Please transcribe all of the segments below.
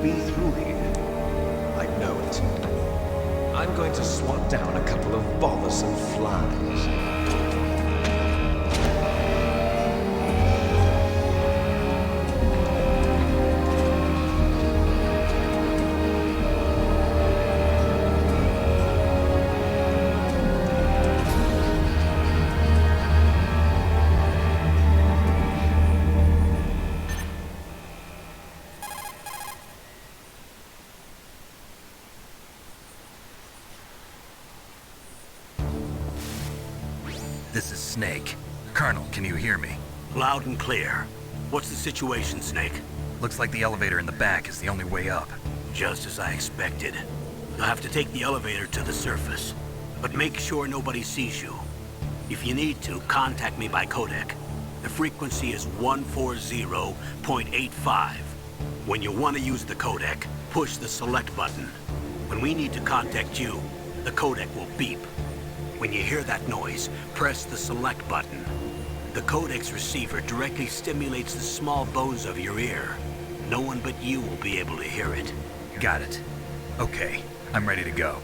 be through here. I know it. I'm going to swat down a couple of bothersome flies. This is Snake. Colonel, can you hear me? Loud and clear. What's the situation, Snake? Looks like the elevator in the back is the only way up. Just as I expected. You'll have to take the elevator to the surface. But make sure nobody sees you. If you need to, contact me by codec. The frequency is 140.85. When you want to use the codec, push the select button. When we need to contact you, the codec will beep. When you hear that noise, press the select button. The codec's receiver directly stimulates the small bones of your ear. No one but you will be able to hear it. Got it. Okay, I'm ready to go.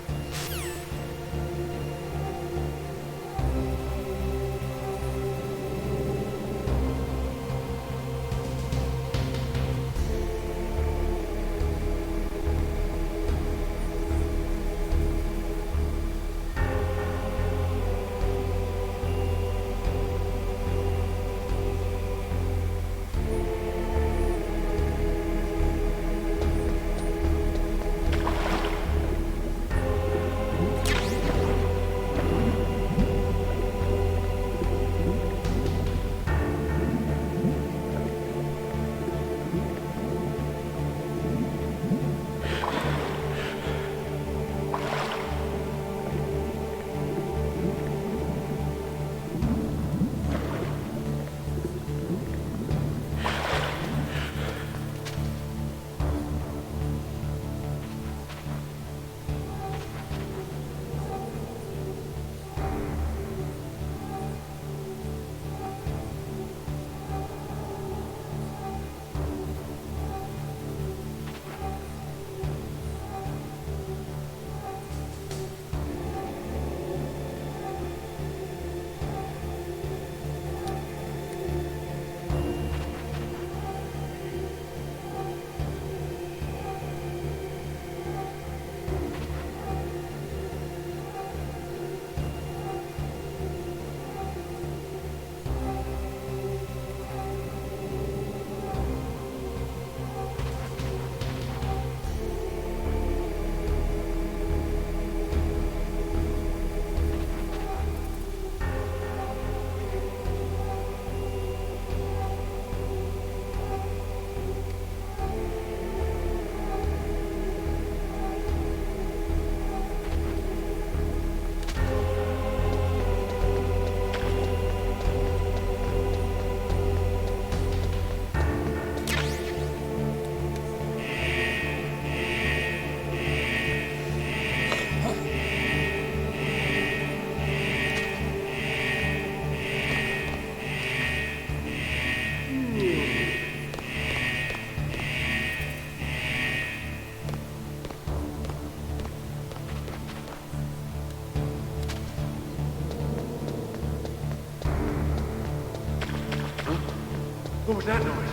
What was that noise?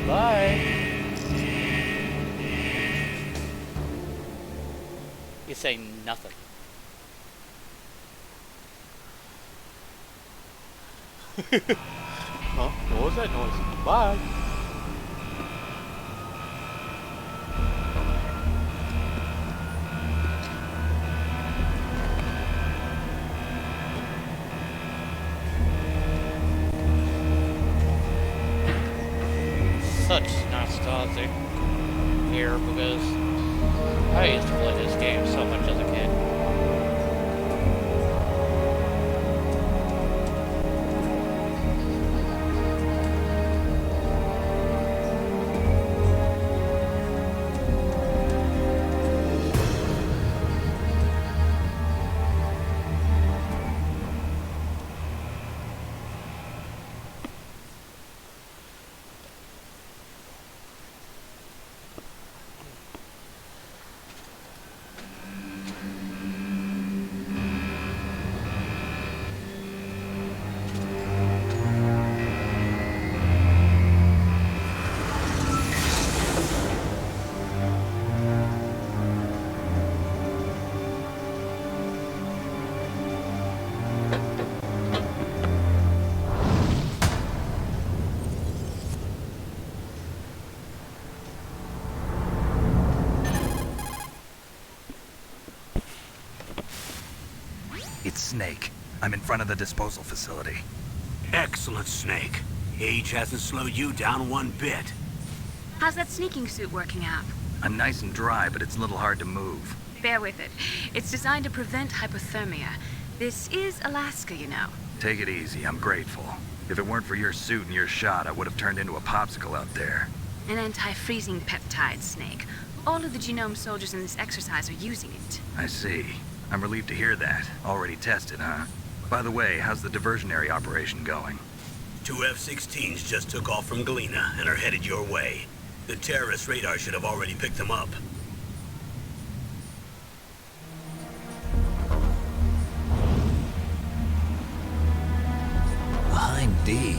Bye. You say nothing. Huh? What was that noise? Bye. Such nostalgic here because I used to play this game so much as a kid. Snake. I'm in front of the disposal facility. Excellent, Snake. Age hasn't slowed you down one bit. How's that sneaking suit working out? I'm nice and dry, but it's a little hard to move. Bear with it. It's designed to prevent hypothermia. This is Alaska, you know. Take it easy, I'm grateful. If it weren't for your suit and your shot, I would have turned into a popsicle out there. An anti-freezing peptide, Snake. All of the genome soldiers in this exercise are using it. I see. I'm relieved to hear that. Already tested, huh? By the way, how's the diversionary operation going? 2 F-16s just took off from Galena and are headed your way. The terrorist radar should have already picked them up. Behind D.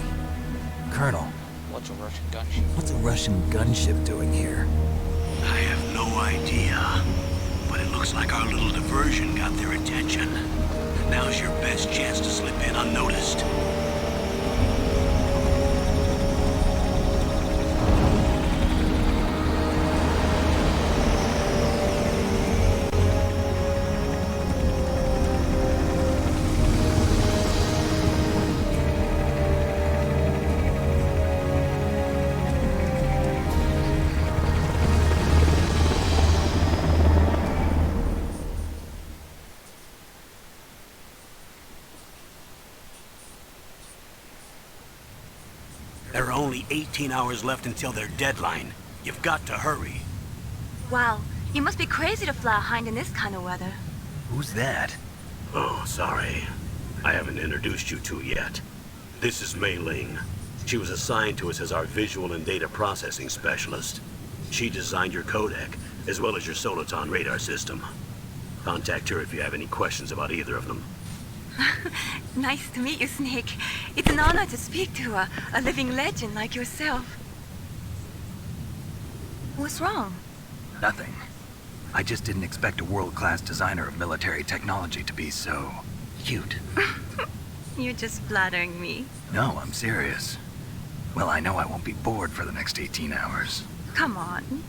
Colonel, What's a Russian gunship? what's a Russian gunship doing here? I have no idea, but it looks like our little diversion got their attention. Now's your best chance to slip in unnoticed. There are only 18 hours left until their deadline. You've got to hurry. Wow, you must be crazy to fly a hind in this kind of weather. Who's that? Oh, sorry. I haven't introduced you to yet. This is Mei Ling. She was assigned to us as our visual and data processing specialist. She designed your codec, as well as your Soliton radar system. Contact her if you have any questions about either of them. Nice to meet you, Snake. It's an honor to speak to a living legend like yourself. What's wrong? Nothing. I just didn't expect a world-class designer of military technology to be so cute. You're just flattering me. No, I'm serious. Well, I know I won't be bored for the next 18 hours. Come on.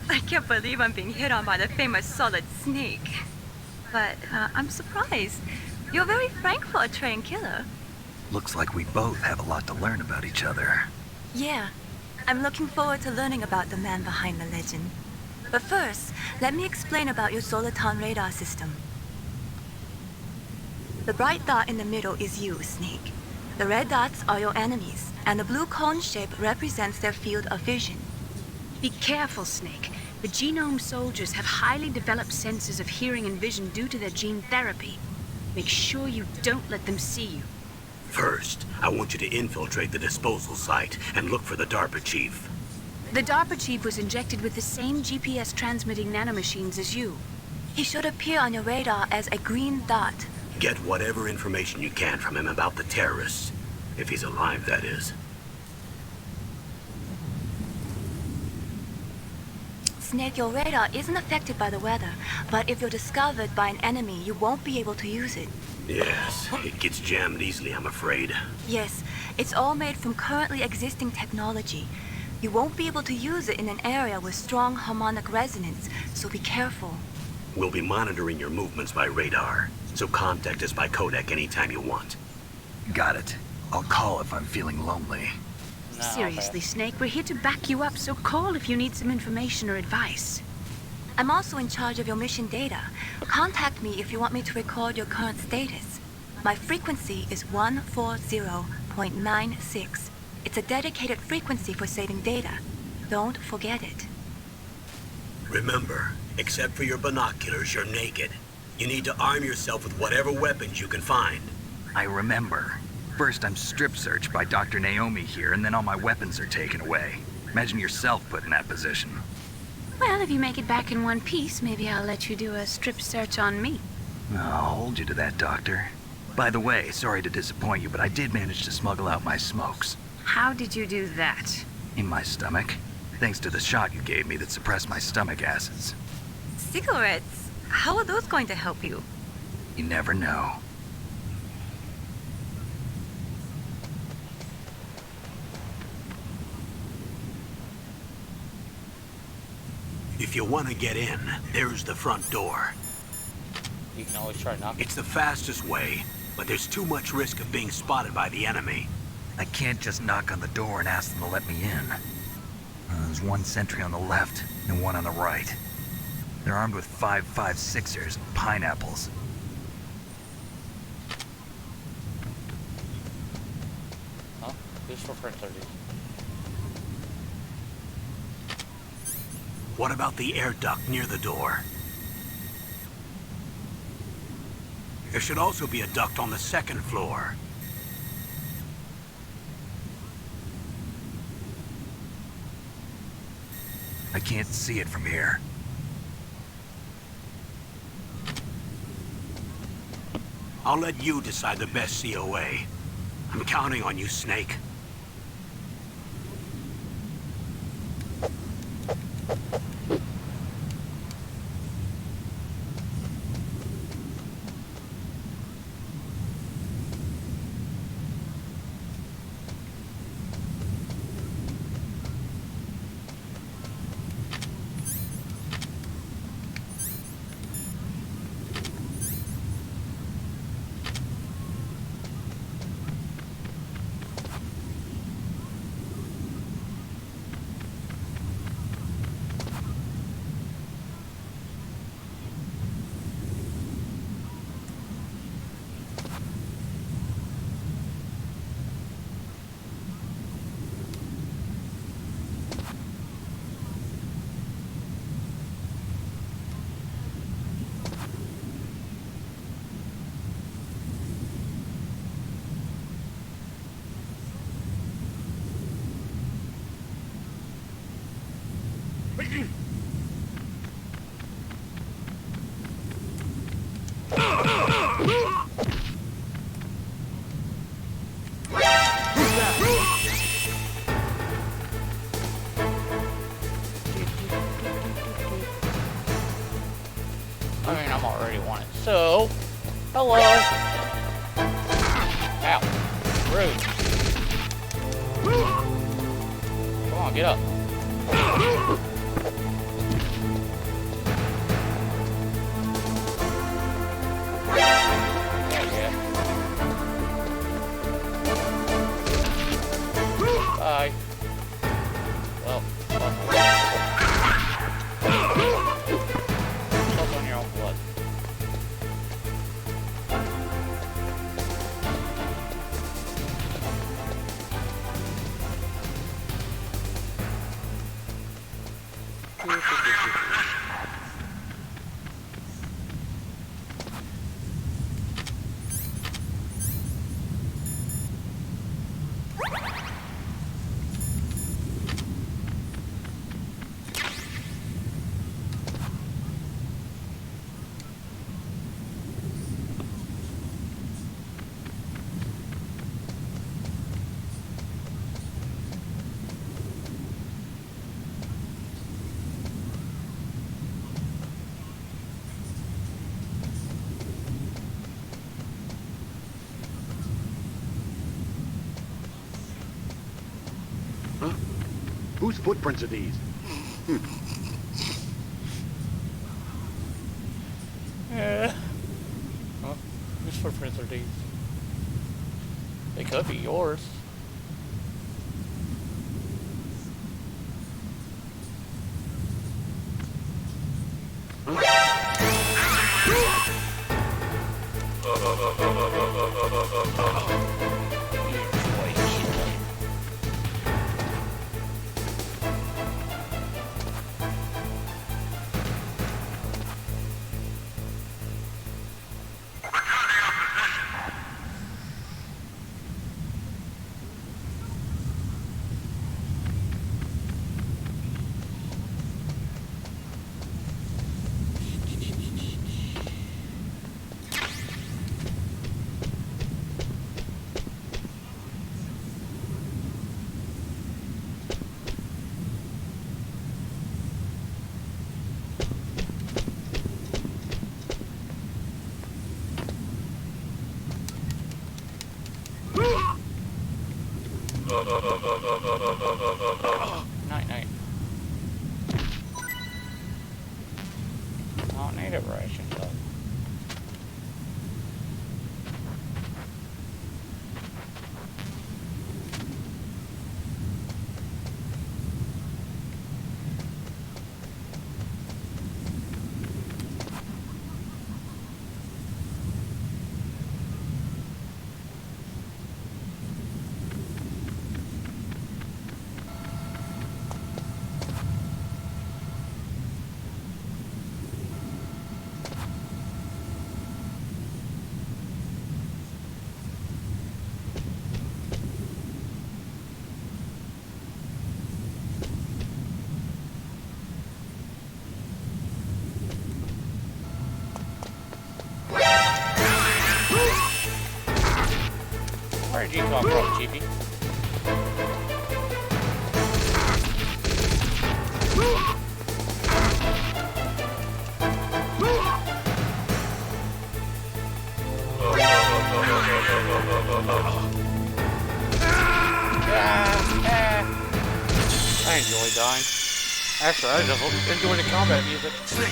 I can't believe I'm being hit on by the famous Solid Snake. But I'm surprised. You're very frank for a trained killer. Looks like we both have a lot to learn about each other. Yeah. I'm looking forward to learning about the man behind the legend. But first, let me explain about your Soliton radar system. The bright dot in the middle is you, Snake. The red dots are your enemies, and the blue cone shape represents their field of vision. Be careful, Snake. The genome soldiers have highly developed senses of hearing and vision due to their gene therapy. Make sure you don't let them see you. First, I want you to infiltrate the disposal site and look for the DARPA chief. The DARPA chief was injected with the same GPS transmitting nanomachines as you. He should appear on your radar as a green dot. Get whatever information you can from him about the terrorists. If he's alive, that is. Snake, your radar isn't affected by the weather, but if you're discovered by an enemy, you won't be able to use it. Yes, it gets jammed easily, I'm afraid. Yes, it's all made from currently existing technology. You won't be able to use it in an area with strong harmonic resonance, so be careful. We'll be monitoring your movements by radar, so contact us by codec anytime you want. Got it. I'll call if I'm feeling lonely. No, Seriously, okay. Snake, we're here to back you up, so call if you need some information or advice. I'm also in charge of your mission data. Contact me if you want me to record your current status. My frequency is 140.96. It's a dedicated frequency for saving data. Don't forget it. Remember, except for your binoculars, you're naked. You need to arm yourself with whatever weapons you can find. I remember. First, I'm strip searched by Dr. Naomi here, and then all my weapons are taken away. Imagine yourself put in that position. Well, if you make it back in one piece, maybe I'll let you do a strip search on me. I'll hold you to that, Doctor. By the way, sorry to disappoint you, but I did manage to smuggle out my smokes. How did you do that? In my stomach. Thanks to the shot you gave me that suppressed my stomach acids. Cigarettes? How are those going to help you? You never know. If you want to get in, there's the front door. You can always try knocking. It's the fastest way, but there's too much risk of being spotted by the enemy. I can't just knock on the door and ask them to let me in. There's one sentry on the left and one on the right. They're armed with 5.56ers and pineapples. Huh? Who's for friend 30? What about the air duct near the door? There should also be a duct on the second floor. I can't see it from here. I'll let you decide the best COA. I'm counting on you, Snake. I mean, I'm already wanted. So, hello. Ow. Rude. Come on, get up. Bye. Well, choke on your own blood. Whose footprints are these? Yeah. Huh? Whose footprints are these? They could be yours. Night, night. I don't need a ration, but Where'd you come from, Chiefy? I enjoy dying. Actually, I just enjoy the combat music. Snake,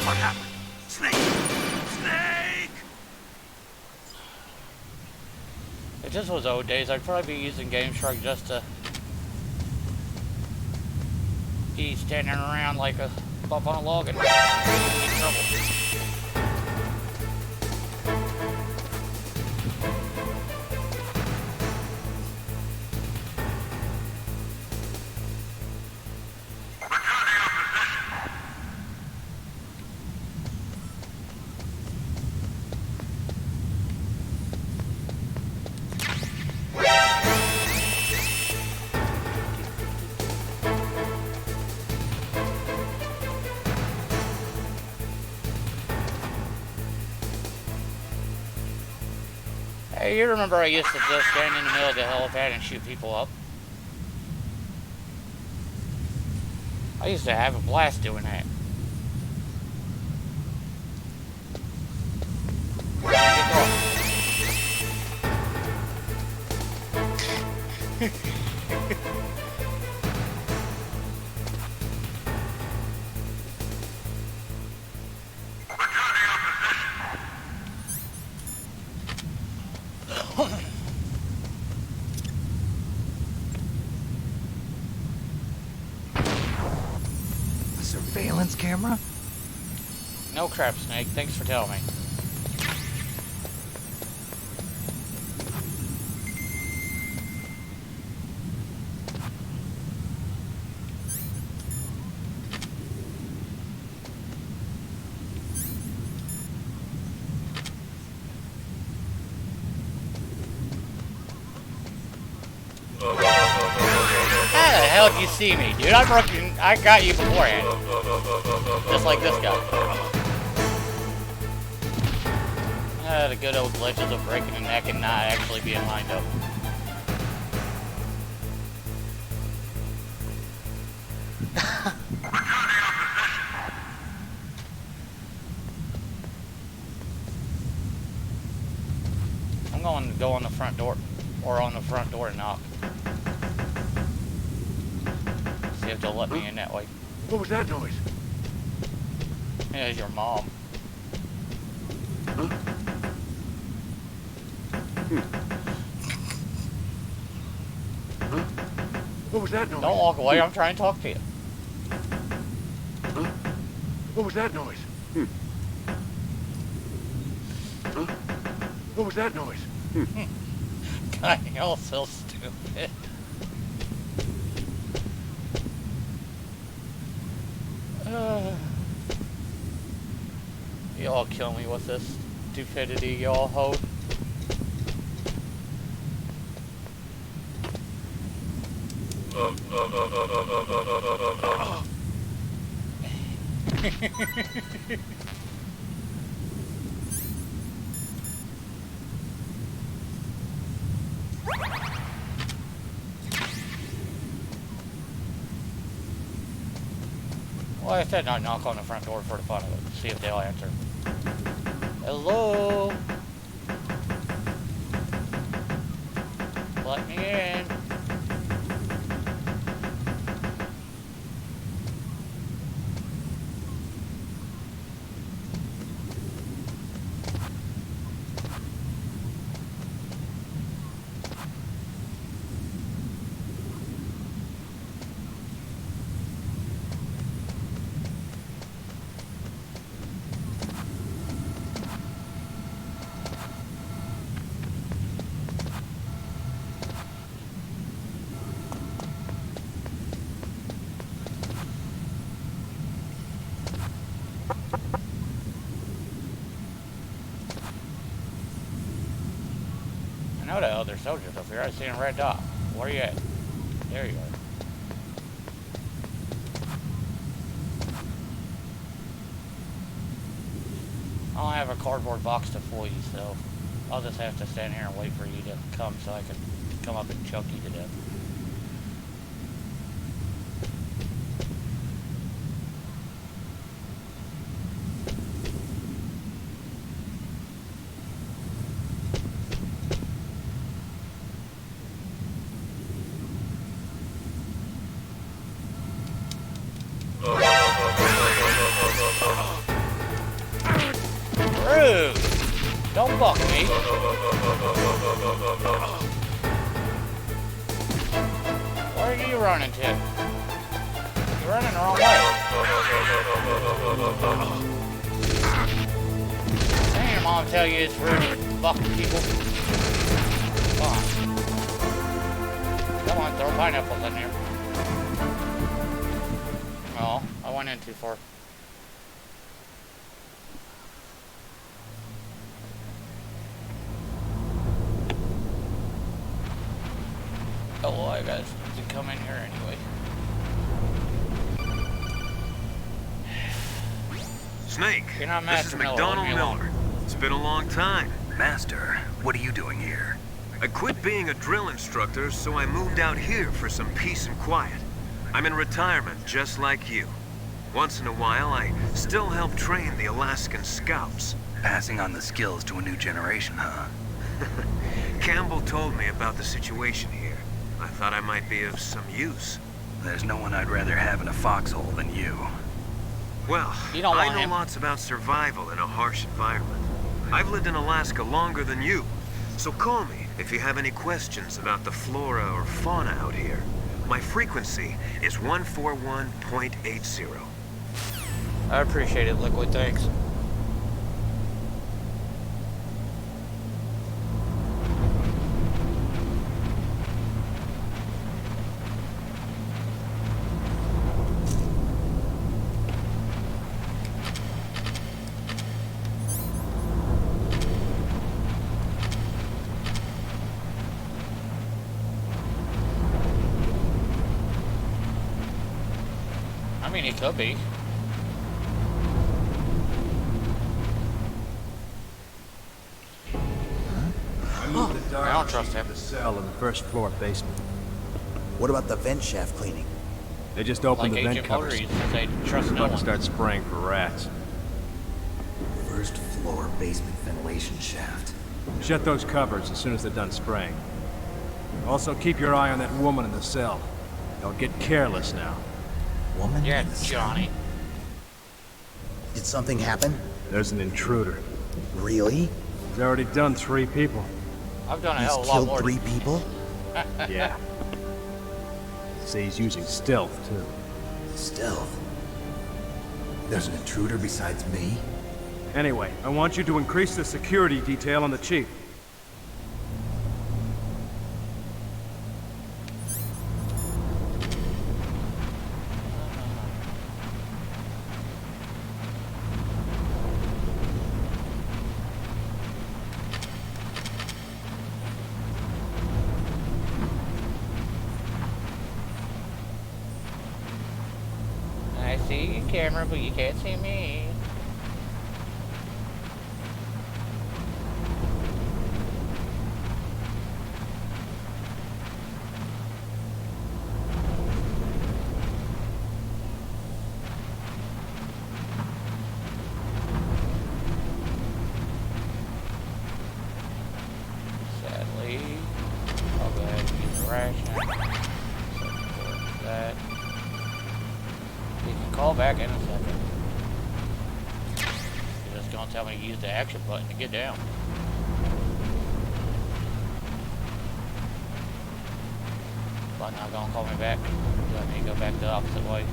what happened? Snake! Snake! If this was old days, I'd probably be using Game Shark just to be standing around like a bump on a log and in trouble. Hey, you remember I used to just stand in the middle of the helipad and shoot people up? I used to have a blast doing that. A surveillance camera? No crap, Snake. Thanks for telling me. How the hell did you see me, dude? I got you beforehand. Just like this guy. The good old glitches of breaking a neck and not actually being lined up. I'm going to go on the front door, or on the front door and knock. See if they'll let me in that way. What was that noise? Yeah, it's your mom. Huh? Huh? What was that noise? Don't walk away, I'm trying to talk to you. Huh? What was that noise? Huh? What was that noise? God, y'all so stupid. Y'all kill me with this stupidity y'all hold. Well, I said not knock on the front door for the fun of it. See if they'll answer. Hello? Let me in. I know that other soldiers up here. I see a red dot. Where are you at? There you are. I don't have a cardboard box to fool you, so I'll just have to stand here and wait for you to come so I can come up and choke you to death. Rude! Don't buck me. Where are you running to? You're running the wrong way. Didn't your mom tell you it's rude to buck people? Come on. Come on, throw pineapples in here. Oh, I went in too far. Oh, well, I got to come in here anyway. Snake, You're not this is Master Miller, McDonald leave me alone. Miller. It's been a long time. Master, what are you doing here? I quit being a drill instructor, so I moved out here for some peace and quiet. I'm in retirement, just like you. Once in a while, I still help train the Alaskan Scouts. Passing on the skills to a new generation, huh? Campbell told me about the situation here. I thought I might be of some use. There's no one I'd rather have in a foxhole than you. Well, You don't I want know him. lots about survival in a harsh environment. I've lived in Alaska longer than you, so call me if you have any questions about the flora or fauna out here. My frequency is 141.80. I appreciate it, Liquid. Thanks. I mean, it could be. I don't trust him. The cell in the first floor basement. What about the vent shaft cleaning? They just opened Like the vent Agent covers. Motor used to say, trust no About to one. start spraying for rats. First floor basement ventilation shaft. Shut those covers as soon as they're done spraying. Also, keep your eye on that woman in the cell. Don't get careless now. Woman? Yeah, in the cell? Johnny. Did something happen? There's an intruder. Really? He's already done 3 people. I've done a He's hell of a lot killed more. 3 people? Yeah. Say he's using stealth, too. Stealth. There's an intruder besides me? Anyway, I want you to increase the security detail on the chief. I see your camera, but you can't see me. Sadly, I'll go ahead and use the ration. So, that. You can call back in a second. You're just gonna tell me to use the action button to get down. But not gonna call me back. You want me to go back the opposite way.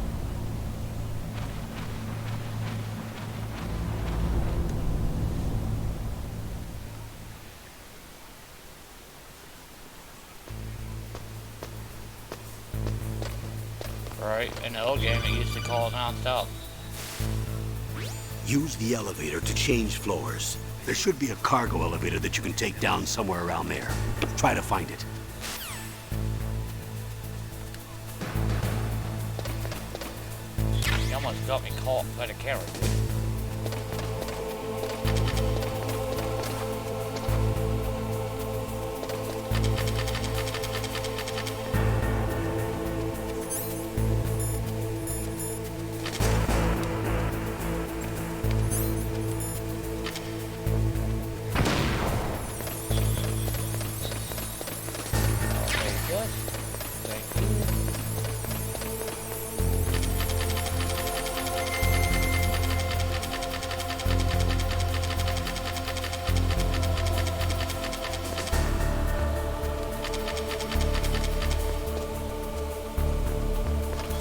Right, in the old game it used to call non-stop. Use the elevator to change floors. There should be a cargo elevator that you can take down somewhere around there. Try to find it. You almost got me caught by the camera, dude.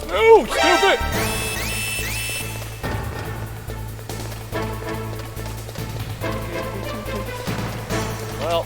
No, stupid! Well.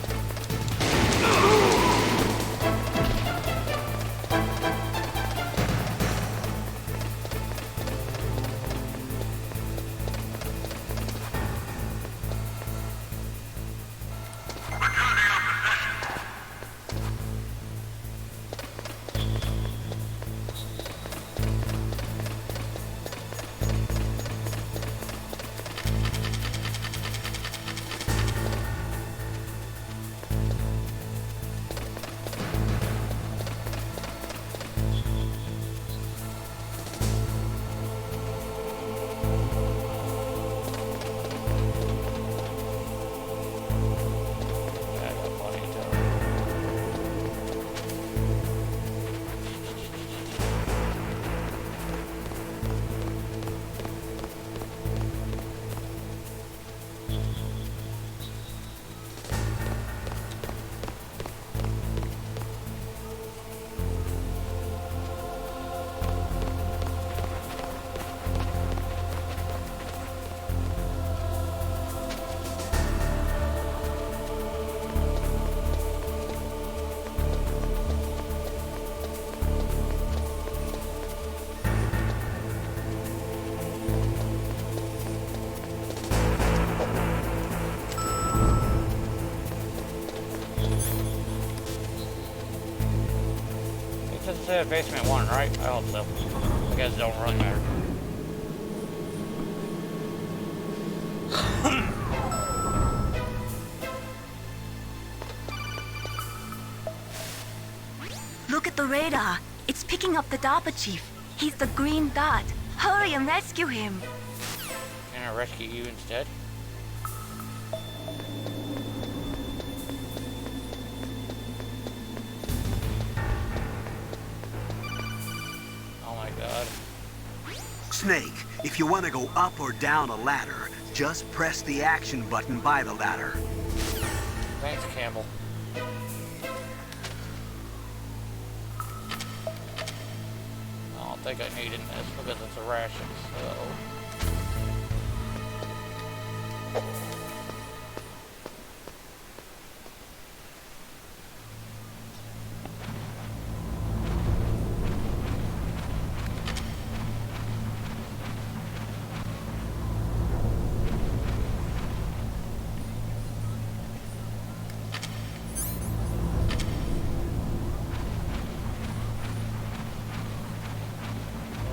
This is basement 1, right? I hope so. I guess it don't really matter. Look at the radar. It's picking up the DARPA chief. He's the green dot. Hurry and rescue him. Can I rescue you instead? Oh my god. Snake, if you want to go up or down a ladder, just press the action button by the ladder. Thanks, Campbell. I don't think I need it in this because it's a ration, so...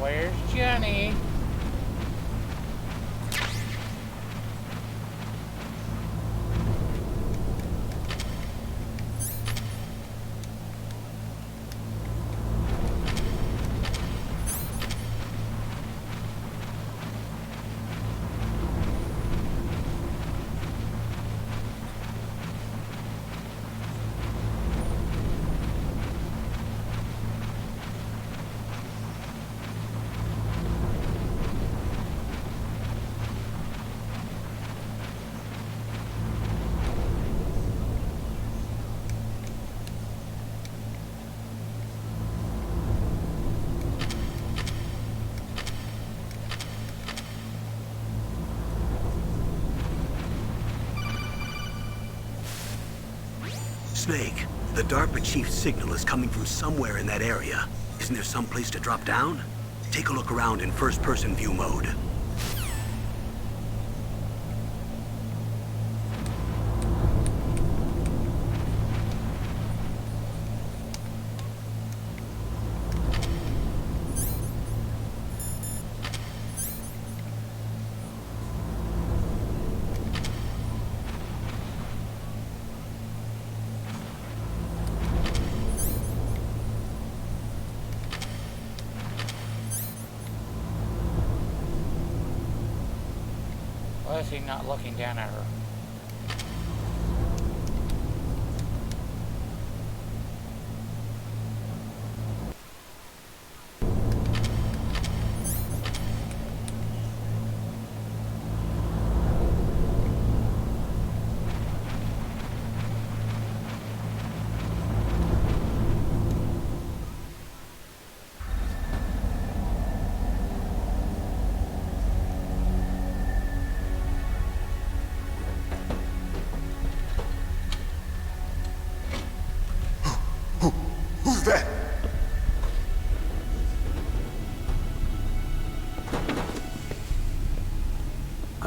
Where's Johnny? Snake, the DARPA chief's signal is coming from somewhere in that area. Isn't there some place to drop down? Take a look around in first-person view mode. Why is he not looking down at her?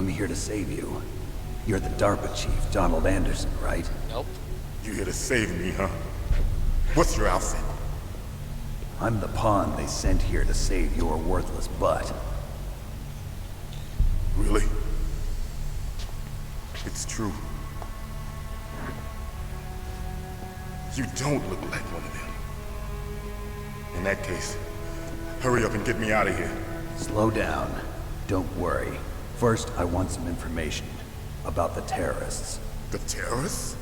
I'm here to save you. You're the DARPA chief, Donald Anderson, right? Nope. You here to save me, huh? What's your outfit? I'm the pawn they sent here to save your worthless butt. Really? It's true. You don't look like one of them. In that case, hurry up and get me out of here. Slow down. Don't worry. First, I want some information about the terrorists. The terrorists?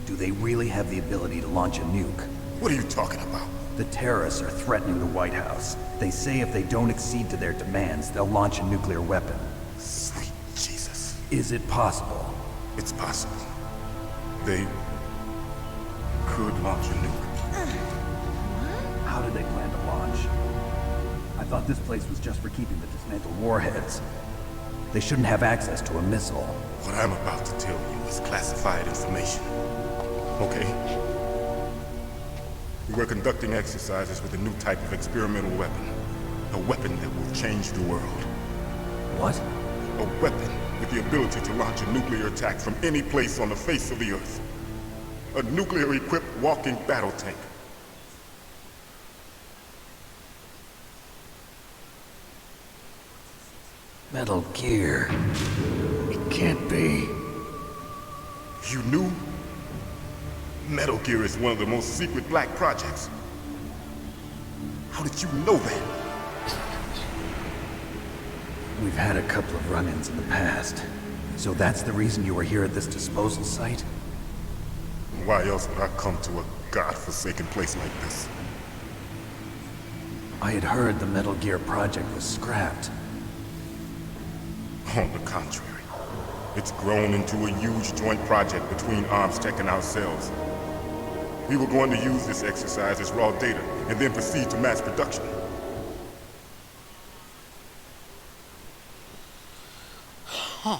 Do they really have the ability to launch a nuke? What are you talking about? The terrorists are threatening the White House. They say if they don't accede to their demands, they'll launch a nuclear weapon. Sweet Jesus. Is it possible? It's possible. They could launch a nuke. How do they plan to launch? I thought this place was just for keeping the dismantled warheads. They shouldn't have access to a missile. What I'm about to tell you is classified information. Okay? We were conducting exercises with a new type of experimental weapon. A weapon that will change the world. What? A weapon with the ability to launch a nuclear attack from any place on the face of the Earth. A nuclear-equipped walking battle tank. Metal Gear. It can't be. You knew? Metal Gear is one of the most secret black projects. How did you know that? We've had a couple of run-ins in the past. So that's the reason you were here at this disposal site? Why else would I come to a godforsaken place like this? I had heard the Metal Gear project was scrapped. On the contrary, it's grown into a huge joint project between ArmsTech and ourselves. We were going to use this exercise as raw data, and then proceed to mass production. Huh.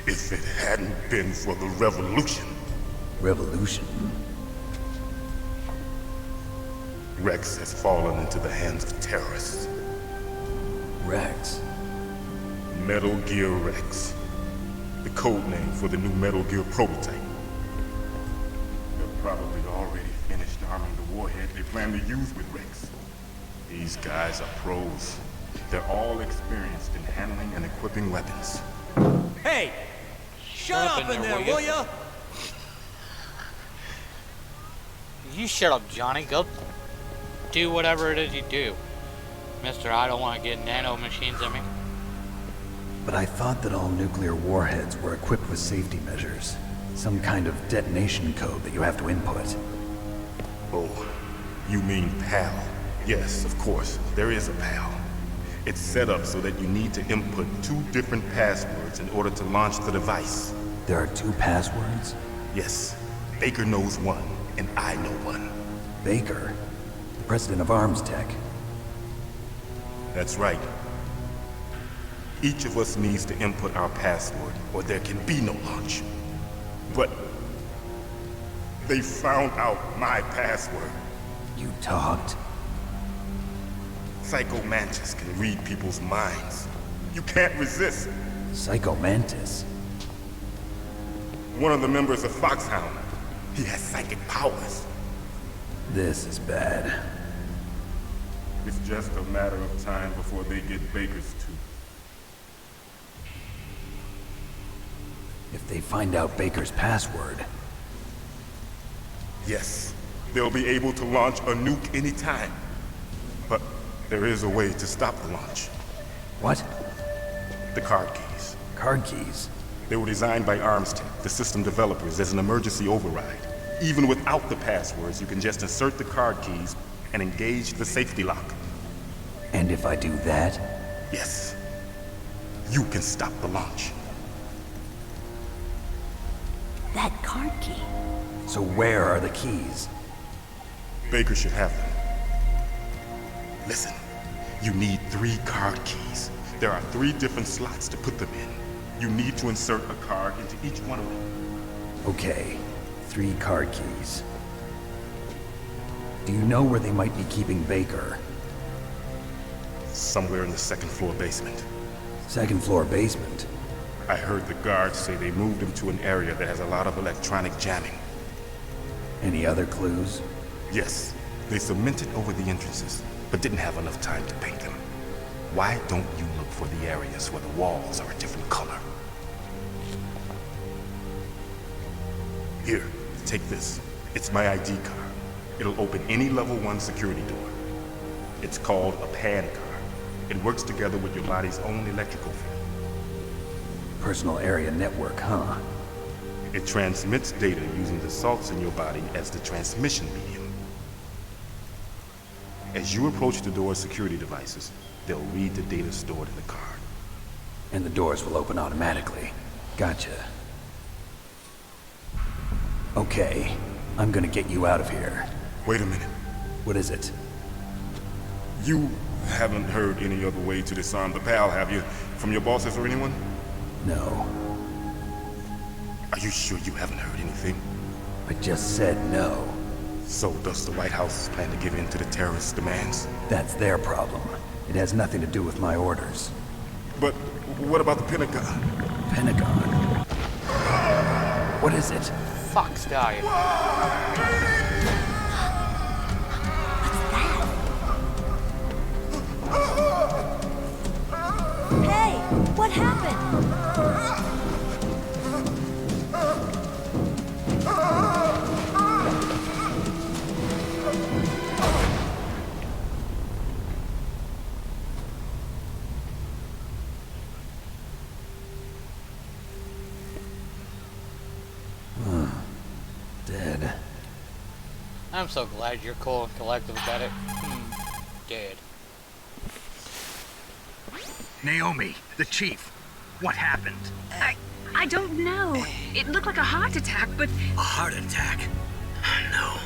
If it hadn't been for the revolution, Revolution? Rex has fallen into the hands of terrorists. Rex? Metal Gear Rex. The code name for the new Metal Gear prototype. They're probably already finished arming the warhead they plan to use with Rex. These guys are pros. They're all experienced in handling and equipping weapons. Hey! Shut up in there, will ya? You shut up, Johnny. Go do whatever it is you do. Mister, I don't want to get nano machines in me. But I thought that all nuclear warheads were equipped with safety measures. Some kind of detonation code that you have to input. Oh, you mean PAL? Yes, of course, there is a PAL. It's set up so that you need to input 2 different passwords in order to launch the device. There are 2 passwords? Yes, Baker knows one, and I know one. Baker? The president of ArmsTech? That's right. Each of us needs to input our password, or there can be no launch. But they found out my password. You talked? Psycho Mantis can read people's minds. You can't resist. Psycho Mantis? One of the members of Foxhound. He has psychic powers. This is bad. It's just a matter of time before they get Baker's too. If they find out Baker's password... Yes, they'll be able to launch a nuke anytime. But there is a way to stop the launch. What? The card keys. Card keys? They were designed by ArmsTech, the system developers, as an emergency override. Even without the passwords, you can just insert the card keys and engage the safety lock. And if I do that? Yes. You can stop the launch. That card key. So where are the keys? Baker should have them. Listen, you need 3 card keys. There are 3 different slots to put them in. You need to insert a card into each one of them. Okay, 3 card keys. Do you know where they might be keeping Baker? Somewhere in the 2nd floor basement. Second floor basement. I heard the guards say they moved him to an area that has a lot of electronic jamming. Any other clues? Yes, they cemented over the entrances, but didn't have enough time to paint them. Why don't you look for the areas where the walls are a different color? Here, take this. It's my ID card. It'll open any level 1 security door. It's called a PAN card. It works together with your body's own electrical field. Personal area network, huh? It transmits data using the salts in your body as the transmission medium. As you approach the door's security devices, they'll read the data stored in the card. And the doors will open automatically. Gotcha. Okay, I'm gonna get you out of here. Wait a minute. What is it? You haven't heard any other way to disarm the PAL, have you? From your bosses or anyone? No. Are you sure you haven't heard anything? I just said no. So does the White House plan to give in to the terrorists' demands? That's their problem. It has nothing to do with my orders. But what about the Pentagon? Pentagon? What is it? Fuck's dying. Hey, what happened? Dead. I'm so glad you're cool and collective about it. Dead. Naomi, the chief. What happened? I don't know. It looked like a heart attack, but A heart attack? No,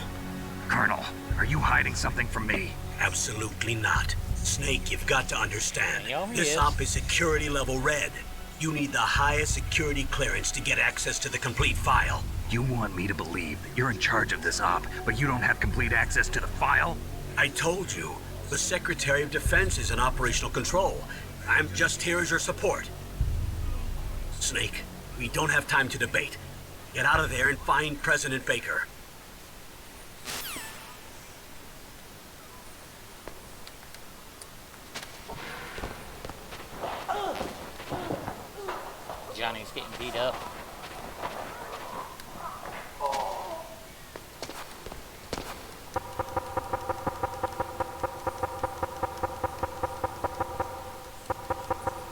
Colonel, are you hiding something from me? absolutely not. Snake, you've got to understand. Naomi This is. op is security level red. You need the highest security clearance to get access to the complete file. You want me to believe that you're in charge of this op, but you don't have complete access to the file? I told you, the Secretary of Defense is in operational control. I'm just here as your support. Snake, we don't have time to debate. Get out of there and find President Baker. Johnny's getting beat up.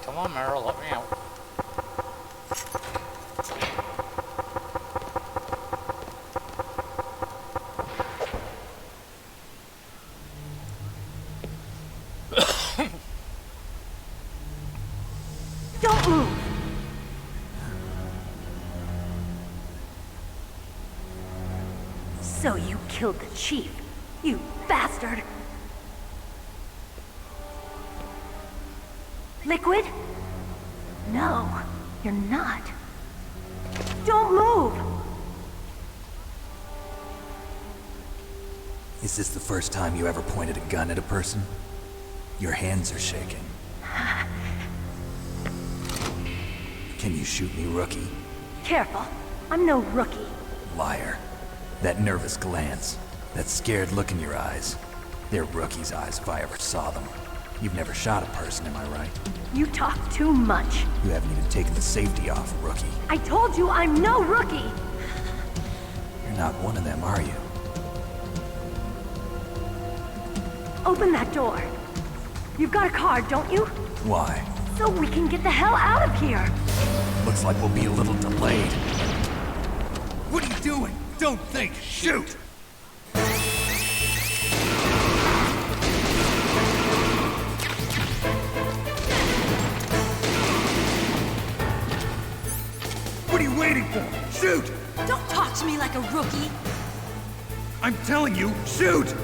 Come on, Meryl, let me out. don't move. So you killed the chief, you bastard. Liquid? No, you're not. Don't move! Is this the first time you ever pointed a gun at a person? Your hands are shaking. Can you shoot me, rookie? Careful, I'm no rookie. Liar. That nervous glance, that scared look in your eyes. They're rookie's eyes if I ever saw them. You've never shot a person, am I right? You talk too much. You haven't even taken the safety off, rookie. I told you I'm no rookie! You're not one of them, are you? Open that door. You've got a card, don't you? Why? So we can get the hell out of here! Looks like we'll be a little delayed. What are you doing? Don't think! Shoot! What are you waiting for? Shoot! Don't talk to me like a rookie! I'm telling you, shoot!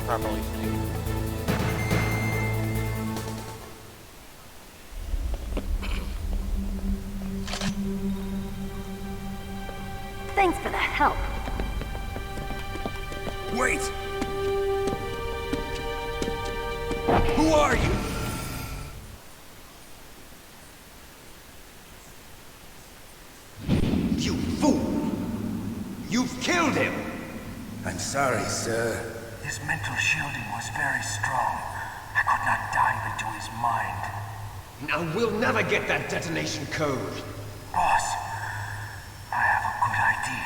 properly, Snake. Thanks for the help. Wait! Who are you? You fool! You've killed him! I'm sorry, sir. His mental shielding was very strong. I could not dive into his mind. Now we'll never get that detonation code. Boss, I have a good idea.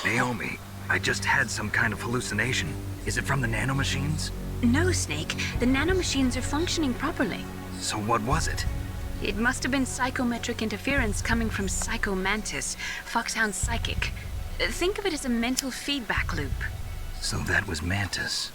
Naomi, I just had some kind of hallucination. Is it from the nanomachines? No, Snake. The nanomachines are functioning properly. So what was it? It must have been psychometric interference coming from Psycho Mantis, Foxhound's psychic. Think of it as a mental feedback loop. So that was Mantis.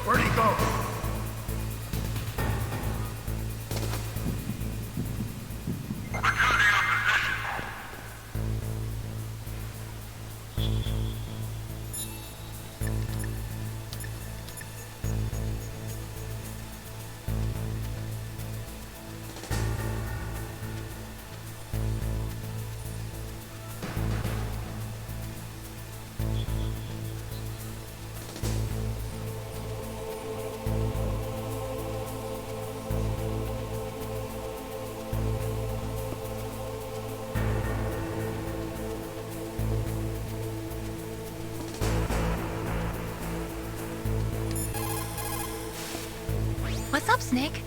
Where'd he go? What's up, Snake?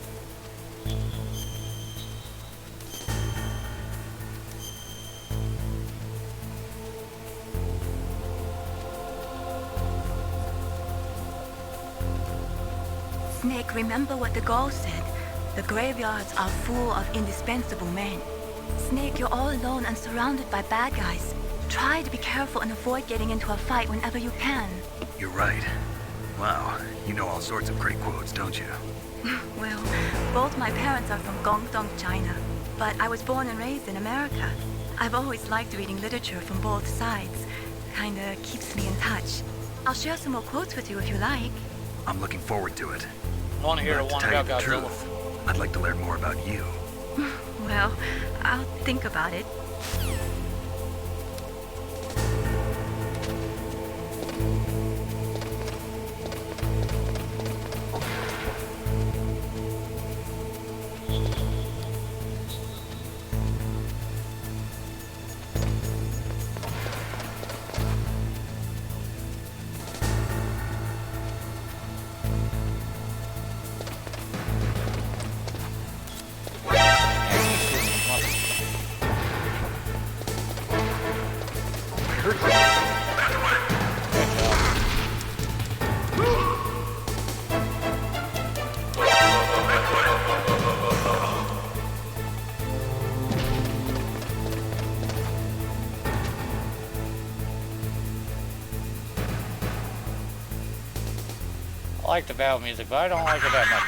Snake, remember what the Gaul said. The graveyards are full of indispensable men. Snake, you're all alone and surrounded by bad guys. Try to be careful and avoid getting into a fight whenever you can. You're right. Wow, you know all sorts of great quotes, don't you? Well, both my parents are from Guangdong, China, but I was born and raised in America. I've always liked reading literature from both sides. Kinda keeps me in touch. I'll share some more quotes with you if you like. I'm looking forward to it. I want to hear the But one to tell about you the Godzilla. truth, I'd like to learn more about you. Well, I'll think about it. I like the battle music, but I don't like it that much.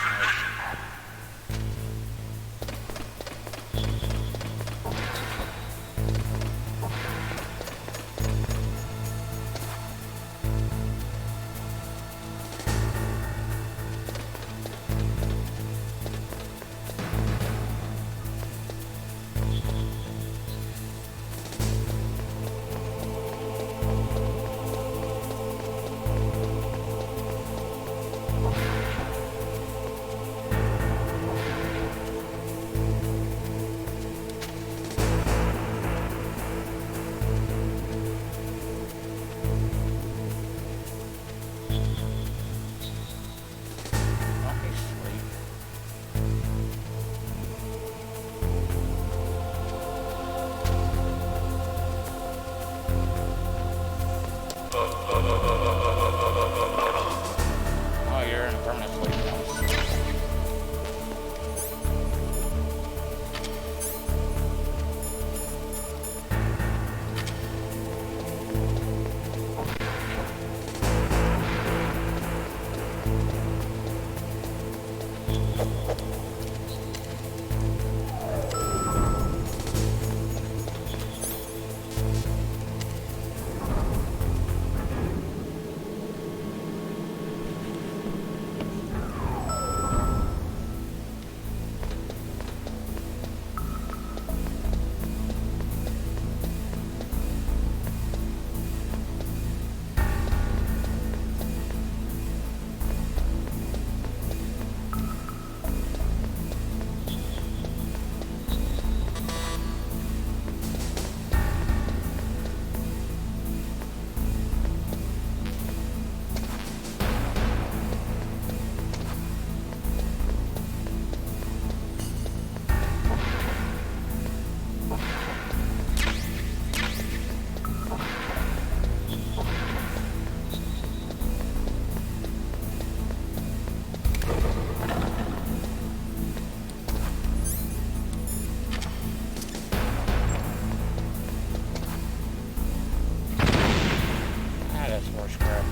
Oh, you're in a permanent sleep now. That's horse crap.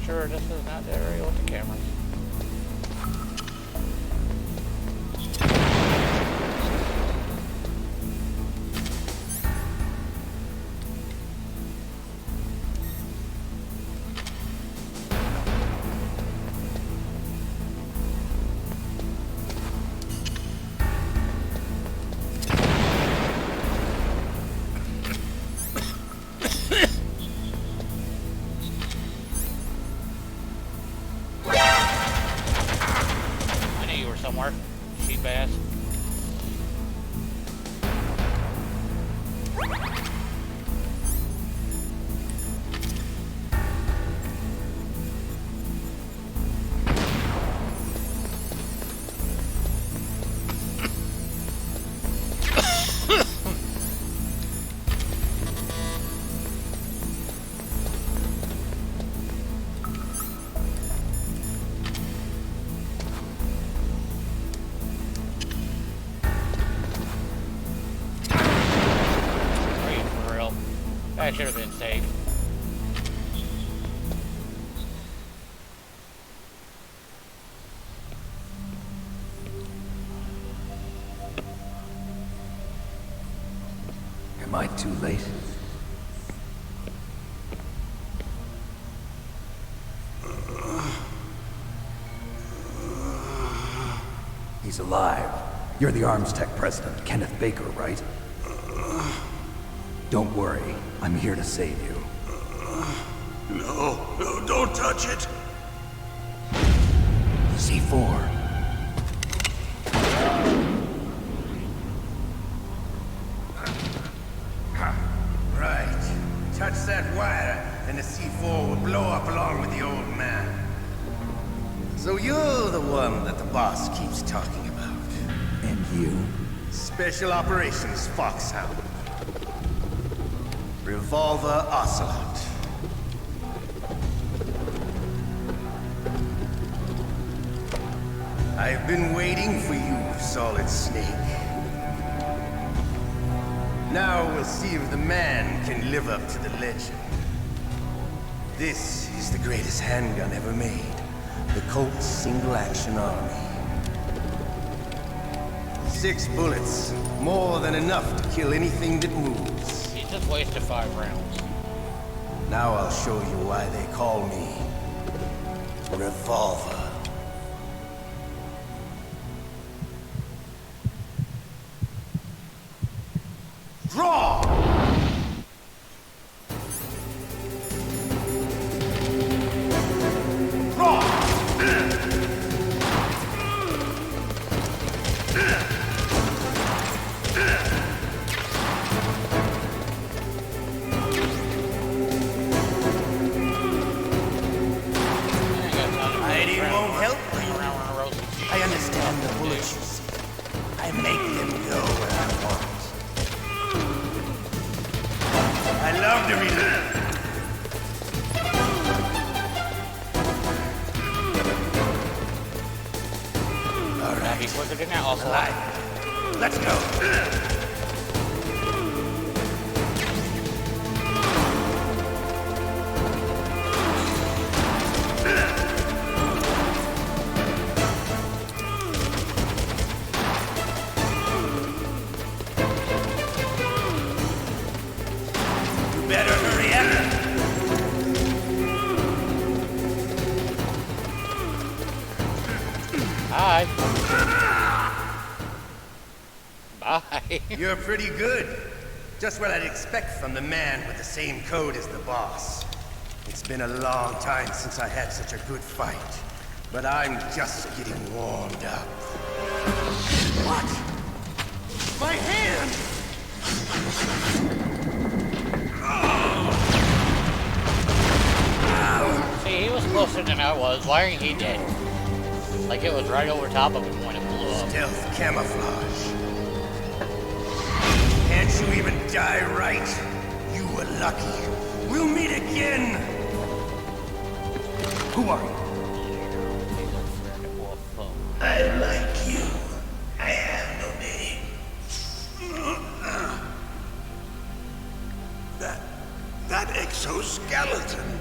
sure this is not the area with the cameras. Somewhere, sheep ass. That should have been safe. Am I too late? He's alive. You're the Arms Tech president, Kenneth Baker, right? Don't worry. I'm here to save you. No, don't touch it. C4. Right. Touch that wire, and the C4 will blow up along with the old man. So you're the one that the boss keeps talking about. And you? Special Operations Foxhound. Revolver Ocelot. I've been waiting for you, Solid Snake. Now we'll see if the man can live up to the legend. This is the greatest handgun ever made. The Colt's Single Action Army. 6 bullets, more than enough to kill anything that moves. He just wasted 5 rounds. Now I'll show you why they call me Revolver. Draw! I understand the bullets you see. I make them go where I want. I love to reload. All right. Be quicker than that, also. Let's go. Better hurry up. Hi. Bye. You're pretty good. Just what I'd expect from the man with the same code as the boss. It's been a long time since I had such a good fight, but I'm just getting warmed up. What? My hand! See, he was closer than I was. Why ain't he dead? Like it was right over top of him when it blew up. Stealth camouflage. Can't you even die right? You were lucky. We'll meet again! Who are you? I like you. I have no name. That exoskeleton.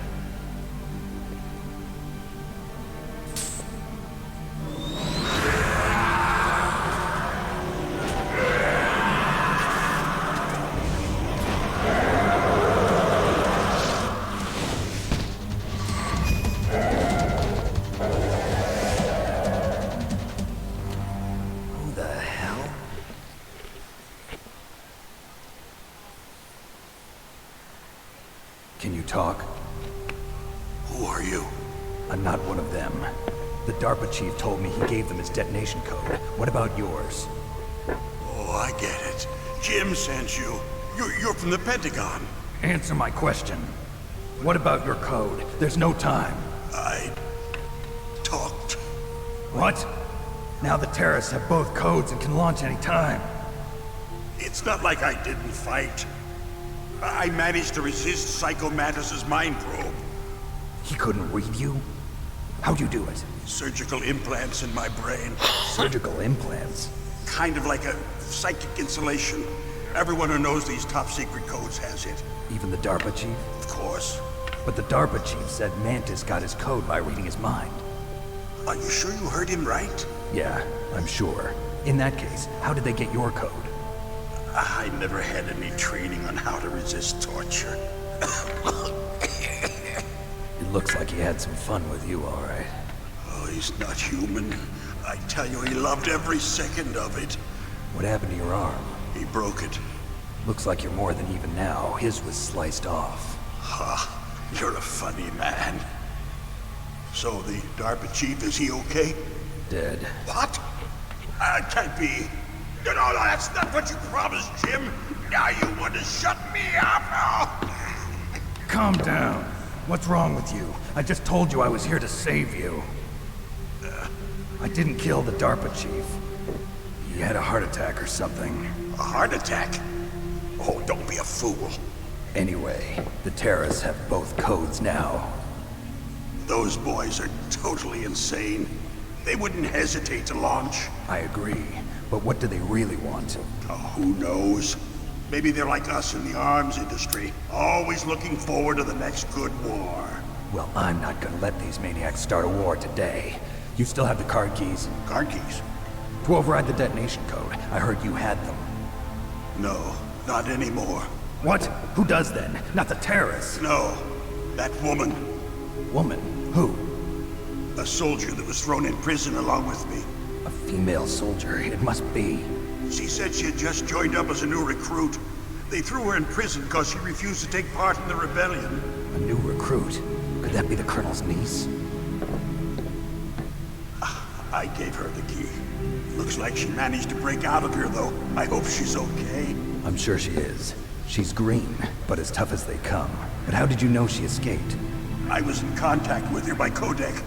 talk? Who are you? I'm not one of them. The DARPA chief told me he gave them his detonation code. What about yours? Oh, I get it. Jim sent you. You're from the Pentagon. Answer my question. What about your code? There's no time. I talked. What? Now the terrorists have both codes and can launch any time. It's not like I didn't fight. I managed to resist Psycho Mantis's mind probe. He couldn't read you? How'd you do it? Surgical implants in my brain. Surgical implants? Kind of like a psychic insulation. Everyone who knows these top secret codes has it. Even the DARPA chief? Of course. But the DARPA chief said Mantis got his code by reading his mind. Are you sure you heard him right? Yeah, I'm sure. In that case, how did they get your code? I never had any training on how to resist torture. It looks like he had some fun with you, all right. Oh, he's not human. I tell you, he loved every second of it. What happened to your arm? He broke it. Looks like you're more than even now. His was sliced off. Ha, you're a funny man. So the DARPA chief, is he okay? Dead. What? Can't be. No, that's not what you promised, Jim. Now you want to shut me up? Oh. Calm down. What's wrong with you? I just told you I was here to save you. I didn't kill the DARPA chief. He had a heart attack or something. A heart attack? Oh, don't be a fool. Anyway, the terrorists have both codes now. Those boys are totally insane. They wouldn't hesitate to launch. I agree, but what do they really want? Oh, who knows? Maybe they're like us in the arms industry, always looking forward to the next good war. Well, I'm not gonna let these maniacs start a war today. You still have the card keys? Card keys? To override the detonation code. I heard you had them. No, not anymore. What? Who does then? Not the terrorists? No, that woman. Woman? Who? A soldier that was thrown in prison along with me. A female soldier, it must be. She said she had just joined up as a new recruit. They threw her in prison because she refused to take part in the rebellion. A new recruit? Could that be the Colonel's niece? I gave her the key. Looks like she managed to break out of here, though. I hope she's okay. I'm sure she is. She's green, but as tough as they come. But how did you know she escaped? I was in contact with her by codec.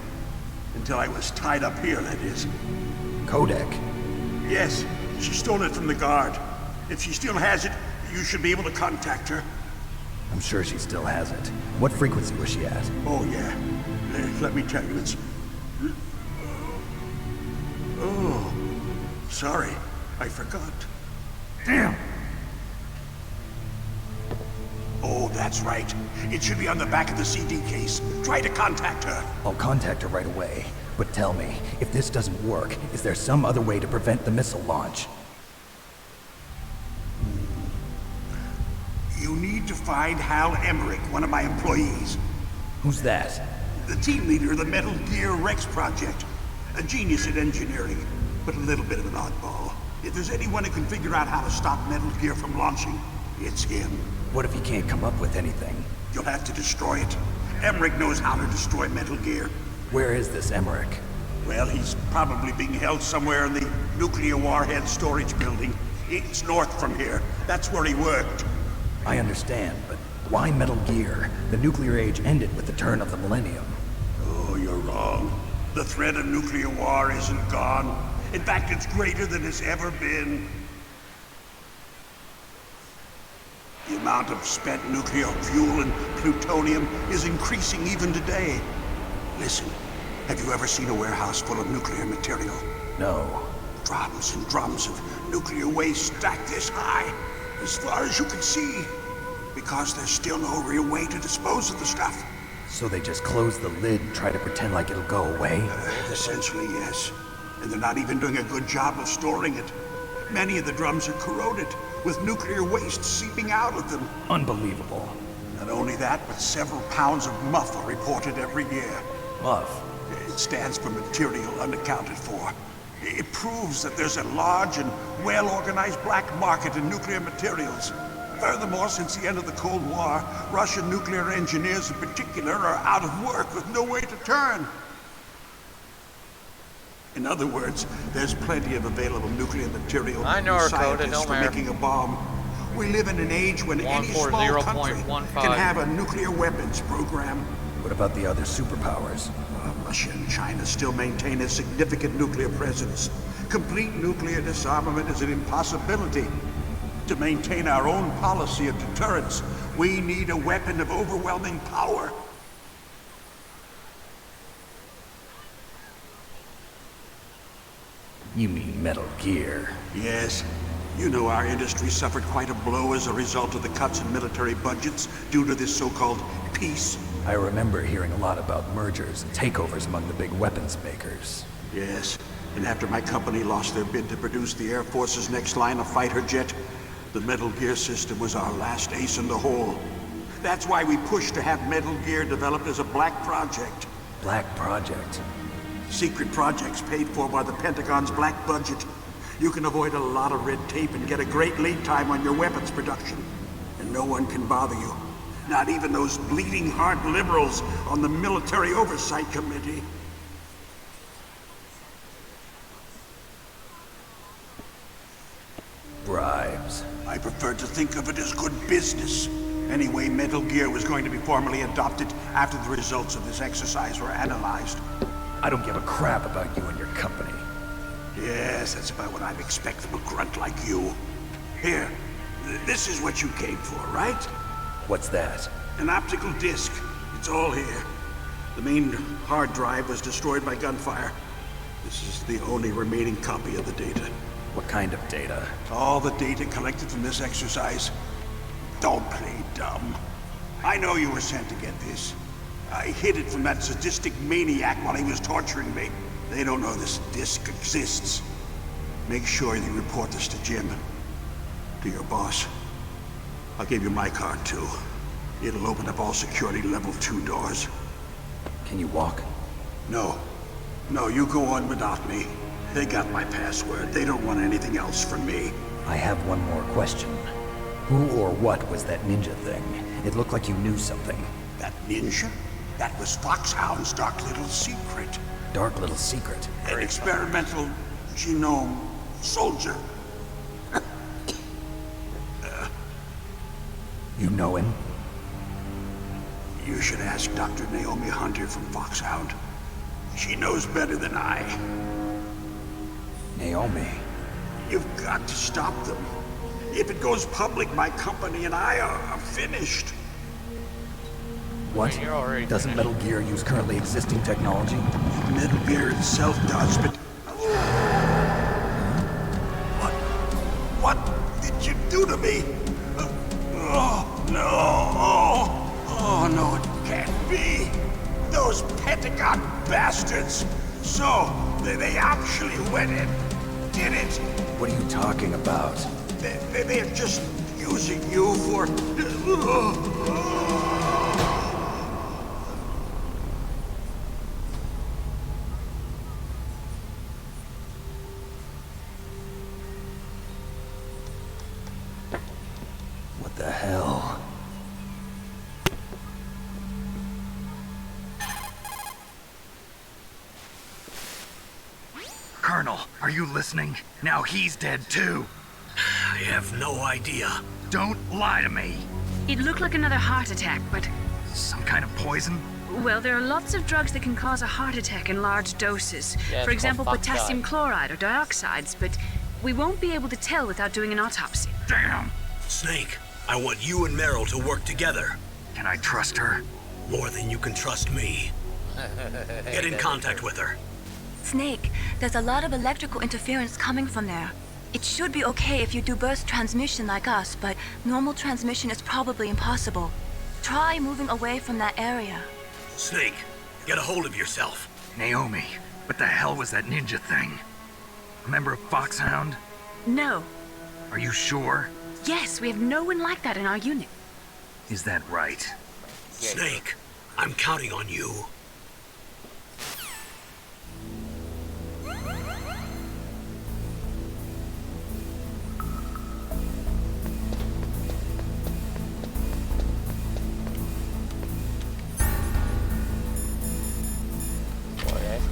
Until I was tied up here, that is. Codec? Yes, she stole it from the guard. If she still has it, you should be able to contact her. I'm sure she still has it. What frequency was she at? Oh, yeah. Let me tell you, it's... Oh, sorry. I forgot. Damn! Oh, that's right. It should be on the back of the CD case. Try to contact her. I'll contact her right away. But tell me, if this doesn't work, is there some other way to prevent the missile launch? You need to find Hal Emmerich, one of my employees. Who's that? The team leader of the Metal Gear Rex project. A genius at engineering, but a little bit of an oddball. If there's anyone who can figure out how to stop Metal Gear from launching, it's him. What if he can't come up with anything? You'll have to destroy it. Emmerich knows how to destroy Metal Gear. Where is this Emmerich? Well, he's probably being held somewhere in the nuclear warhead storage building. It's north from here. That's where he worked. I understand, but why Metal Gear? The nuclear age ended with the turn of the millennium. Oh, you're wrong. The threat of nuclear war isn't gone. In fact, it's greater than it's ever been. The amount of spent nuclear fuel and plutonium is increasing even today. Listen, have you ever seen a warehouse full of nuclear material? No. Drums and drums of nuclear waste stacked this high, as far as you can see. Because there's still no real way to dispose of the stuff. So they just close the lid and try to pretend like it'll go away? Essentially, yes. And they're not even doing a good job of storing it. Many of the drums are corroded, with nuclear waste seeping out of them. Unbelievable. Not only that, but several pounds of MUF are reported every year. MUF? It stands for material unaccounted for. It proves that there's a large and well-organized black market in nuclear materials. Furthermore, since the end of the Cold War, Russian nuclear engineers in particular are out of work with no way to turn. In other words, there's plenty of available nuclear material I know our code, it scientists don't for matter. making a bomb. We live in an age when any small country 140.15. can have a nuclear weapons program. What about the other superpowers? Russia and China still maintain a significant nuclear presence. Complete nuclear disarmament is an impossibility. To maintain our own policy of deterrence, we need a weapon of overwhelming power. You mean Metal Gear? Yes. You know our industry suffered quite a blow as a result of the cuts in military budgets due to this so-called peace. I remember hearing a lot about mergers and takeovers among the big weapons makers. Yes, and after my company lost their bid to produce the Air Force's next line of fighter jet, the Metal Gear system was our last ace in the hole. That's why we pushed to have Metal Gear developed as a black project. Black project? Secret projects paid for by the Pentagon's black budget. You can avoid a lot of red tape and get a great lead time on your weapons production. And no one can bother you. Not even those bleeding heart liberals on the Military Oversight Committee. Bribes. I prefer to think of it as good business. Anyway, Metal Gear was going to be formally adopted after the results of this exercise were analyzed. I don't give a crap about you and your company. Yes, that's about what I'd expect from a grunt like you. Here, this is what you came for, right? What's that? An optical disc. It's all here. The main hard drive was destroyed by gunfire. This is the only remaining copy of the data. What kind of data? All the data collected from this exercise. Don't play dumb. I know you were sent to get this. I hid it from that sadistic maniac while he was torturing me. They don't know this disc exists. Make sure you report this to Jim. To your boss. I'll give you my card, too. It'll open up all security level 2 doors. Can you walk? No. No, you go on without me. They got my password. They don't want anything else from me. I have one more question. Who or what was that ninja thing? It looked like you knew something. That ninja? That was Foxhound's dark little secret. Dark little secret? An experimental genome soldier. You know him? You should ask Dr. Naomi Hunter from Foxhound. She knows better than I. Naomi? You've got to stop them. If it goes public, my company and I are finished. What? You're already Doesn't finished. Metal Gear use currently existing technology? Metal Gear itself does, but... What did you do to me? Oh, no. Oh, no, it can't be. Those Pentagon bastards. So, they actually went and did it. What are you talking about? They're just using you for... What the hell? Colonel, are you listening? Now he's dead too. I have no idea. Don't lie to me. It looked like another heart attack, but... Some kind of poison? Well, there are lots of drugs that can cause a heart attack in large doses. Yeah, For it's example, called potassium Foxdie. chloride or dioxides, but we won't be able to tell without doing an autopsy. Damn! Snake, I want you and Meryl to work together. Can I trust her? More than you can trust me. Get in contact with her. Snake, there's a lot of electrical interference coming from there. It should be okay if you do burst transmission like us, but normal transmission is probably impossible. Try moving away from that area. Snake, get a hold of yourself. Naomi, what the hell was that ninja thing? A member of Foxhound? No. Are you sure? Yes, we have no one like that in our unit. Is that right? Snake, I'm counting on you.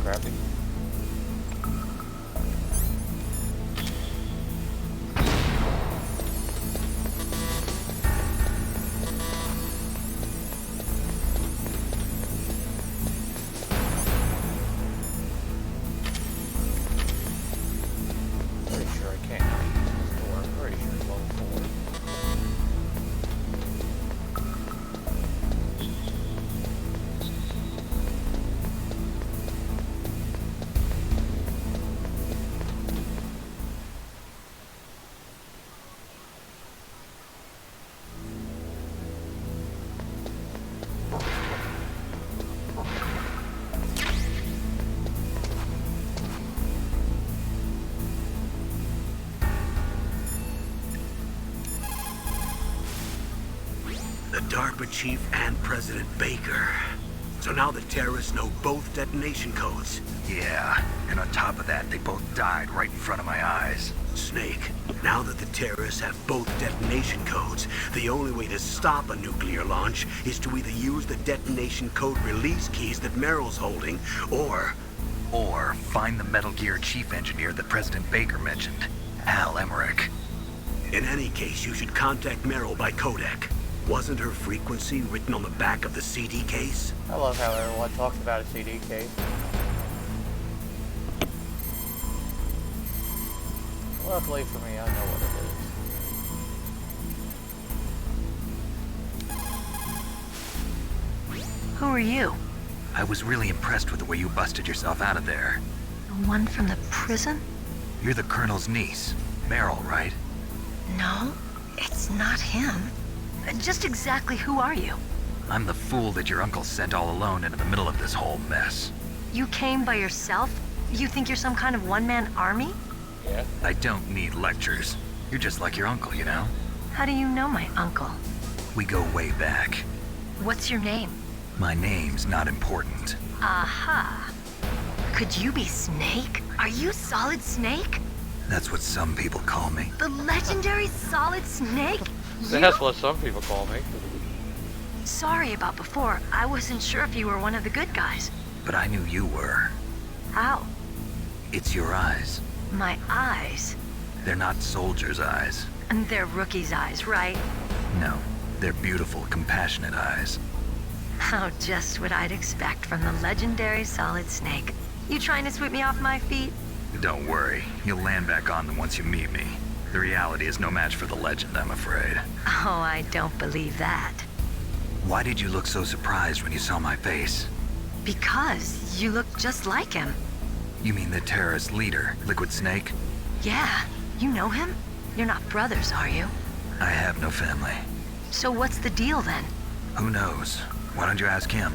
crappy. Pretty sure I can't use this door. I'm pretty sure it's level 4. The DARPA chief and President Baker. So now the terrorists know both detonation codes. Yeah, and on top of that, they both died right in front of my eyes. Snake, now that the terrorists have both detonation codes, the only way to stop a nuclear launch is to either use the detonation code release keys that Meryl's holding, or find the Metal Gear chief engineer that President Baker mentioned, Al Emmerich. in any case, you should contact Meryl by codec. Wasn't her frequency written on the back of the CD case? I love how everyone talks about a CD case. Luckily for me, I know what it is. Who are you? I was really impressed with the way you busted yourself out of there. The one from the prison? You're the Colonel's niece, Meryl, right? No, it's not him. Just exactly who are you? I'm the fool that your uncle sent all alone into the middle of this whole mess. You came by yourself? You think you're some kind of one-man army? Yeah. I don't need lectures. You're just like your uncle, you know? How do you know my uncle? We go way back. What's your name? My name's not important. Aha. Could you be Snake? Are you Solid Snake? That's what some people call me. The legendary Solid Snake? That's what some people call me. Sorry about before. I wasn't sure if you were one of the good guys. But I knew you were. How? It's your eyes. My eyes? They're not soldiers' eyes. And they're rookies' eyes, right? No, they're beautiful, compassionate eyes. Oh, just what I'd expect from the legendary Solid Snake. You trying to sweep me off my feet? Don't worry, you'll land back on them once you meet me. The reality is no match for the legend, I'm afraid. Oh, I don't believe that. Why did you look so surprised when you saw my face? Because you look just like him. You mean the terrorist leader, Liquid Snake? Yeah, you know him? You're not brothers, are you? I have no family. So what's the deal then? Who knows? Why don't you ask him?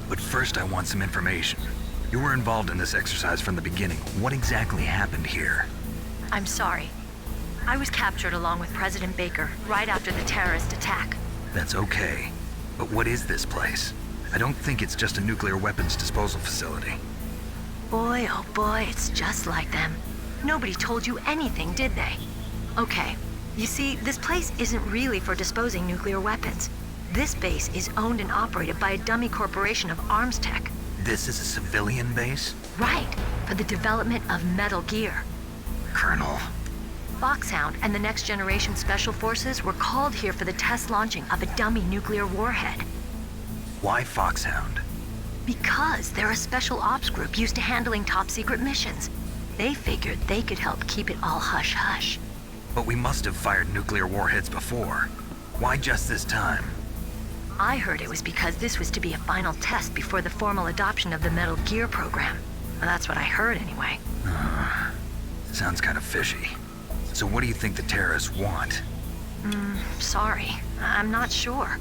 But first I want some information. You were involved in this exercise from the beginning. What exactly happened here? I'm sorry. I was captured along with President Baker right after the terrorist attack. That's okay. But what is this place? I don't think it's just a nuclear weapons disposal facility. Boy, oh boy, it's just like them. Nobody told you anything, did they? Okay, you see, this place isn't really for disposing nuclear weapons. This base is owned and operated by a dummy corporation of arms tech. This is a civilian base? Right, for the development of Metal Gear. Colonel. Foxhound and the Next Generation Special Forces were called here for the test launching of a dummy nuclear warhead. Why Foxhound? Because they're a special ops group used to handling top-secret missions. They figured they could help keep it all hush-hush. But we must have fired nuclear warheads before. Why just this time? I heard it was because this was to be a final test before the formal adoption of the Metal Gear program. Well, that's what I heard anyway. Sounds kind of fishy. So what do you think the terrorists want? Sorry. I'm not sure.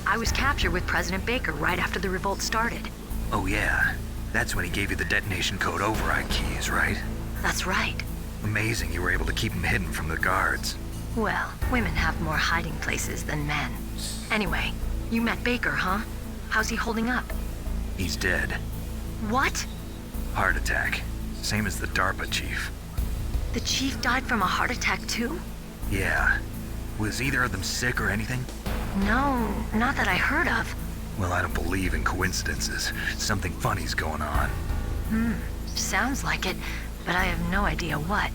I was captured with President Baker right after the revolt started. Oh yeah, that's when he gave you the detonation code override keys, right? That's right. Amazing you were able to keep him hidden from the guards. Well, women have more hiding places than men. Anyway, you met Baker, huh? How's he holding up? He's dead. What? Heart attack. Same as the DARPA chief. The chief died from a heart attack too? Yeah. Was either of them sick or anything? No, not that I heard of. Well, I don't believe in coincidences. Something funny's going on. Sounds like it, but I have no idea what.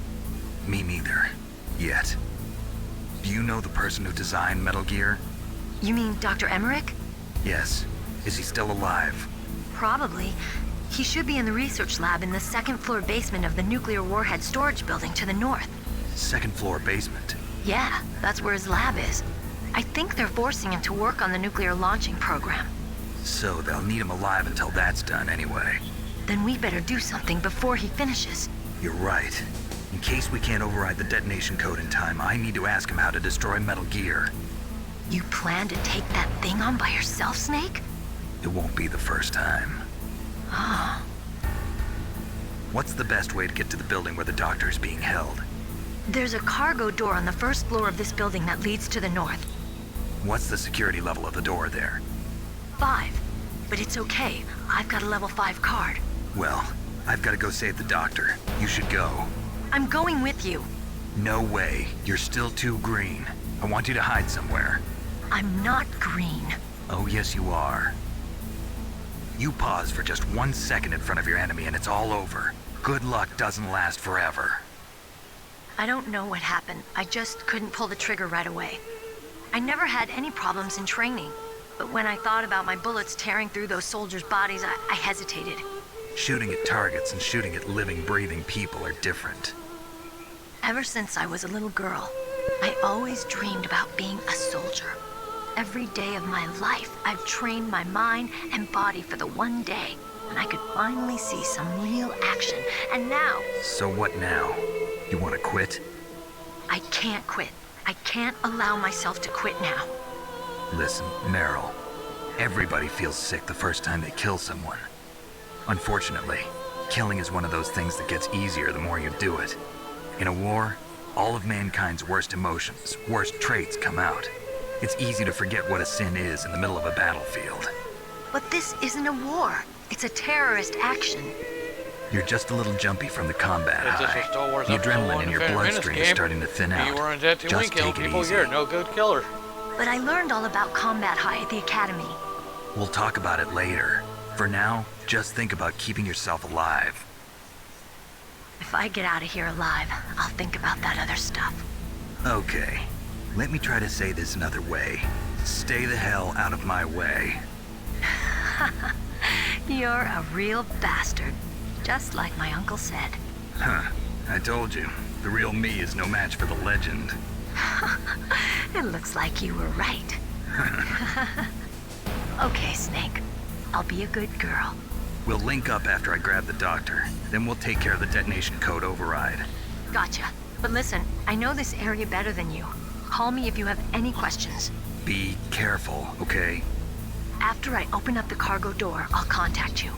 Me neither. Yet. Do you know the person who designed Metal Gear? You mean Dr. Emmerich? Yes. Is he still alive? Probably. He should be in the research lab in the second floor basement of the nuclear warhead storage building to the north. Second floor basement? Yeah, that's where his lab is. I think they're forcing him to work on the nuclear launching program. So they'll need him alive until that's done anyway. Then we better do something before he finishes. You're right. In case we can't override the detonation code in time, I need to ask him how to destroy Metal Gear. You plan to take that thing on by yourself, Snake? It won't be the first time. Ah. What's the best way to get to the building where the doctor is being held? There's a cargo door on the first floor of this building that leads to the north. What's the security level of the door there? 5. But it's okay. I've got a level 5 card. Well, I've got to go save the doctor. You should go. I'm going with you. No way. You're still too green. I want you to hide somewhere. I'm not green. Oh, yes, you are. You pause for just 1 second in front of your enemy and it's all over. Good luck doesn't last forever. I don't know what happened. I just couldn't pull the trigger right away. I never had any problems in training. But when I thought about my bullets tearing through those soldiers' bodies, I hesitated. Shooting at targets and shooting at living, breathing people are different. Ever since I was a little girl, I always dreamed about being a soldier. Every day of my life, I've trained my mind and body for the one day when I could finally see some real action. And now... So what now? You want to quit? I can't quit. I can't allow myself to quit now. Listen, Meryl. Everybody feels sick the first time they kill someone. Unfortunately, killing is one of those things that gets easier the more you do it. In a war, all of mankind's worst emotions, worst traits come out. It's easy to forget what a sin is in the middle of a battlefield. But this isn't a war. It's a terrorist action. You're just a little jumpy from the combat high. The adrenaline in your bloodstream is starting to thin out. You weren't Tatooine Just killing take it people. easy. You're no good killer. But I learned all about combat high at the academy. We'll talk about it later. For now, just think about keeping yourself alive. If I get out of here alive, I'll think about that other stuff. Okay. Let me try to say this another way. Stay the hell out of my way. You're a real bastard. Just like my uncle said. Huh. I told you. The real me is no match for the legend. It looks like you were right. Okay, Snake. I'll be a good girl. We'll link up after I grab the doctor. Then we'll take care of the detonation code override. Gotcha. But listen, I know this area better than you. Call me if you have any questions. Be careful, okay? After I open up the cargo door, I'll contact you.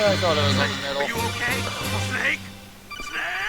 I thought it was in the middle. Are you okay? Snake? Snake!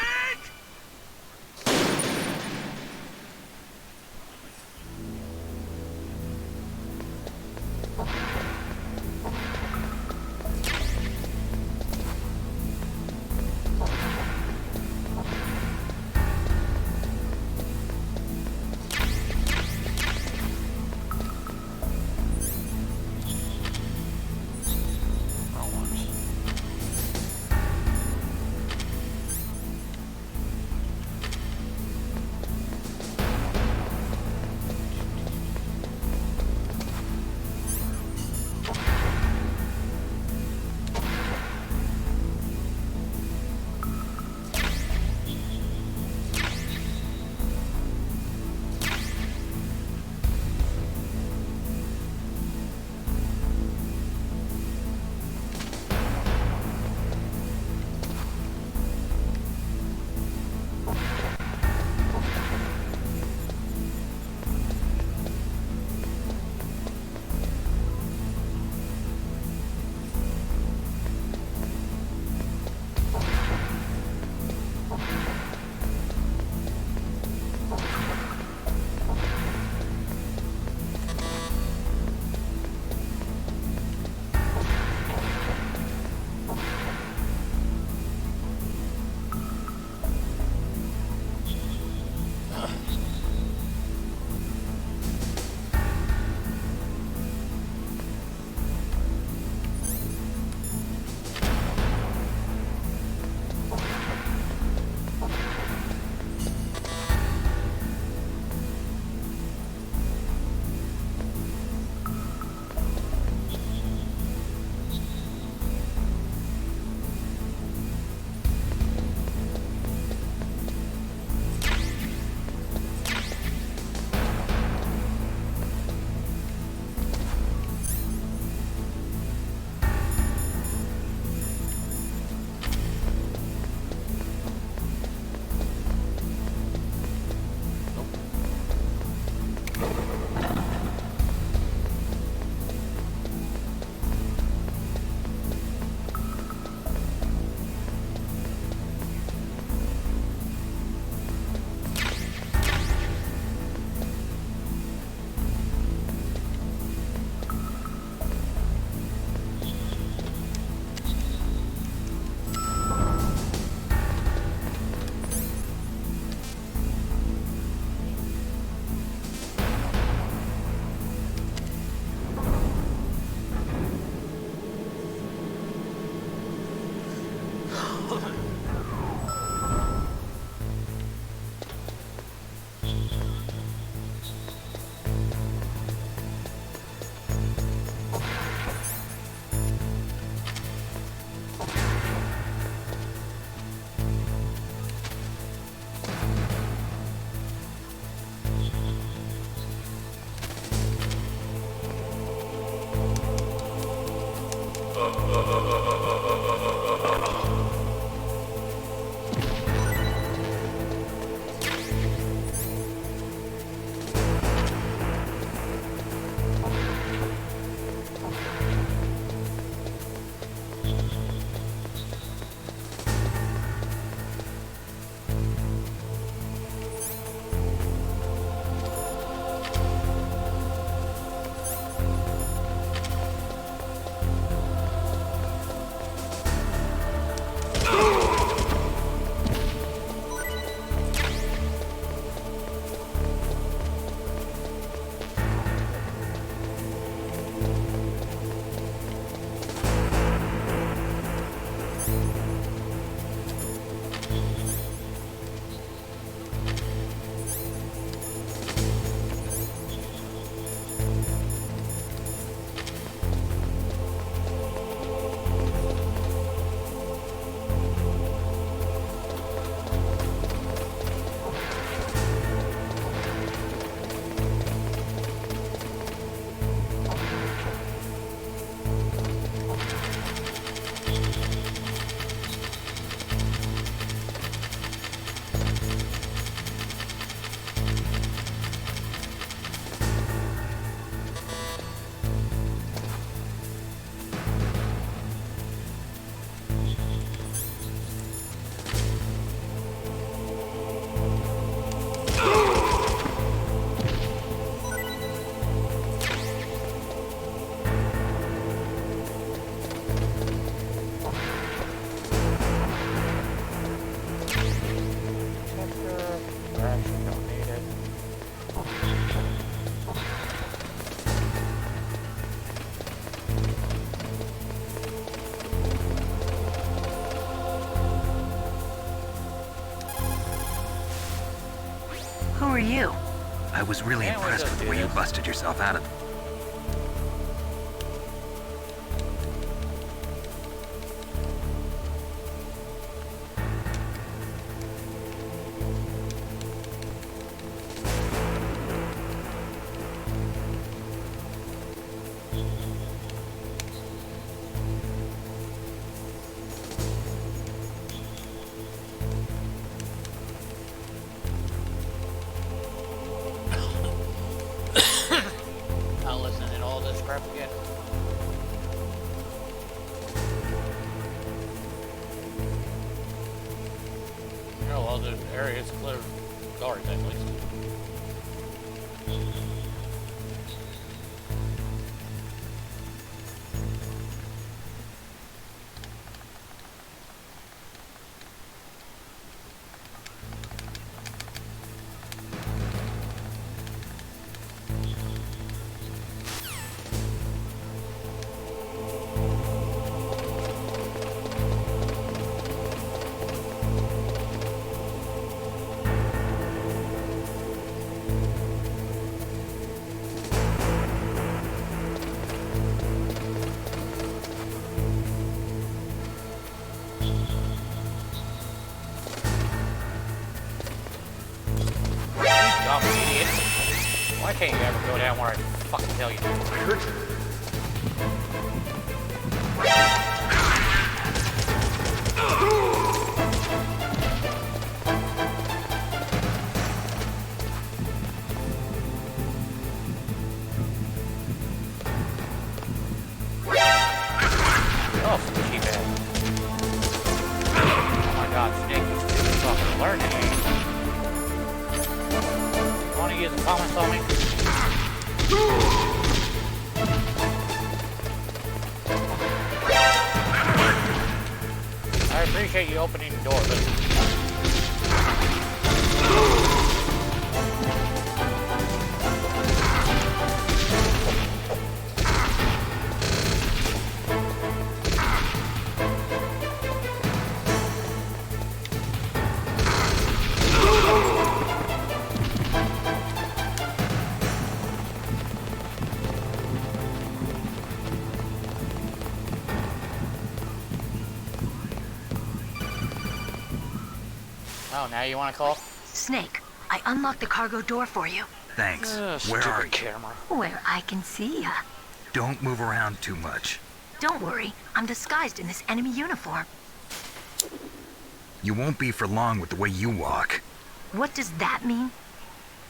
you. I was really Can't we impressed just with the do way you this? busted yourself out of it. Not listening to all this crap again. Oh, well, the area is clear of guards, at least. Dumb idiot. Why can't you ever go down where I fucking tell you to? I heard you. Oh, some cheap ass. Oh my god, Snake, you stupid fucking learning. Want to use the comments on me? I appreciate you opening the door, but... Oh, now you want to call? Snake, I unlocked the cargo door for you. Thanks. Where are you? Camera. Where I can see ya. Don't move around too much. Don't worry, I'm disguised in this enemy uniform. You won't be for long with the way you walk. What does that mean?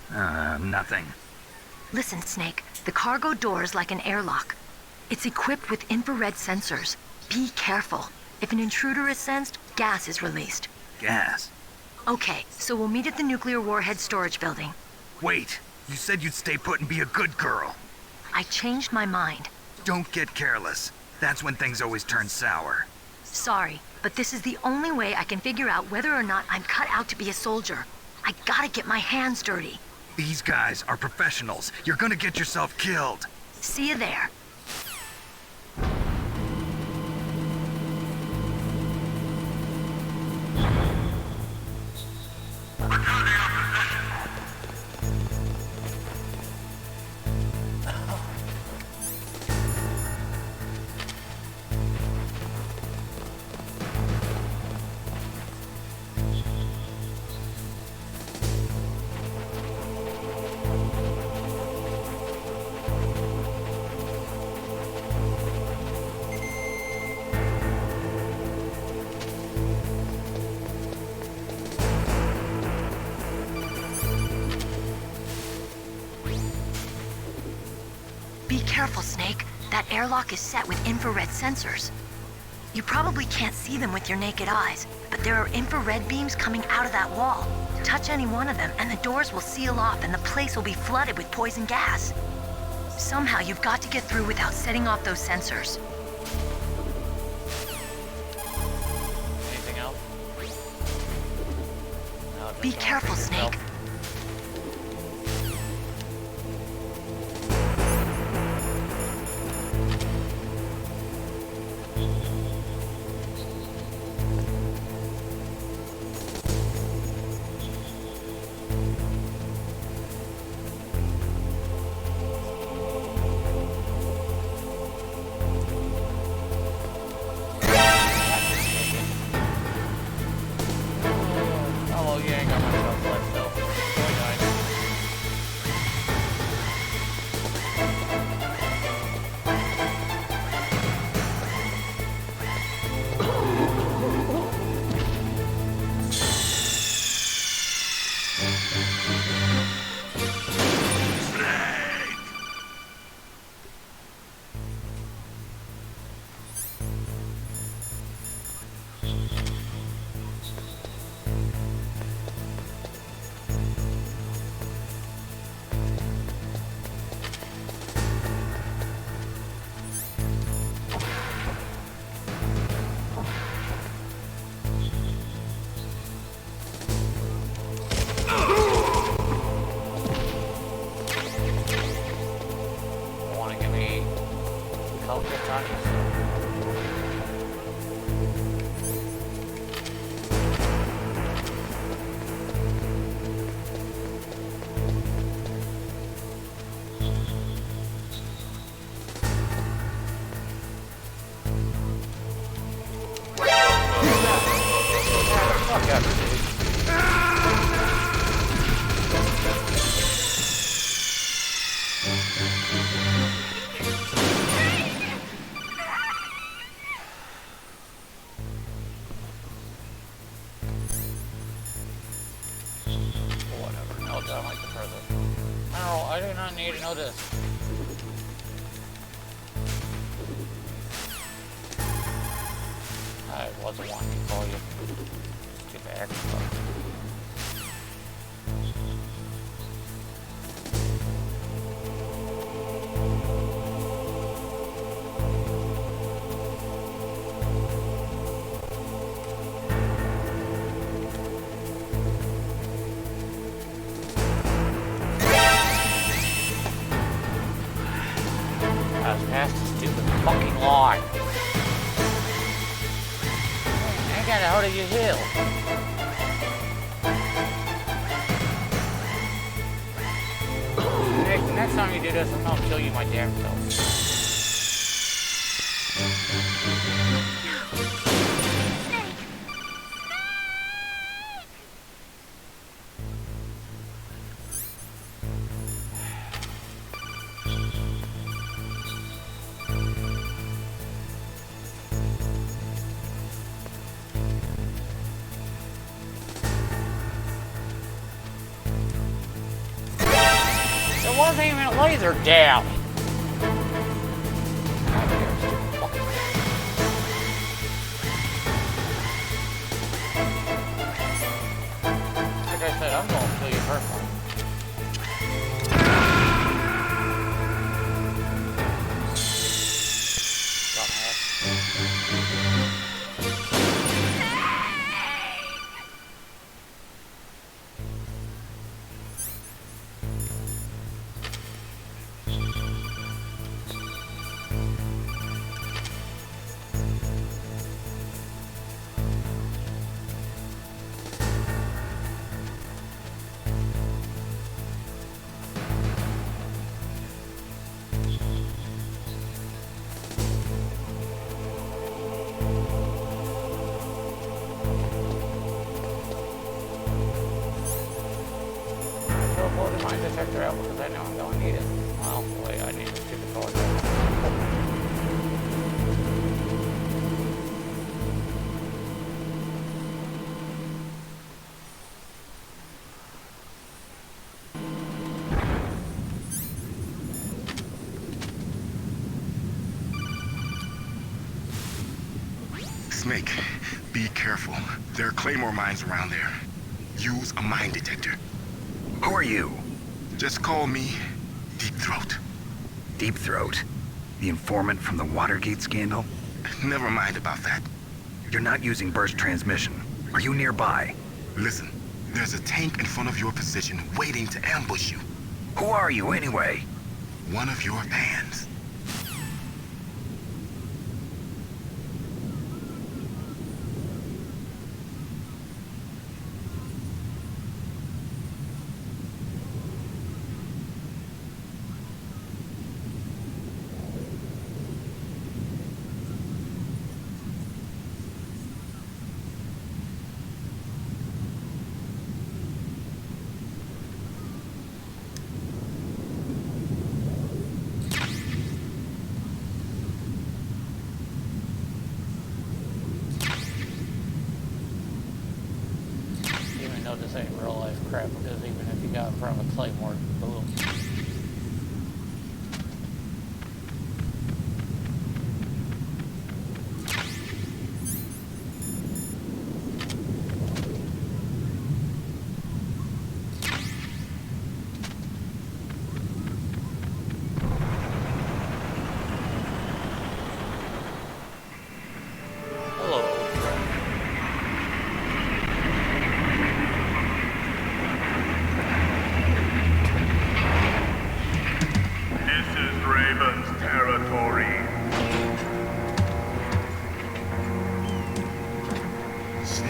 Nothing. Listen, Snake, the cargo door is like an airlock. It's equipped with infrared sensors. Be careful. If an intruder is sensed, gas is released. Gas? Okay, so we'll meet at the nuclear warhead storage building. Wait, you said you'd stay put and be a good girl. I changed my mind. Don't get careless. That's when things always turn sour. Sorry, but this is the only way I can figure out whether or not I'm cut out to be a soldier. I gotta get my hands dirty. These guys are professionals. You're gonna get yourself killed. See you there. Be careful, Snake. That airlock is set with infrared sensors. You probably can't see them with your naked eyes, but there are infrared beams coming out of that wall. Touch any one of them and the doors will seal off and the place will be flooded with poison gas. Somehow you've got to get through without setting off those sensors. Anything else? No, just Be don't careful, shoot yourself. Snake. hell gets on you? Fuck out of here. Whatever, no, I like the further. No, I do not need to know this. I wasn't wanting to call you. Stupid extra. I was past the stupid fucking line. I got out of your hill. Next time you do this, I'll kill you my damn self. There wasn't even a laser down. Like I said, I'm gonna kill you personally. Mine detector out because I know I'm going to need it. Well, wait, I need to do the code. Snake, be careful. There are claymore mines around there. Use a mine detector. Who are you? Just call me Deep Throat. Deep Throat? The informant from the Watergate scandal? Never mind about that. You're not using burst transmission. Are you nearby? Listen, there's a tank in front of your position waiting to ambush you. Who are you anyway? One of your fans. No, this ain't real life crap, because even if you got in front of a claymore, boom.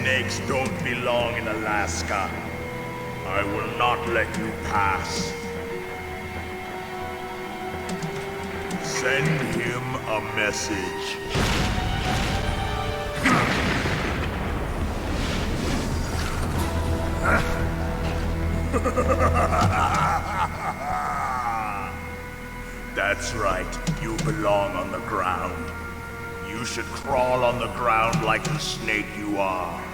snakes don't belong in Alaska. I will not let you pass. Send him a message. That's right, you belong on the ground. You should crawl on the ground like the snake you are.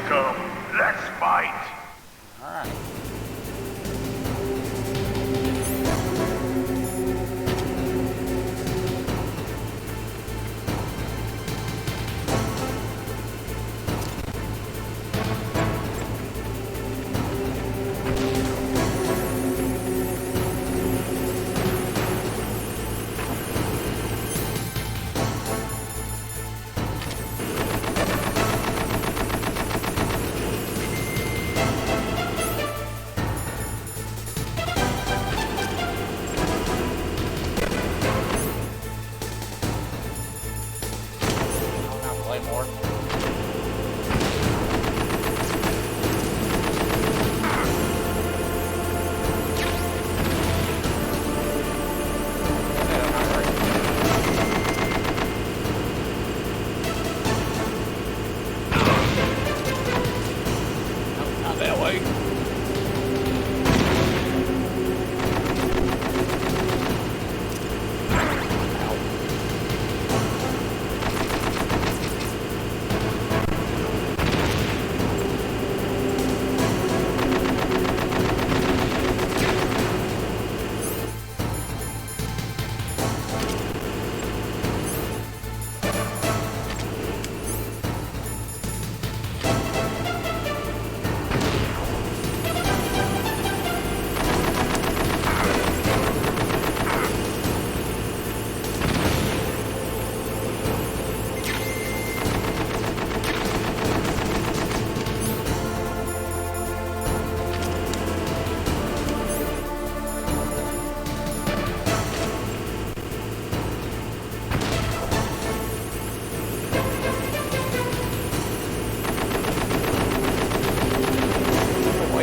Come, let's fight! Alright.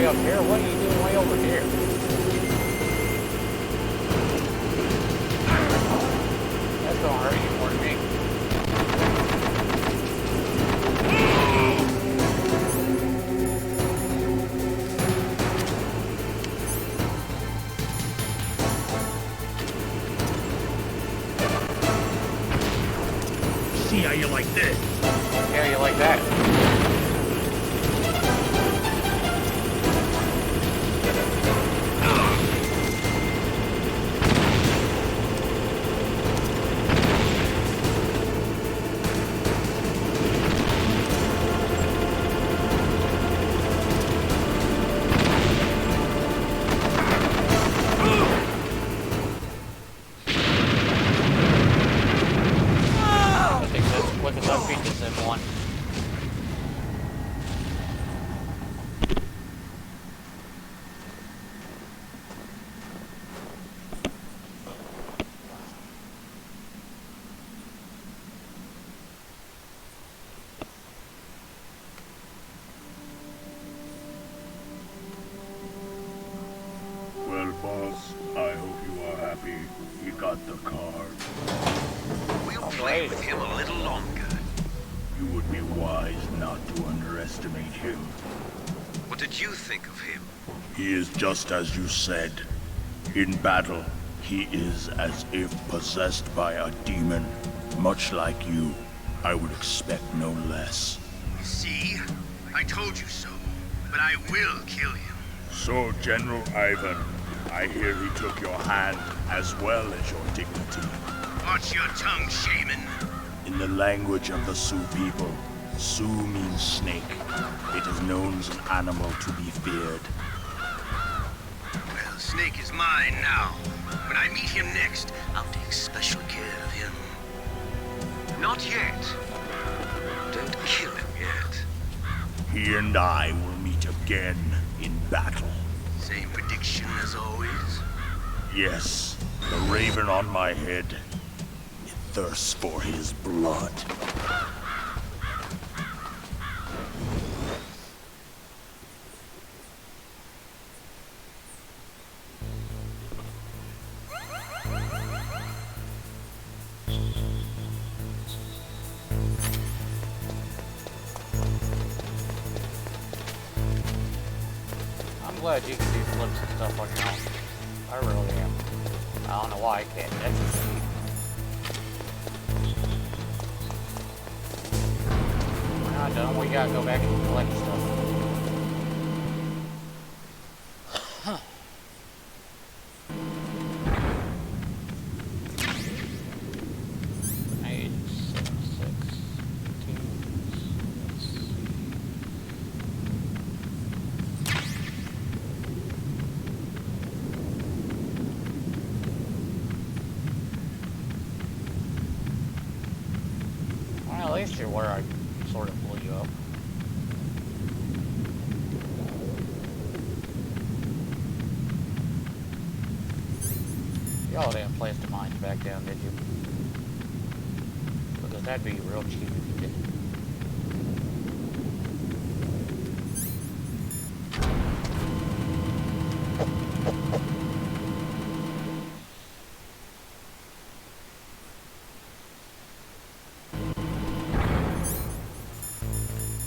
Up here? What are you doing way over here? That's gonna hurt you more than me. See how you like this? See how you like that? Well, boss, I hope you are happy. He got the card. We'll play with him a little longer. You would be wise not to underestimate him. What did you think of him? He is just as you said. In battle, he is as if possessed by a demon. Much like you, I would expect no less. See? I told you so. But I will kill him. So, General Ivan, I hear he took your hand as well as your dignity. Watch your tongue, shaman. In the language of the Sioux people, Sioux means snake. It is known as an animal to be feared. Well, Snake is mine now. When I meet him next, I'll take special care of him. Not yet. Don't kill him yet. He and I will meet again in battle. Same prediction as always? Yes, the raven on my head. It thirsts for his blood. I'm glad you can do flips and stuff on your own. I really am. I don't know why I can't. That's just neat. We're not done. We gotta go back and collect stuff. Huh. At least you're where I sort of blew you up. Y'all didn't place the mines back down, did you? Because that'd be real cheap if you did.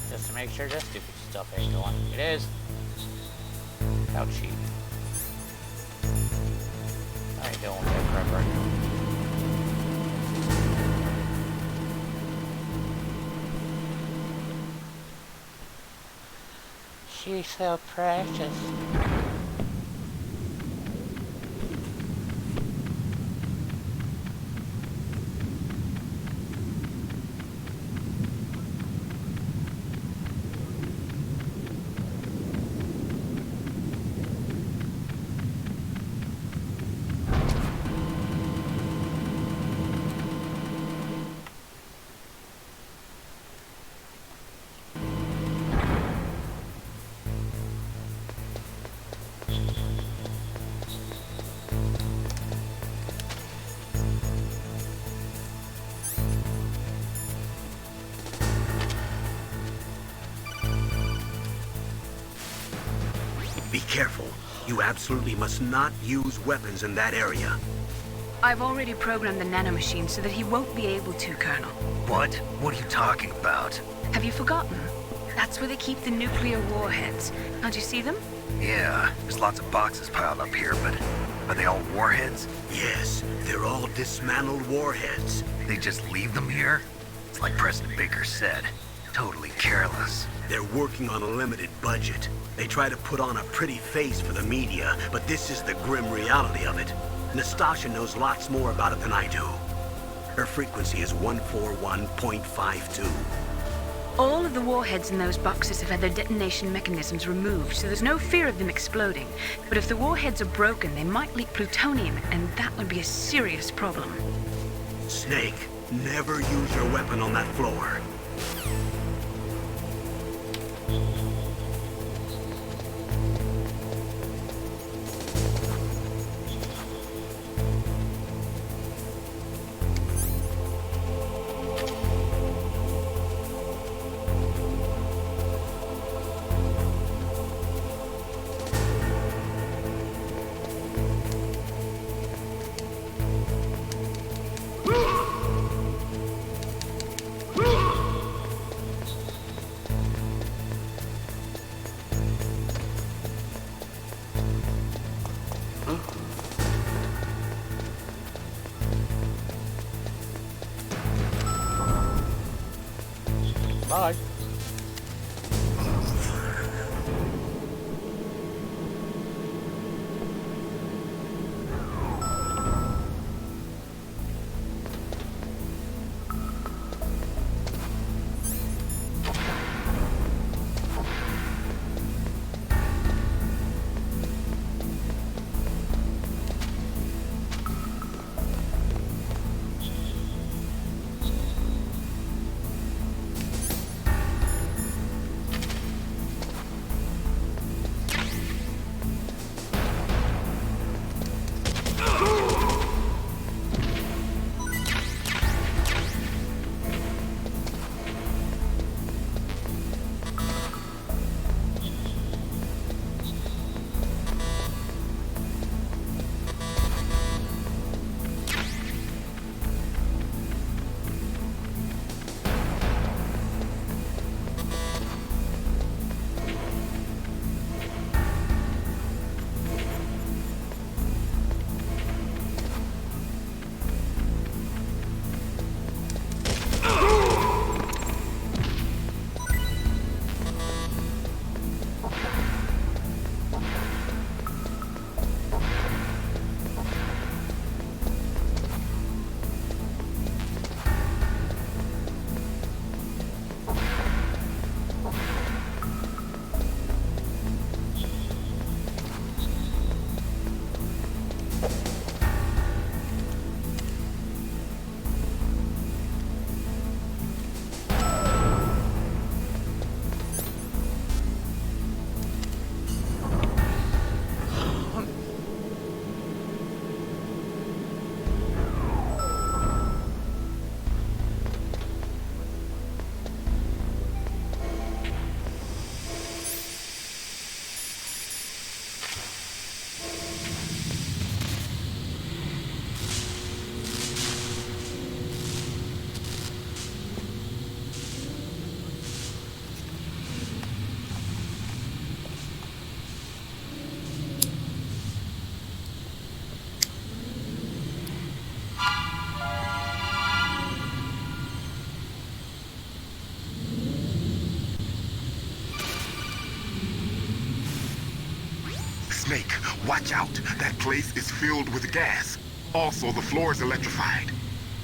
Just to make sure this stupid stuff ain't going. It is. How cheap. I ain't doing that crap right now. She's so precious. Be careful. You absolutely must not use weapons in that area. I've already programmed the nanomachine so that he won't be able to, Colonel. What? What are you talking about? Have you forgotten? That's where they keep the nuclear warheads. Can't you see them? Yeah, there's lots of boxes piled up here, but are they all warheads? Yes, they're all dismantled warheads. They just leave them here? It's like President Baker said. Totally careless. They're working on a limited budget. They try to put on a pretty face for the media, but this is the grim reality of it. Nastasha knows lots more about it than I do. Her frequency is 141.52. All of the warheads in those boxes have had their detonation mechanisms removed, so there's no fear of them exploding. But if the warheads are broken, they might leak plutonium, and that would be a serious problem. Snake, never use your weapon on that floor. Bye. Watch out. That place is filled with gas. Also, the floor is electrified.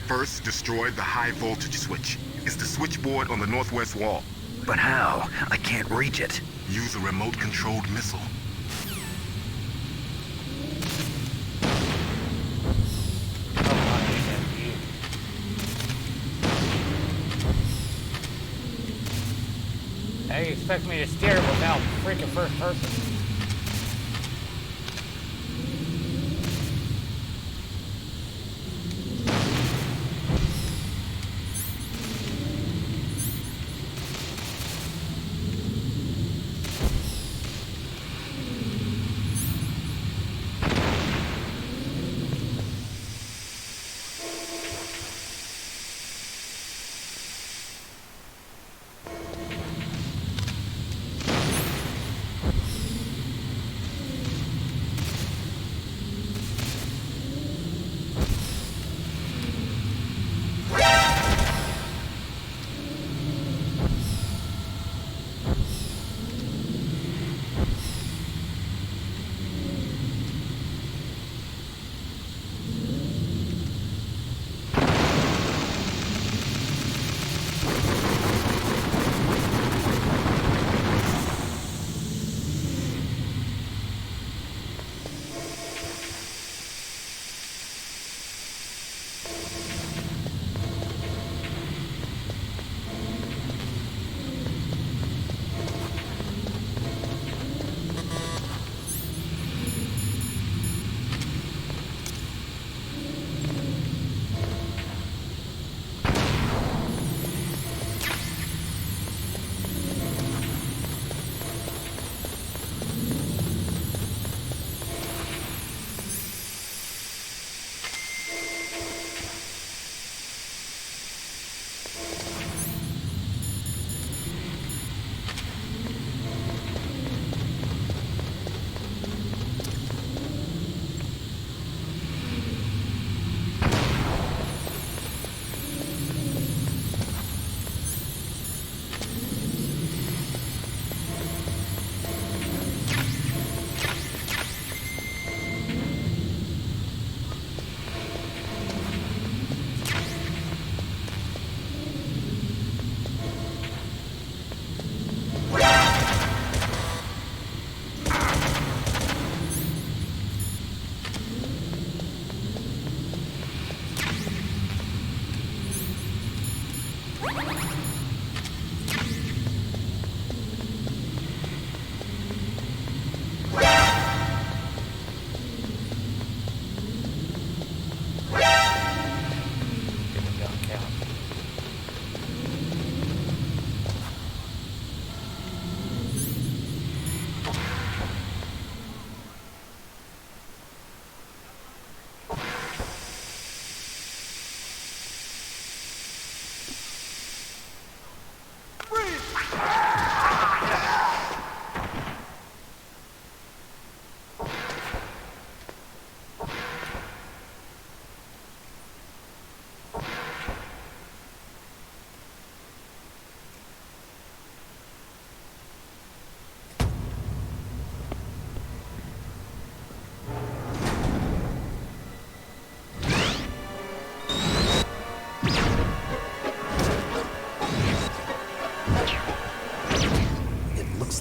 First, destroy the high voltage switch. It's the switchboard on the northwest wall. But how? I can't reach it. Use a remote-controlled missile. How do you expect me to steer it without freaking first person?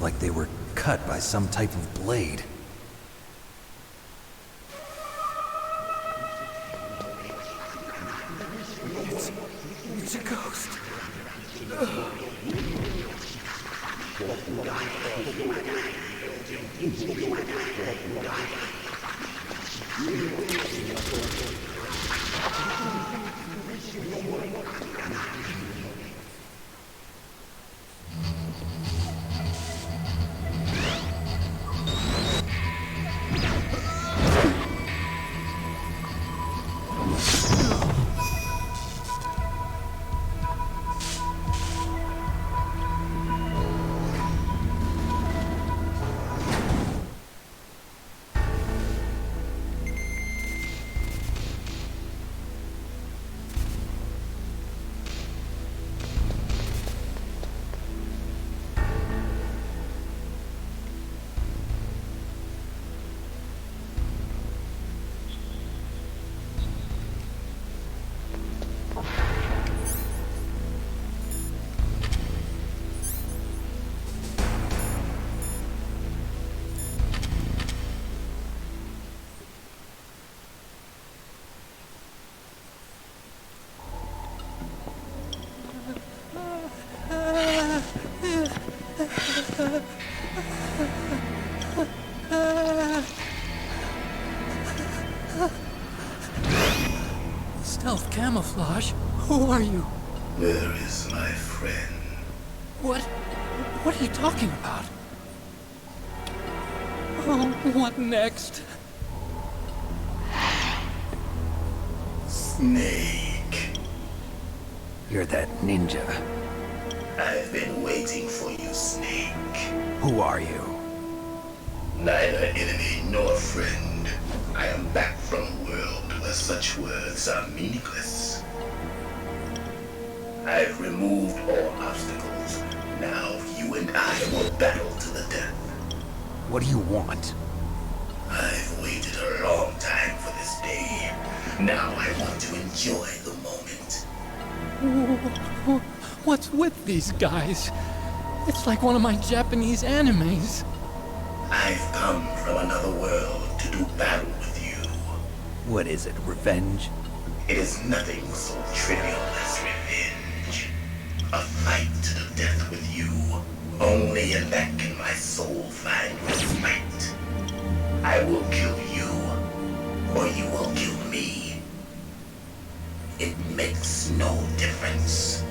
Like they were cut by some type of blade. It's a ghost. Stealth camouflage? Who are you? Where is my friend? What are you talking about? Oh, what next? Snake. You're that ninja. I've been waiting for you, Snake. Who are you? Neither enemy nor friend. I am back from a world where such words are meaningless. I've removed all obstacles. Now you and I will battle to the death. What do you want? I've waited a long time for this day. Now I want to enjoy the moment. What's with these guys? It's like one of my Japanese animes. I've come from another world to do battle with you. What is it, revenge? It is nothing so trivial as revenge. A fight to the death with you. Only in that can my soul find respite. I will kill you, or you will kill me. It makes no difference.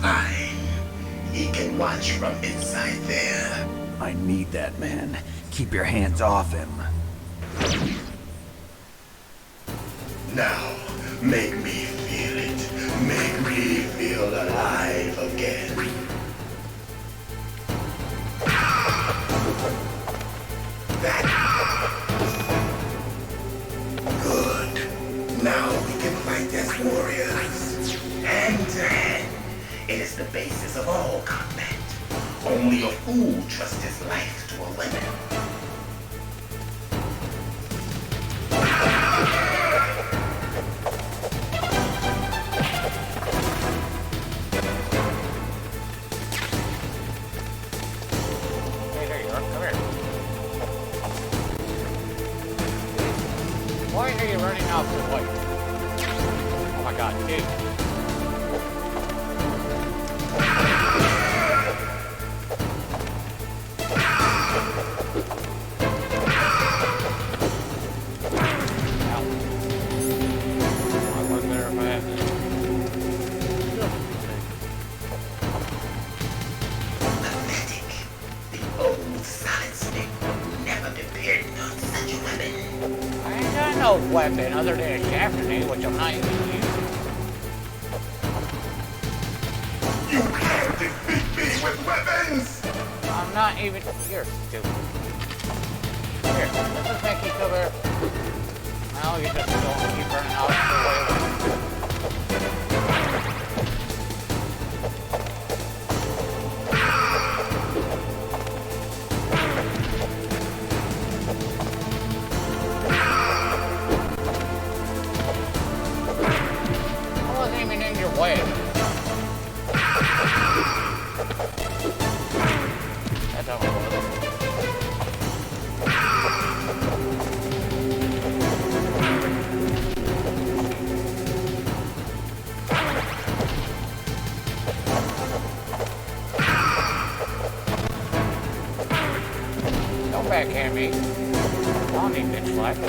Fine. He can watch from inside there. I need that man. Keep your hands off him. Now, make me feel it. Make me feel alive again. Good. Now we can fight as warriors. Hand to hand. It is the basis of all combat. Only a fool trusts his life to a weapon. Hey, there you are. Come here. Why are you running off the way? Oh my god, dude. No weapon other than a shaftney, which I'm not even using. You can't defeat me with weapons! I'm not even. You're stupid. Here, let's just make each other. No, you're just going to keep running out the way. Way. That don't work. Don't backhand me. I don't need bitch life.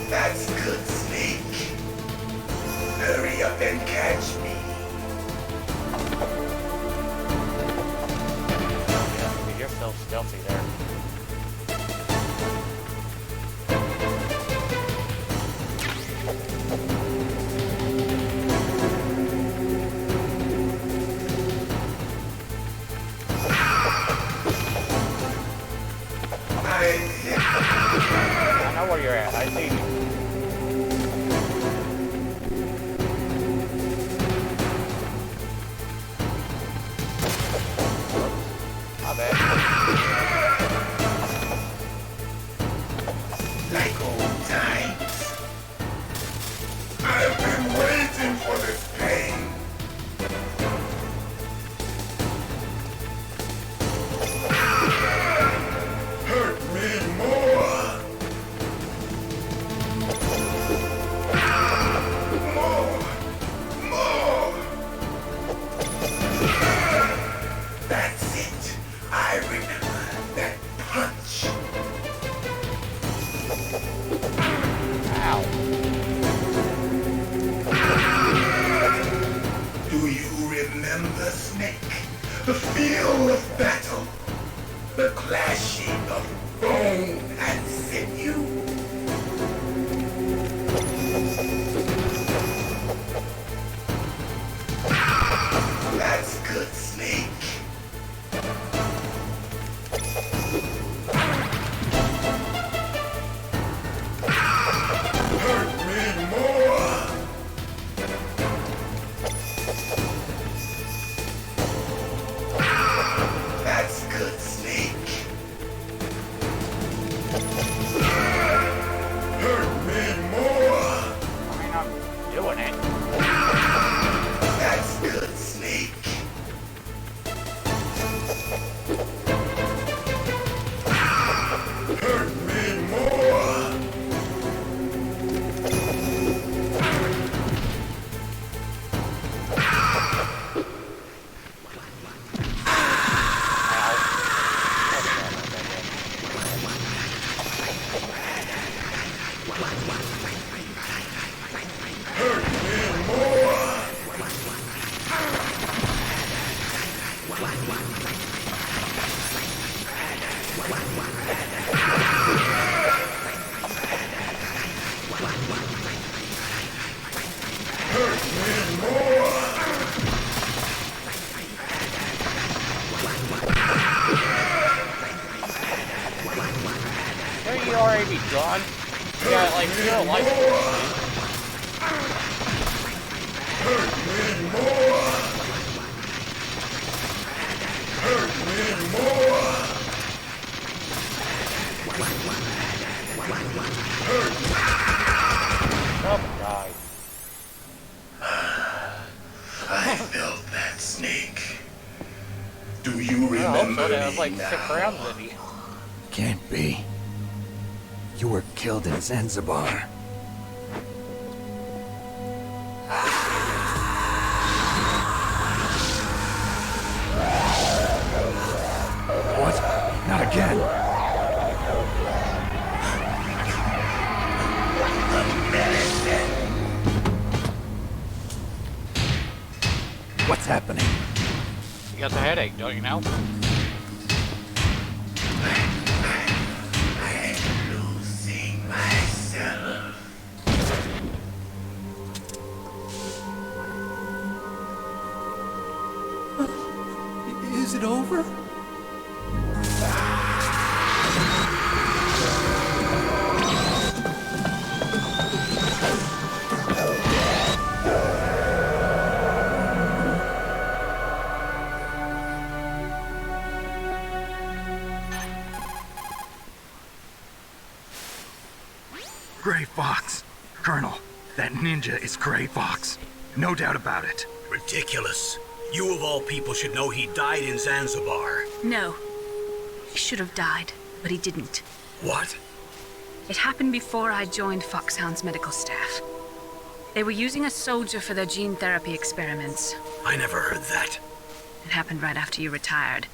That's good, Snake. Hurry up and catch me. Yeah, you're still stealthy there. I know where you're at. I see you. My bad. doing it. That's good, Snake. Hurt me more. Are you already gone? You got like 0 life points. Hurt me more. Hurt me more. Oh, God. I felt that, Snake. Do you remember that was like me 6 now? rounds in you. Can't be. You were killed in Zanzibar. What? Not again. What's happening? You got the headache, don't you know? I'm losing myself. Is it over? Gray Fox. Colonel, that ninja is Gray Fox. No doubt about it. Ridiculous. You of all people should know he died in Zanzibar. No. He should have died, but he didn't. What? It happened before I joined Foxhound's medical staff. They were using a soldier for their gene therapy experiments. I never heard that. It happened right after you retired.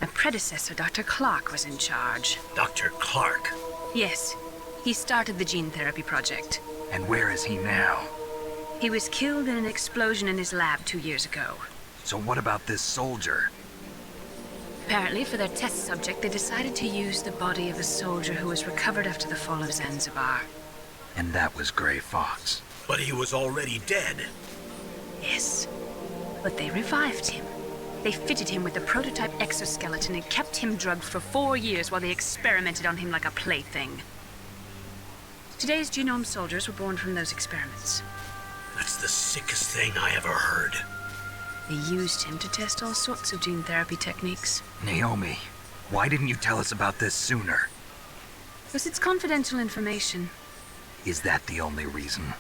My predecessor, Dr. Clark, was in charge. Dr. Clark? Yes. He started the gene therapy project. And where is he now? He was killed in an explosion in his lab 2 years ago. So what about this soldier? Apparently, for their test subject, they decided to use the body of a soldier who was recovered after the fall of Zanzibar. And that was Gray Fox. But he was already dead. Yes. But they revived him. They fitted him with a prototype exoskeleton and kept him drugged for 4 years while they experimented on him like a plaything. Today's genome soldiers were born from those experiments. That's the sickest thing I ever heard. They used him to test all sorts of gene therapy techniques. Naomi, why didn't you tell us about this sooner? Because it's confidential information. Is that the only reason?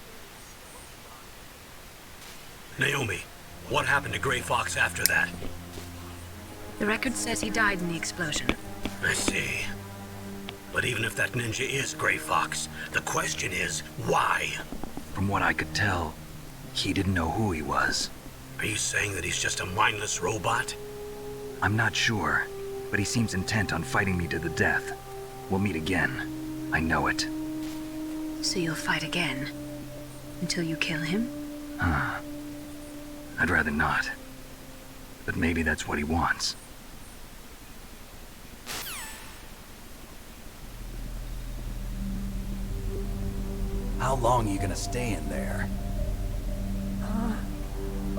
Naomi, what happened to Gray Fox after that? The record says he died in the explosion. I see. But even if that ninja is Gray Fox, the question is, why? From what I could tell, he didn't know who he was. Are you saying that he's just a mindless robot? I'm not sure, but he seems intent on fighting me to the death. We'll meet again. I know it. So you'll fight again? Until you kill him? I'd rather not. But maybe that's what he wants. How long are you gonna stay in there?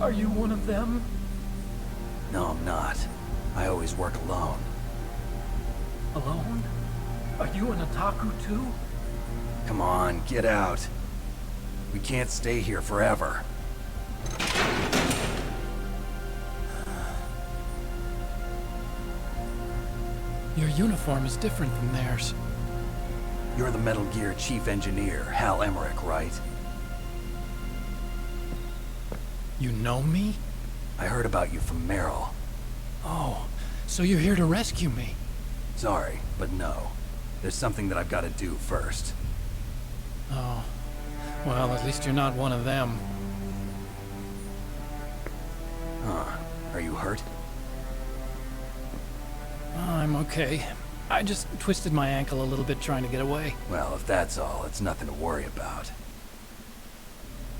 Are you one of them? No, I'm not. I always work alone. Alone? Are you an otaku too? Come on, get out. We can't stay here forever. Your uniform is different from theirs. You're the Metal Gear Chief Engineer, Hal Emmerich, right? You know me? I heard about you from Meryl. Oh, so you're here to rescue me? Sorry, but no. There's something that I've got to do first. Oh. Well, at least you're not one of them. Huh. Are you hurt? Oh, I'm okay. I just twisted my ankle a little bit trying to get away. Well, if that's all, it's nothing to worry about.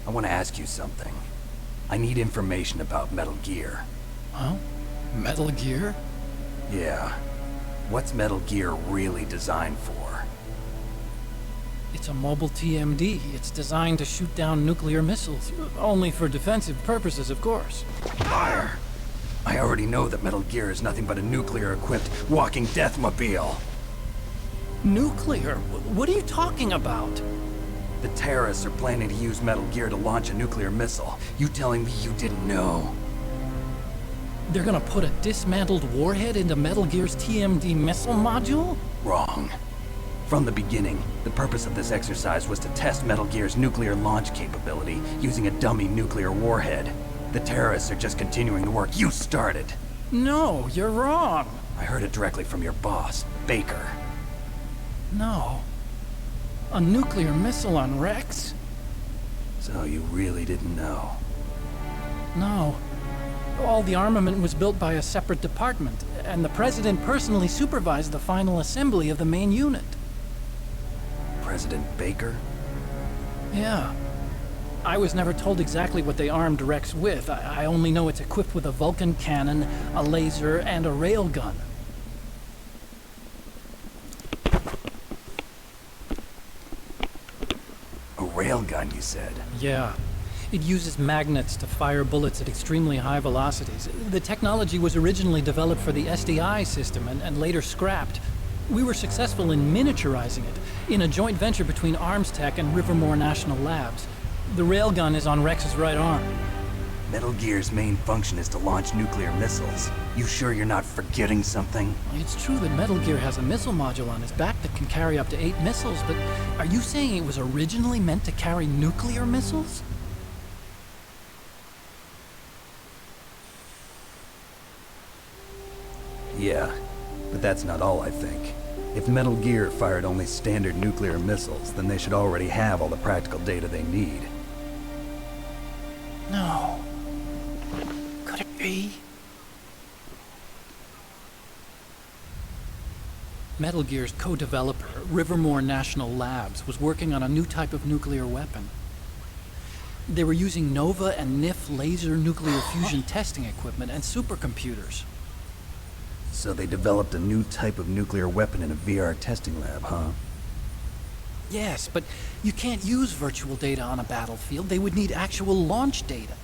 I want to ask you something. I need information about Metal Gear. Huh? Metal Gear? Yeah. What's Metal Gear really designed for? It's a mobile TMD. It's designed to shoot down nuclear missiles. Only for defensive purposes, of course. Liar. I already know that Metal Gear is nothing but a nuclear-equipped walking deathmobile. Nuclear? What are you talking about? The terrorists are planning to use Metal Gear to launch a nuclear missile. You telling me you didn't know? They're gonna put a dismantled warhead into Metal Gear's TMD missile module? Wrong. From the beginning, the purpose of this exercise was to test Metal Gear's nuclear launch capability using a dummy nuclear warhead. The terrorists are just continuing the work you started. No, you're wrong. I heard it directly from your boss, Baker. No. A nuclear missile on Rex? So you really didn't know? No. All the armament was built by a separate department, and the President personally supervised the final assembly of the main unit. President Baker? Yeah. I was never told exactly what they armed Rex with. I only know it's equipped with a Vulcan cannon, a laser, and a railgun. A railgun, you said? Yeah. It uses magnets to fire bullets at extremely high velocities. The technology was originally developed for the SDI system and later scrapped. We were successful in miniaturizing it, in a joint venture between Arms Tech and Rivermore National Labs. The railgun is on Rex's right arm. Metal Gear's main function is to launch nuclear missiles. You sure you're not forgetting something? It's true that Metal Gear has a missile module on his back that can carry up to 8 missiles, but are you saying it was originally meant to carry nuclear missiles? Yeah, but that's not all I think. If Metal Gear fired only standard nuclear missiles, then they should already have all the practical data they need. No. Could it be? Metal Gear's co-developer, Rivermore National Labs, was working on a new type of nuclear weapon. They were using Nova and NIF laser nuclear fusion testing equipment and supercomputers. So they developed a new type of nuclear weapon in a VR testing lab, huh? Yes, but you can't use virtual data on a battlefield. They would need actual launch data.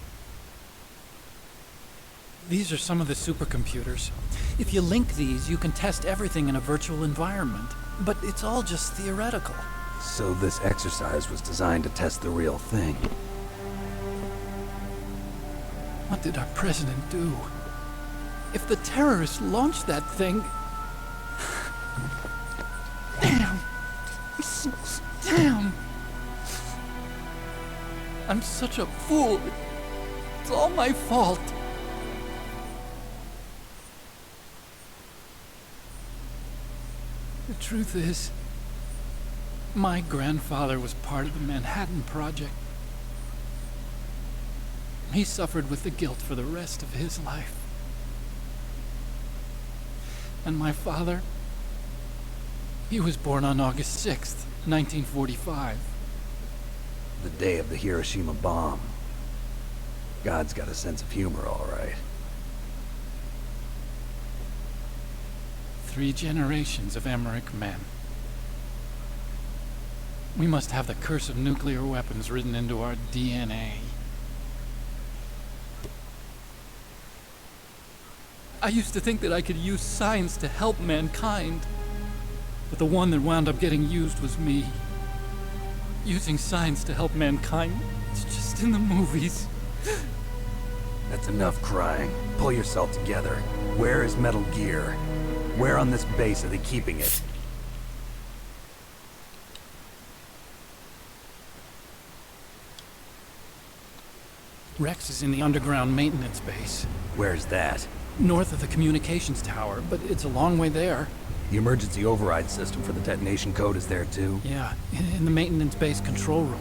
These are some of the supercomputers. If you link these, you can test everything in a virtual environment. But it's all just theoretical. So this exercise was designed to test the real thing. What did our president do? If the terrorists launched that thing... Damn! Damn! I'm such a fool. It's all my fault. The truth is, my grandfather was part of the Manhattan Project. He suffered with the guilt for the rest of his life. And my father, he was born on August 6th, 1945. The day of the Hiroshima bomb. God's got a sense of humor, all right. 3 generations of Emmerich men. We must have the curse of nuclear weapons written into our DNA. I used to think that I could use science to help mankind, but the one that wound up getting used was me. Using science to help mankind, it's just in the movies. That's enough crying. Pull yourself together. Where is Metal Gear? Where on this base are they keeping it? Rex is in the underground maintenance base. Where's that? North of the communications tower, but it's a long way there. The emergency override system for the detonation code is there too? Yeah, in the maintenance base control room.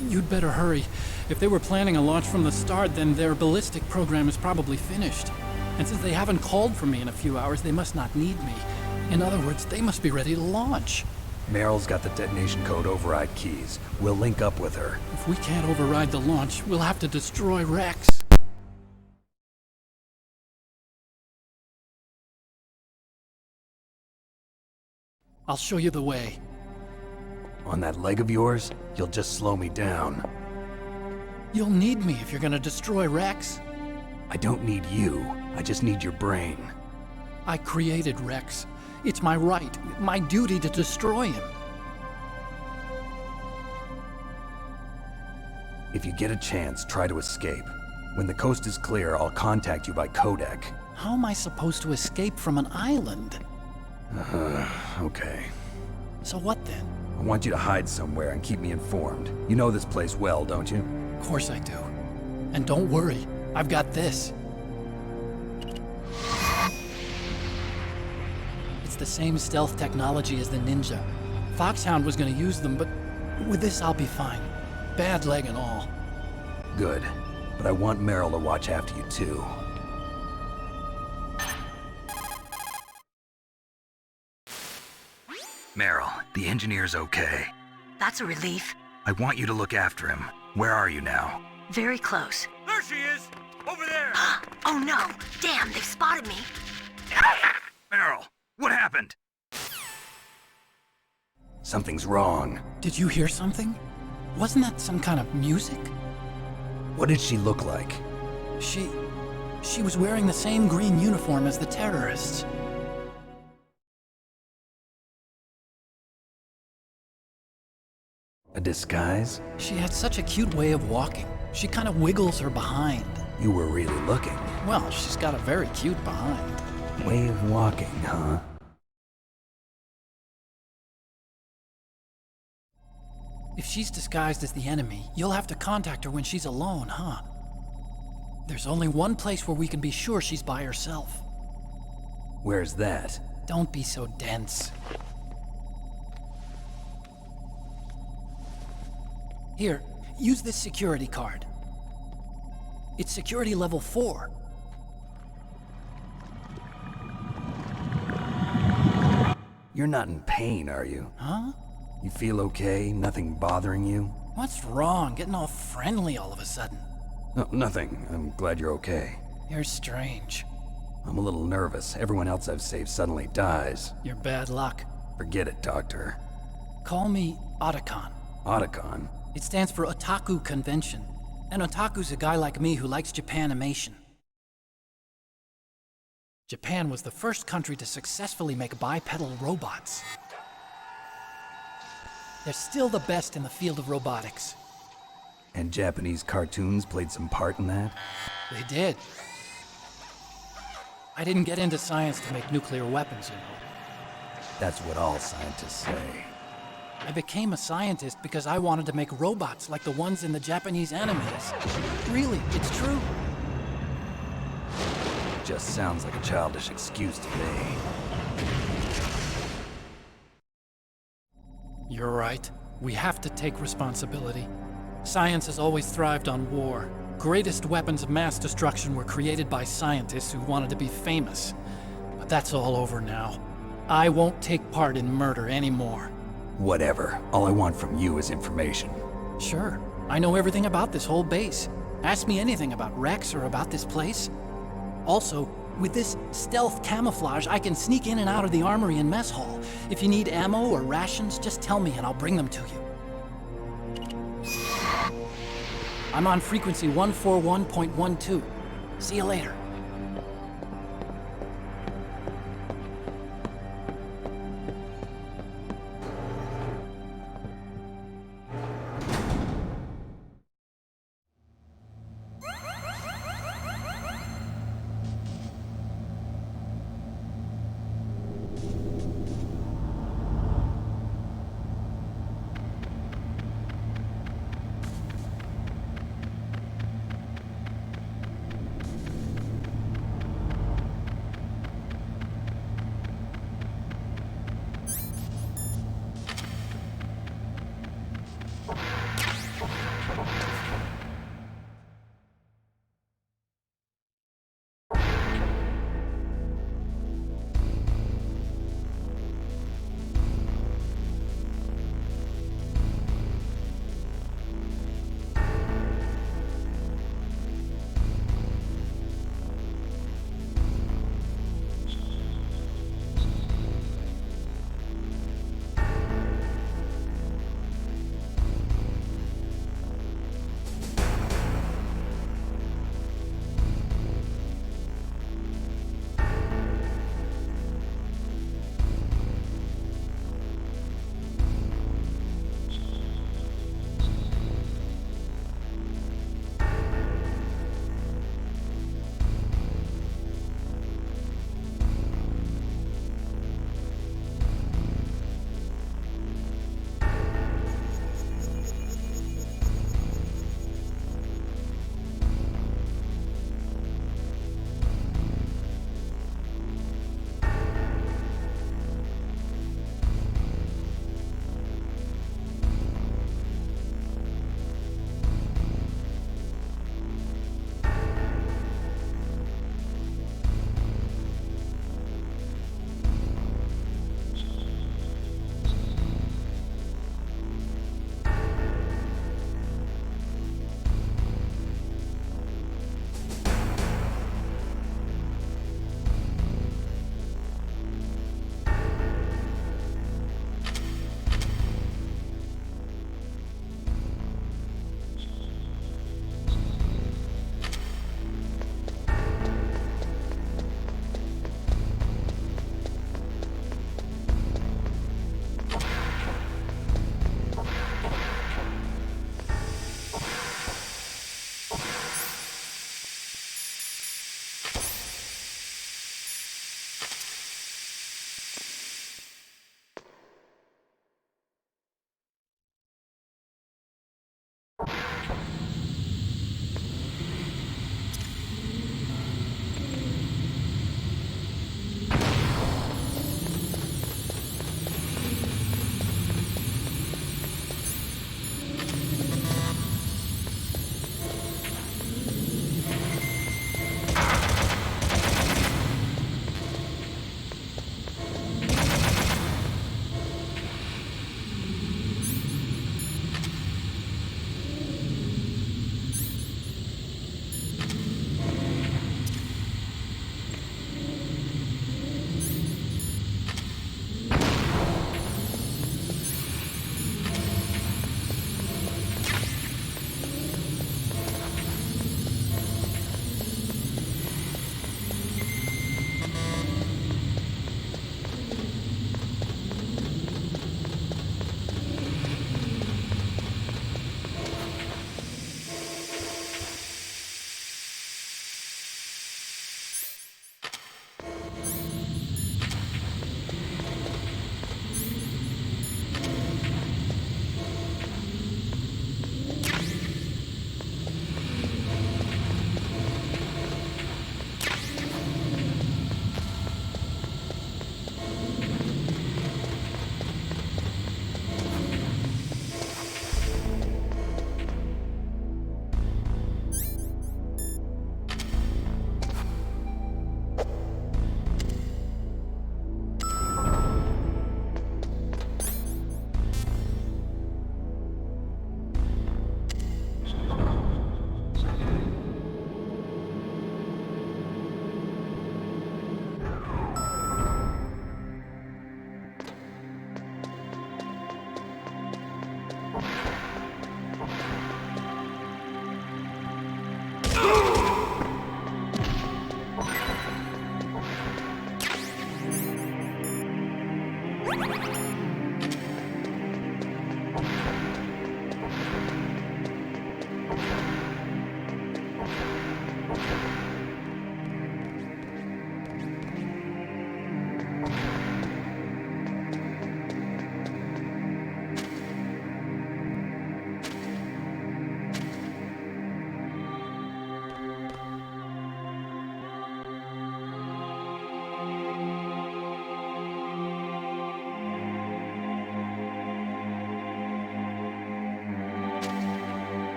You'd better hurry. If they were planning a launch from the start, then their ballistic program is probably finished. And since they haven't called for me in a few hours, they must not need me. In other words, they must be ready to launch. Meryl's got the detonation code override keys. We'll link up with her. If we can't override the launch, we'll have to destroy Rex. I'll show you the way. On that leg of yours, you'll just slow me down. You'll need me if you're gonna destroy Rex. I don't need you. I just need your brain. I created Rex. It's my right, my duty to destroy him. If you get a chance, try to escape. When the coast is clear, I'll contact you by codec. How am I supposed to escape from an island? Okay. So what then? I want you to hide somewhere and keep me informed. You know this place well, don't you? Of course I do. And don't worry, I've got this. It's the same stealth technology as the Ninja. Foxhound was gonna use them, but with this I'll be fine. Bad leg and all. Good. But I want Meryl to watch after you too. Meryl, the engineer's okay. That's a relief. I want you to look after him. Where are you now? Very close. There she is! Over there! Oh no! Damn, they've spotted me. Meryl, what happened? Something's wrong. Did you hear something? Wasn't that some kind of music? What did she look like? She was wearing the same green uniform as the terrorists. A disguise? She had such a cute way of walking. She kind of wiggles her behind. You were really looking. Well, she's got a very cute behind. Way of walking, huh? If she's disguised as the enemy, you'll have to contact her when she's alone, huh? There's only one place where we can be sure she's by herself. Where's that? Don't be so dense. Here, use this security card. It's security level 4. You're not in pain, are you? Huh? You feel okay? Nothing bothering you? What's wrong? Getting all friendly all of a sudden. No, nothing. I'm glad you're okay. You're strange. I'm a little nervous. Everyone else I've saved suddenly dies. You're bad luck. Forget it, Doctor. Call me Otacon. Otacon? It stands for Otaku Convention. An otaku's a guy like me who likes Japanimation. Japan was the first country to successfully make bipedal robots. They're still the best in the field of robotics. And Japanese cartoons played some part in that? They did. I didn't get into science to make nuclear weapons, you know. That's what all scientists say. I became a scientist because I wanted to make robots like the ones in the Japanese animes. Really, it's true. Just sounds like a childish excuse to me. You're right. We have to take responsibility. Science has always thrived on war. Greatest weapons of mass destruction were created by scientists who wanted to be famous. But that's all over now. I won't take part in murder anymore. Whatever. All I want from you is information. Sure. I know everything about this whole base. Ask me anything about Rex or about this place. Also, with this stealth camouflage, I can sneak in and out of the armory and mess hall. If you need ammo or rations, just tell me and I'll bring them to you. I'm on frequency 141.12. See you later.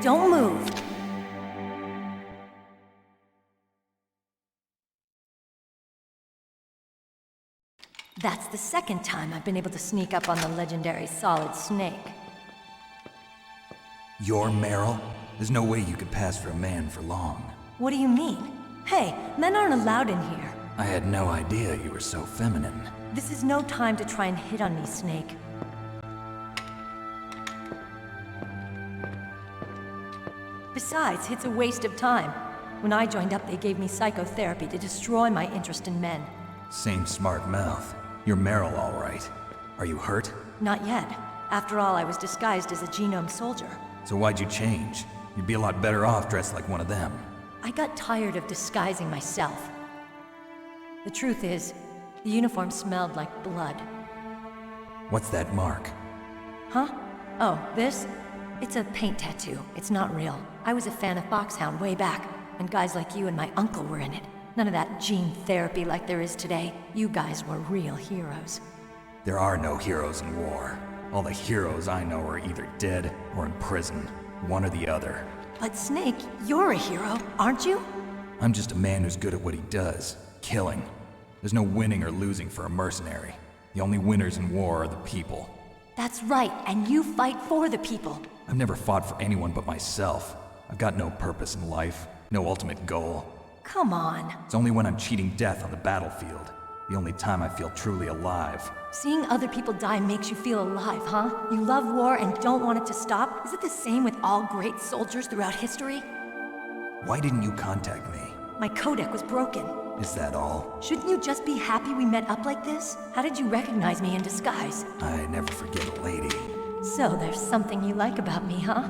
don't move. That's the second time I've been able to sneak up on the legendary Solid Snake. You're Meryl? There's no way you could pass for a man for long. What do you mean? Hey, men aren't allowed in here. I had no idea you were so feminine. This is no time to try and hit on me, Snake. Besides, it's a waste of time. When I joined up, they gave me psychotherapy to destroy my interest in men. Same smart mouth. You're Meryl, all right. Are you hurt? Not yet. After all, I was disguised as a genome soldier. So why'd you change? You'd be a lot better off dressed like one of them. I got tired of disguising myself. The truth is, the uniform smelled like blood. What's that mark? Huh? Oh, this? It's a paint tattoo. It's not real. I was a fan of Foxhound way back, when guys like you and my uncle were in it. None of that gene therapy like there is today. You guys were real heroes. There are no heroes in war. All the heroes I know are either dead or in prison. One or the other. But Snake, you're a hero, aren't you? I'm just a man who's good at what he does. Killing. There's no winning or losing for a mercenary. The only winners in war are the people. That's right, and you fight for the people. I've never fought for anyone but myself. I've got no purpose in life. No ultimate goal. Come on. It's only when I'm cheating death on the battlefield. The only time I feel truly alive. Seeing other people die makes you feel alive, huh? You love war and don't want it to stop? Is it the same with all great soldiers throughout history? Why didn't you contact me? My codec was broken. Is that all? Shouldn't you just be happy we met up like this? How did you recognize me in disguise? I never forget a lady. So there's something you like about me, huh?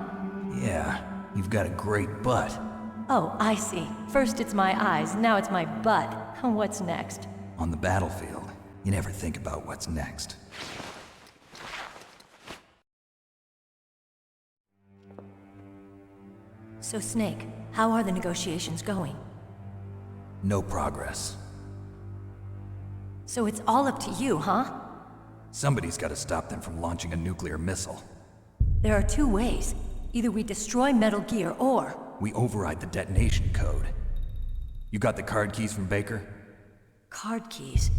Yeah, you've got a great butt. Oh, I see. First it's my eyes, now it's my butt. What's next? On the battlefield, you never think about what's next. So Snake, how are the negotiations going? No progress. So it's all up to you, huh? Somebody's got to stop them from launching a nuclear missile. There are two ways. Either we destroy Metal Gear, or... we override the detonation code. You got the card keys from Baker? Card keys?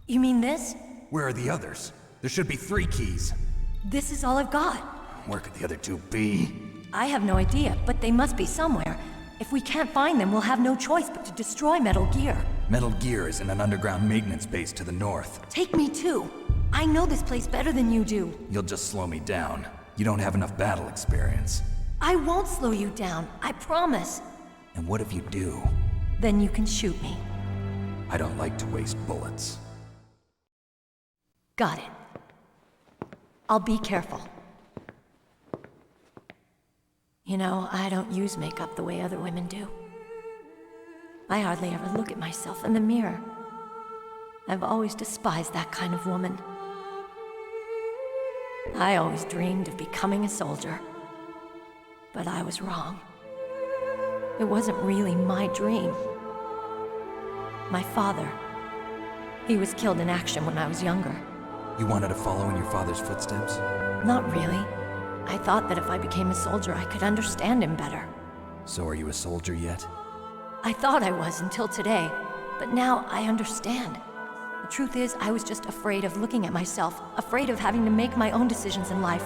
You mean this? Where are the others? There should be 3 keys. This is all I've got. Where could the other 2 be? I have no idea, but they must be somewhere. If we can't find them, we'll have no choice but to destroy Metal Gear. Metal Gear is in an underground maintenance base to the north. Take me too. I know this place better than you do. You'll just slow me down. You don't have enough battle experience. I won't slow you down, I promise. And what if you do? Then you can shoot me. I don't like to waste bullets. Got it. I'll be careful. You know, I don't use makeup the way other women do. I hardly ever look at myself in the mirror. I've always despised that kind of woman. I always dreamed of becoming a soldier. But I was wrong. It wasn't really my dream. My father, he was killed in action when I was younger. You wanted to follow in your father's footsteps? Not really. I thought that if I became a soldier, I could understand him better. So are you a soldier yet? I thought I was until today, but now I understand. The truth is, I was just afraid of looking at myself, afraid of having to make my own decisions in life.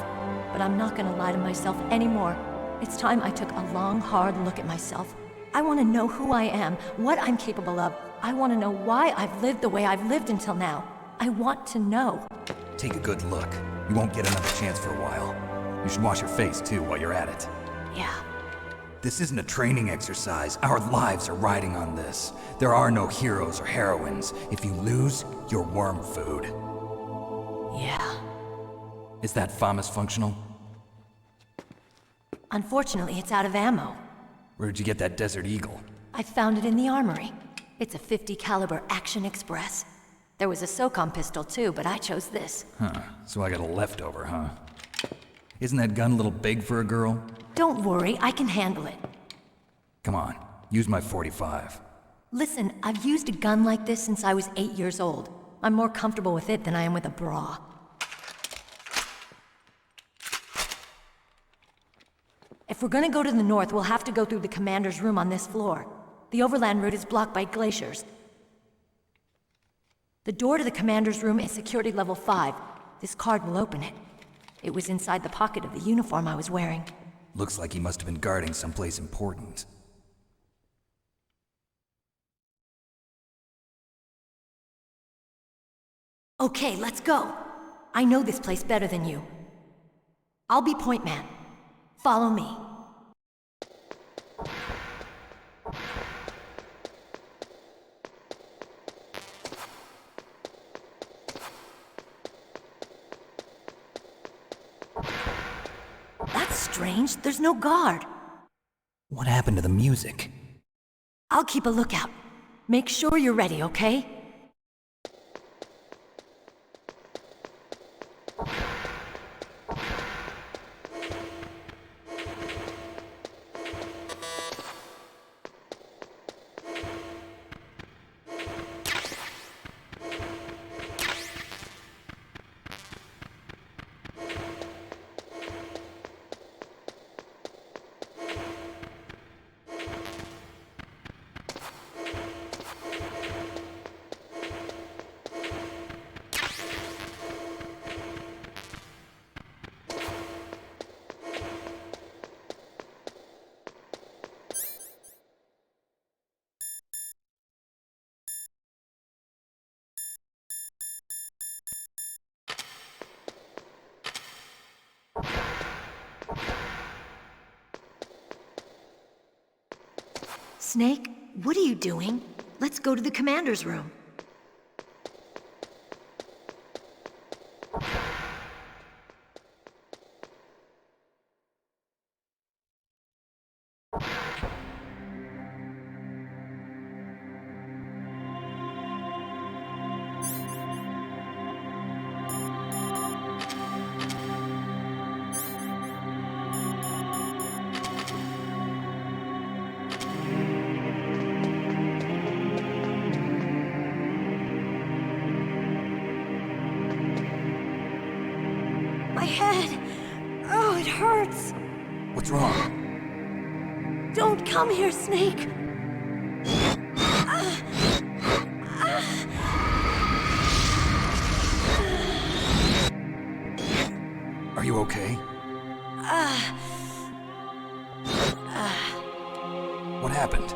But I'm not gonna lie to myself anymore. It's time I took a long, hard look at myself. I want to know who I am, what I'm capable of. I want to know why I've lived the way I've lived until now. I want to know. Take a good look. You won't get another chance for a while. You should wash your face, too, while you're at it. Yeah. This isn't a training exercise. Our lives are riding on this. There are no heroes or heroines. If you lose, you're worm food. Yeah. Is that FAMAS functional? Unfortunately, it's out of ammo. Where'd you get that Desert Eagle? I found it in the armory. It's a .50 caliber Action Express. There was a SOCOM pistol too, but I chose this. Huh, so I got a leftover, huh? Isn't that gun a little big for a girl? Don't worry, I can handle it. Come on, use my .45. Listen, I've used a gun like this since I was 8 years old. I'm more comfortable with it than I am with a bra. If we're gonna go to the north, we'll have to go through the commander's room on this floor. The overland route is blocked by glaciers. The door to the commander's room is security level 5. This card will open it. It was inside the pocket of the uniform I was wearing. Looks like he must have been guarding someplace important. Okay, let's go. I know this place better than you. I'll be point man. Follow me. That's strange. There's no guard. What happened to the music? I'll keep a lookout. Make sure you're ready, okay? Snake, what are you doing? Let's go to the commander's room. My head! Oh, it hurts! What's wrong? Don't come here, Snake! Are you okay? What happened?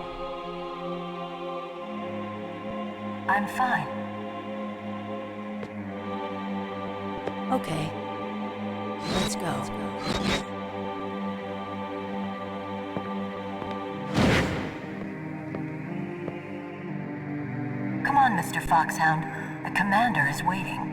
I'm fine. Okay. Let's go. Come on, Mr. Foxhound. The commander is waiting.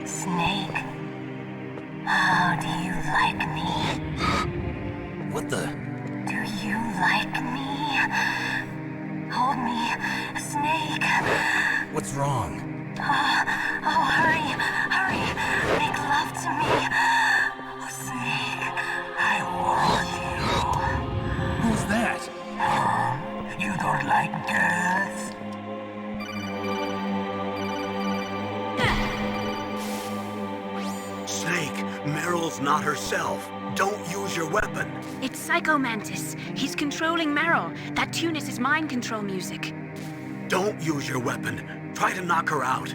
Snake, how do you like me? What the? Do you like me? Hold me, Snake. What's wrong? Oh, hurry, hurry. Make love to me. Oh, Snake, I want you. Who's that? You don't like girls? Snake, Meryl's not herself. Don't use your weapon. It's Psycho Mantis. He's controlling Meryl. That tune is his mind control music. Don't use your weapon. Try to knock her out.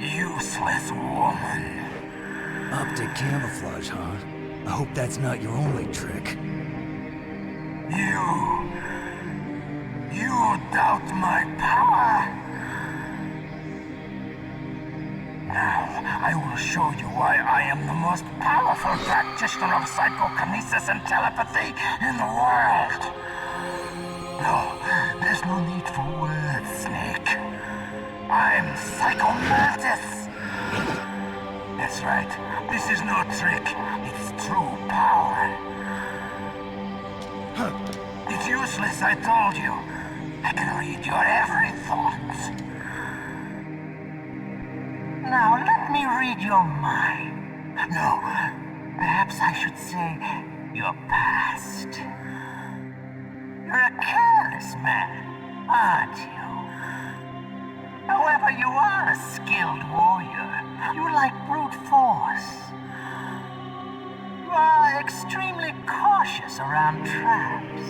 Useless woman. Optic camouflage, huh? I hope that's not your only trick. You doubt my power? Now, I will show you why I am the most powerful practitioner of psychokinesis and telepathy in the world. No, there's no need for words, Snake. I'm Psychomantis. That's right. This is no trick. It's true power. It's useless, I told you. I can read your every thought. Now, let me read your mind. No, perhaps I should say your past. You're a careless man, aren't you? However, you are a skilled warrior. You like brute force. You are extremely cautious around traps.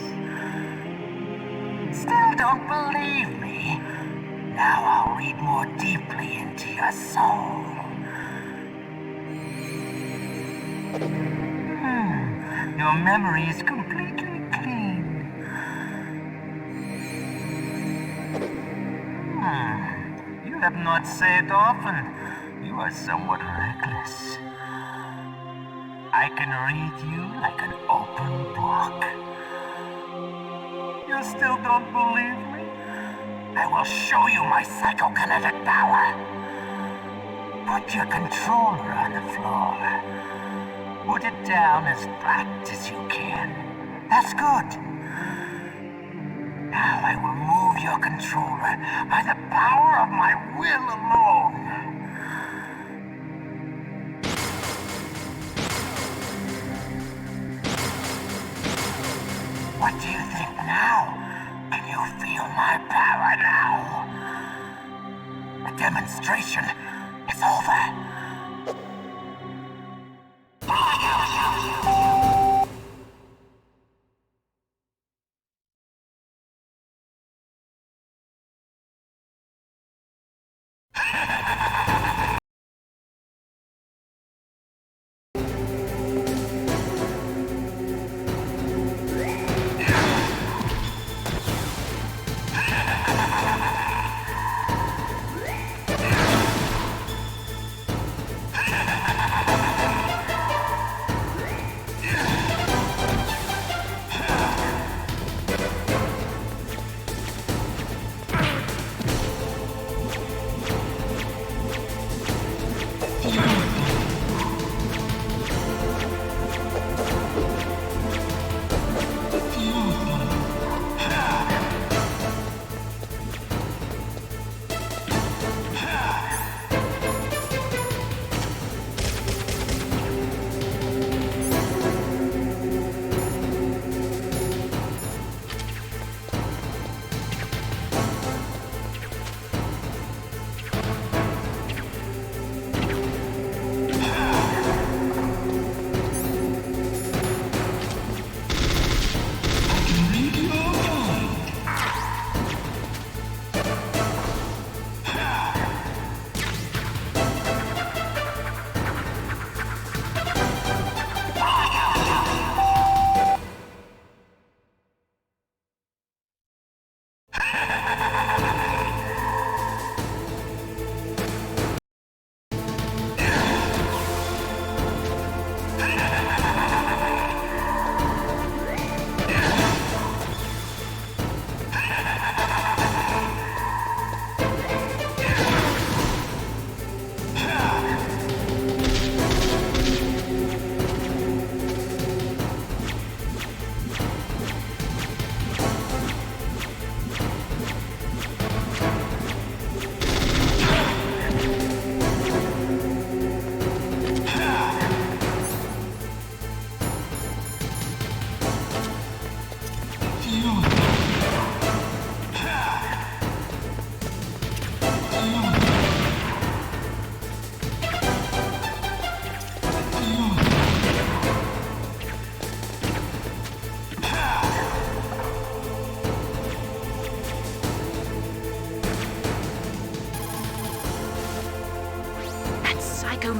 Still don't believe me? Now I'll read more deeply into your soul. Your memory is completely clean. You have not saved often. You are somewhat reckless. I can read you like an open book. You still don't believe me? I will show you my psychokinetic power. Put your controller on the floor. Put it down as flat as you can. That's good. Now I will move your controller by the power of my will alone. What do you think now? Can you feel my power now? The demonstration is over.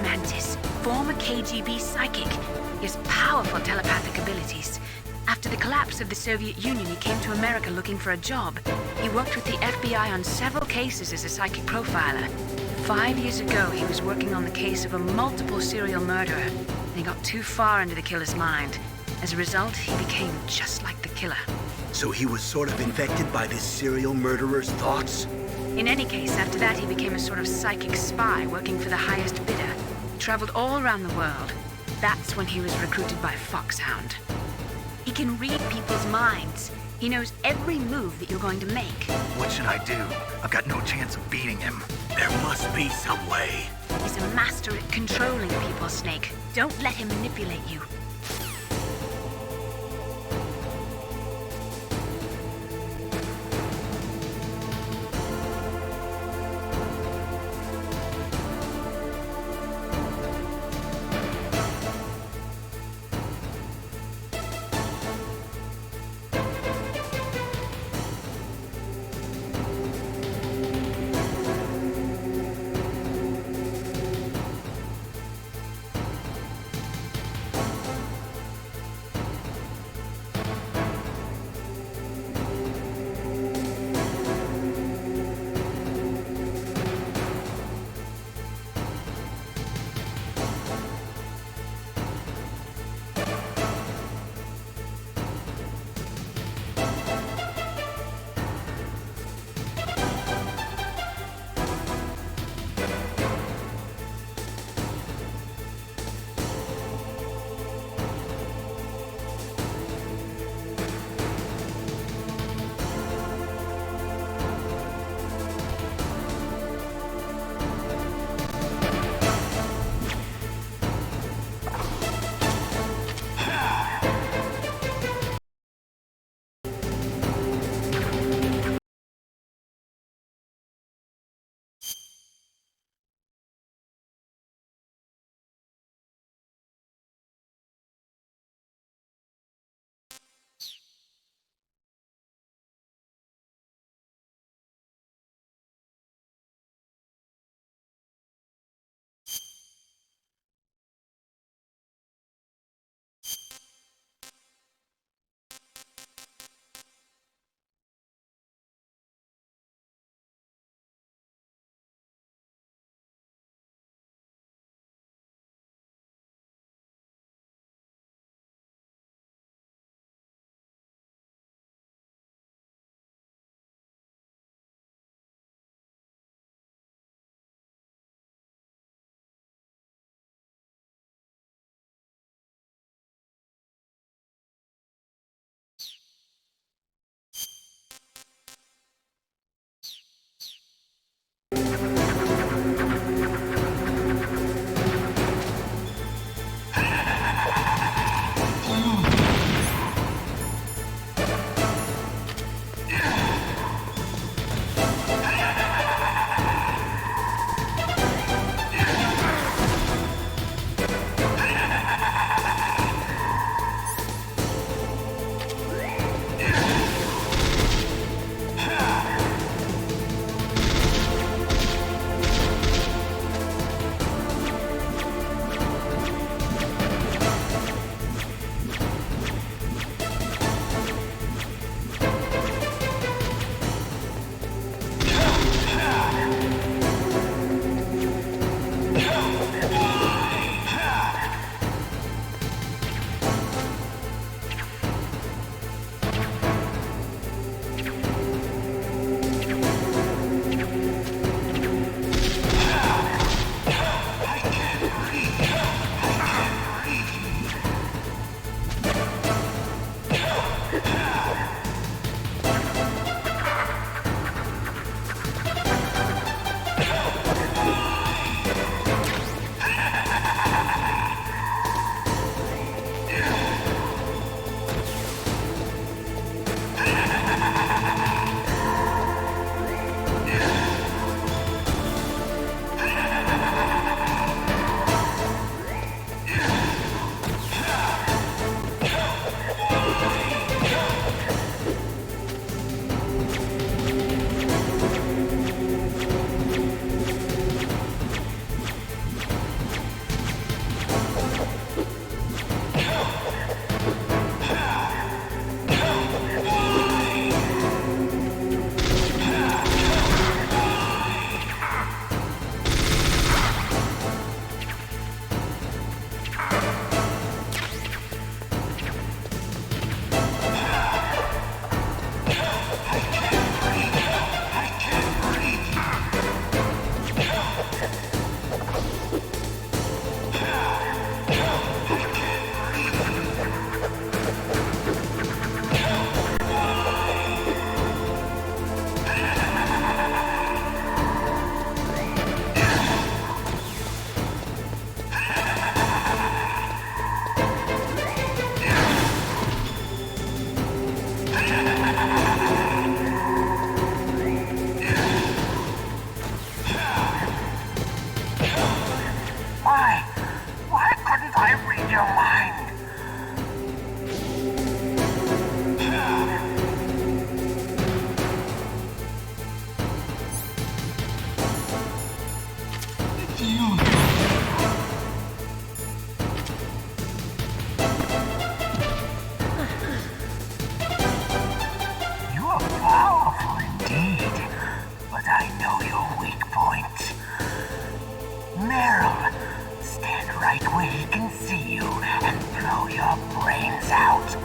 Mantis, former KGB psychic. He has powerful telepathic abilities. After the collapse of the Soviet Union, he came to America looking for a job. He worked with the FBI on several cases as a psychic profiler. 5 years ago, he was working on the case of a multiple serial murderer, and he got too far into the killer's mind. As a result, he became just like the killer. So he was sort of infected by this serial murderer's thoughts? In any case, after that, he became a sort of psychic spy working for the highest bidder. He traveled all around the world. That's when he was recruited by Foxhound. He can read people's minds. He knows every move that you're going to make. What should I do? I've got no chance of beating him. There must be some way. He's a master at controlling people, Snake. Don't let him manipulate you. your mind. It's you. You are powerful indeed, but I know your weak point. Meryl, stand right where he can see you and blow your brains out.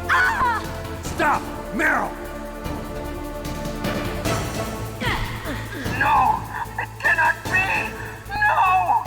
Ah! Stop! Meryl! No! It cannot be! No!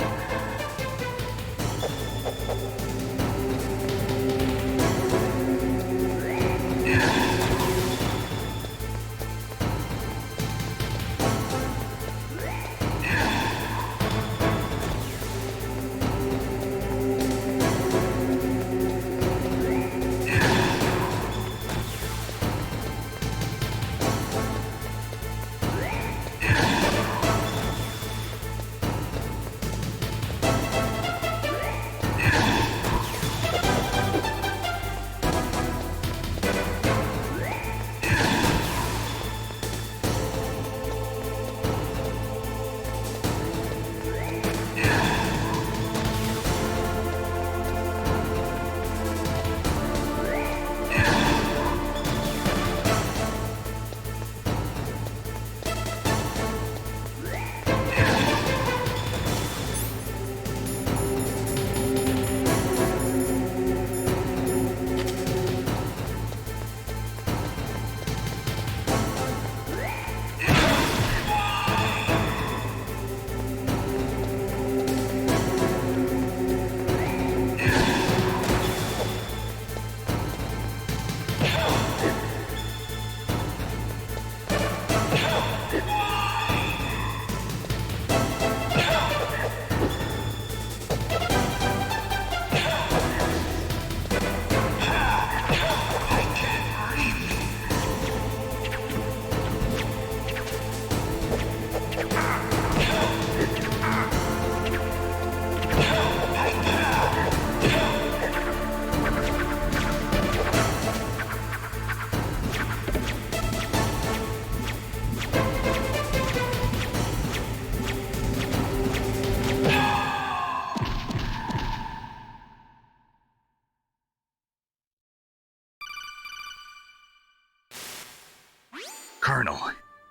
Colonel,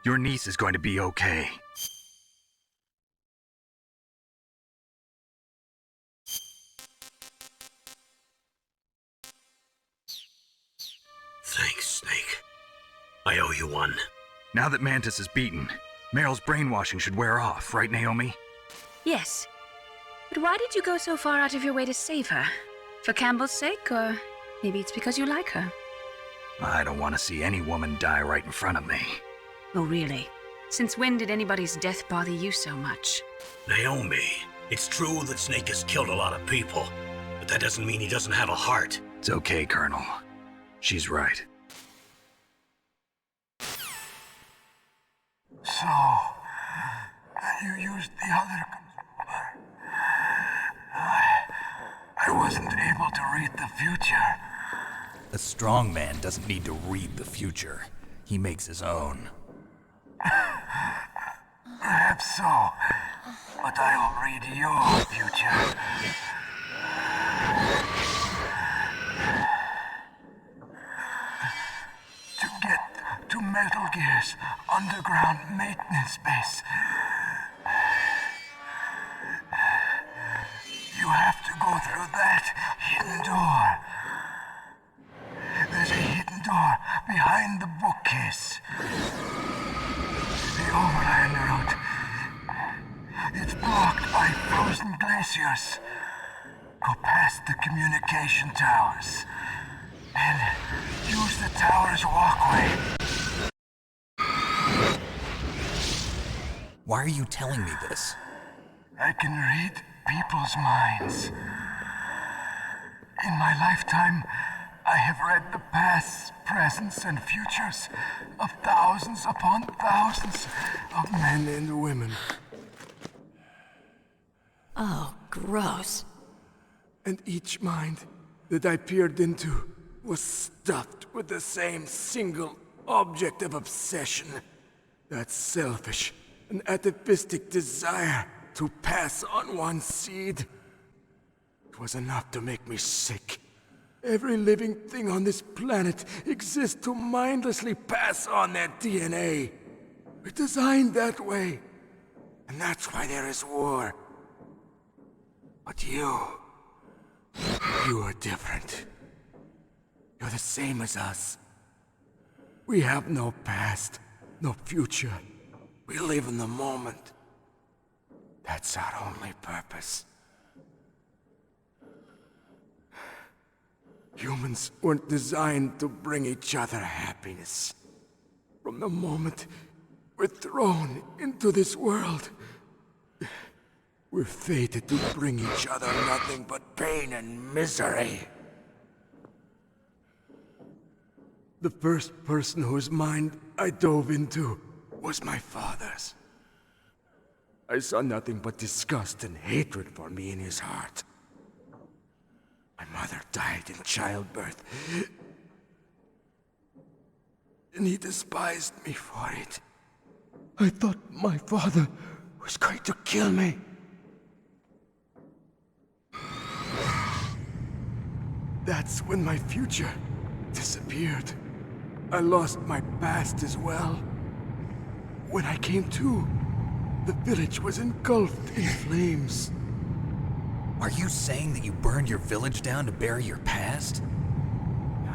your niece is going to be okay. Thanks, Snake. I owe you one. Now that Mantis is beaten, Meryl's brainwashing should wear off, right, Naomi? Yes. But why did you go so far out of your way to save her? For Campbell's sake, or maybe it's because you like her? I don't want to see any woman die right in front of me. Oh, really? Since when did anybody's death bother you so much? Naomi, it's true that Snake has killed a lot of people, but that doesn't mean he doesn't have a heart. It's okay, Colonel. She's right. So, you used the other... I wasn't able to read the future. A strong man doesn't need to read the future. He makes his own. Perhaps so, but I'll read your future. To get to Metal Gear's underground maintenance base, you have to go through that hidden door. There's a hidden door behind the bookcase. The overland route. It's blocked by frozen glaciers. Go past the communication towers. And use the tower's walkway. Why are you telling me this? I can read people's minds. In my lifetime, I have read the pasts, presents, and futures of thousands upon thousands of men and women. Oh, gross. And each mind that I peered into was stuffed with the same single object of obsession. That selfish and atavistic desire to pass on one's seed. It was enough to make me sick. Every living thing on this planet exists to mindlessly pass on their DNA. We're designed that way. And that's why there is war. But you are different. You're the same as us. We have no past, no future. We live in the moment. That's our only purpose. Humans weren't designed to bring each other happiness. From the moment we're thrown into this world, we're fated to bring each other nothing but pain and misery. The first person whose mind I dove into was my father's. I saw nothing but disgust and hatred for me in his heart. My mother died in childbirth, and he despised me for it. I thought my father was going to kill me. That's when my future disappeared. I lost my past as well. When I came to, the village was engulfed in flames. Are you saying that you burned your village down to bury your past?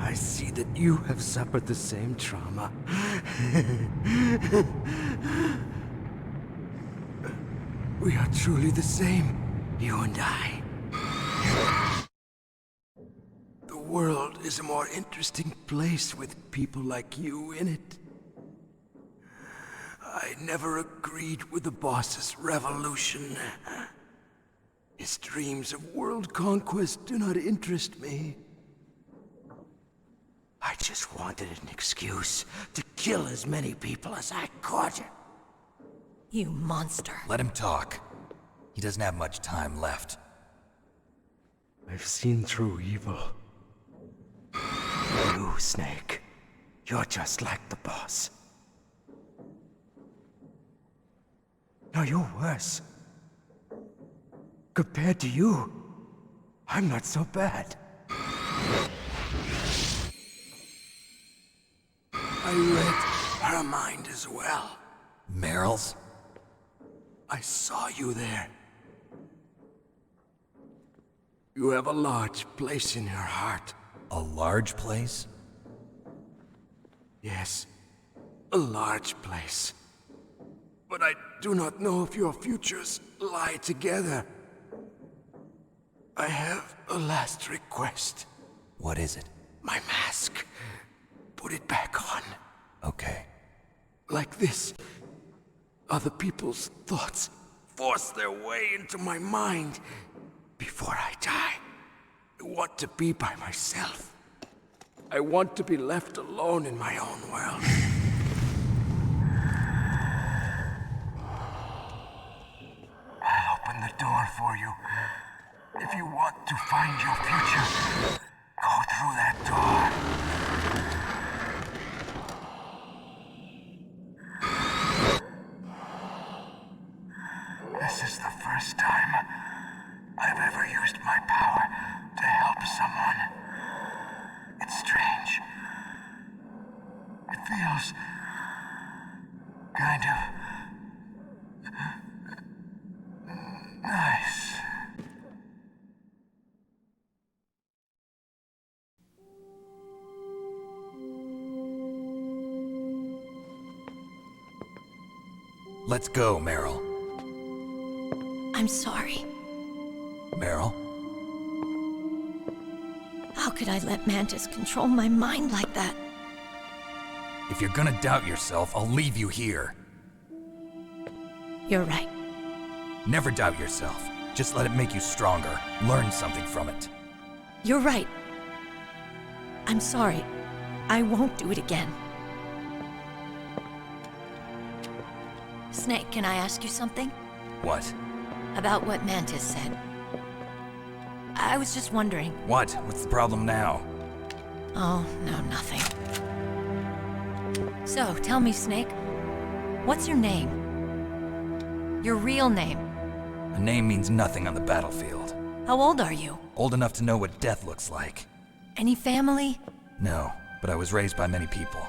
I see that you have suffered the same trauma. We are truly the same, you and I. The world is a more interesting place with people like you in it. I never agreed with the boss's revolution. His dreams of world conquest do not interest me. I just wanted an excuse to kill as many people as I could. You monster. Let him talk. He doesn't have much time left. I've seen through evil. You, Snake, you're just like the boss. No, you're worse. Compared to you, I'm not so bad. I read her mind as well. Meryl's? I saw you there. You have a large place in her heart. A large place? Yes, a large place. But I do not know if your futures lie together. I have a last request. What is it? My mask. Put it back on. Okay. Like this, other people's thoughts force their way into my mind. Before I die, I want to be by myself. I want to be left alone in my own world. I'll open the door for you. If you want to find your future, go through that door. This is the first time I've ever used my power to help someone. It's strange. It feels kind of nice. Let's go, Meryl. I'm sorry. Meryl? How could I let Mantis control my mind like that? If you're gonna doubt yourself, I'll leave you here. You're right. Never doubt yourself. Just let it make you stronger. Learn something from it. You're right. I'm sorry. I won't do it again. Snake, can I ask you something? What? About what Mantis said. I was just wondering. What? What's the problem now? Oh, no, nothing. So, tell me, Snake. What's your name? Your real name? A name means nothing on the battlefield. How old are you? Old enough to know what death looks like. Any family? No, but I was raised by many people.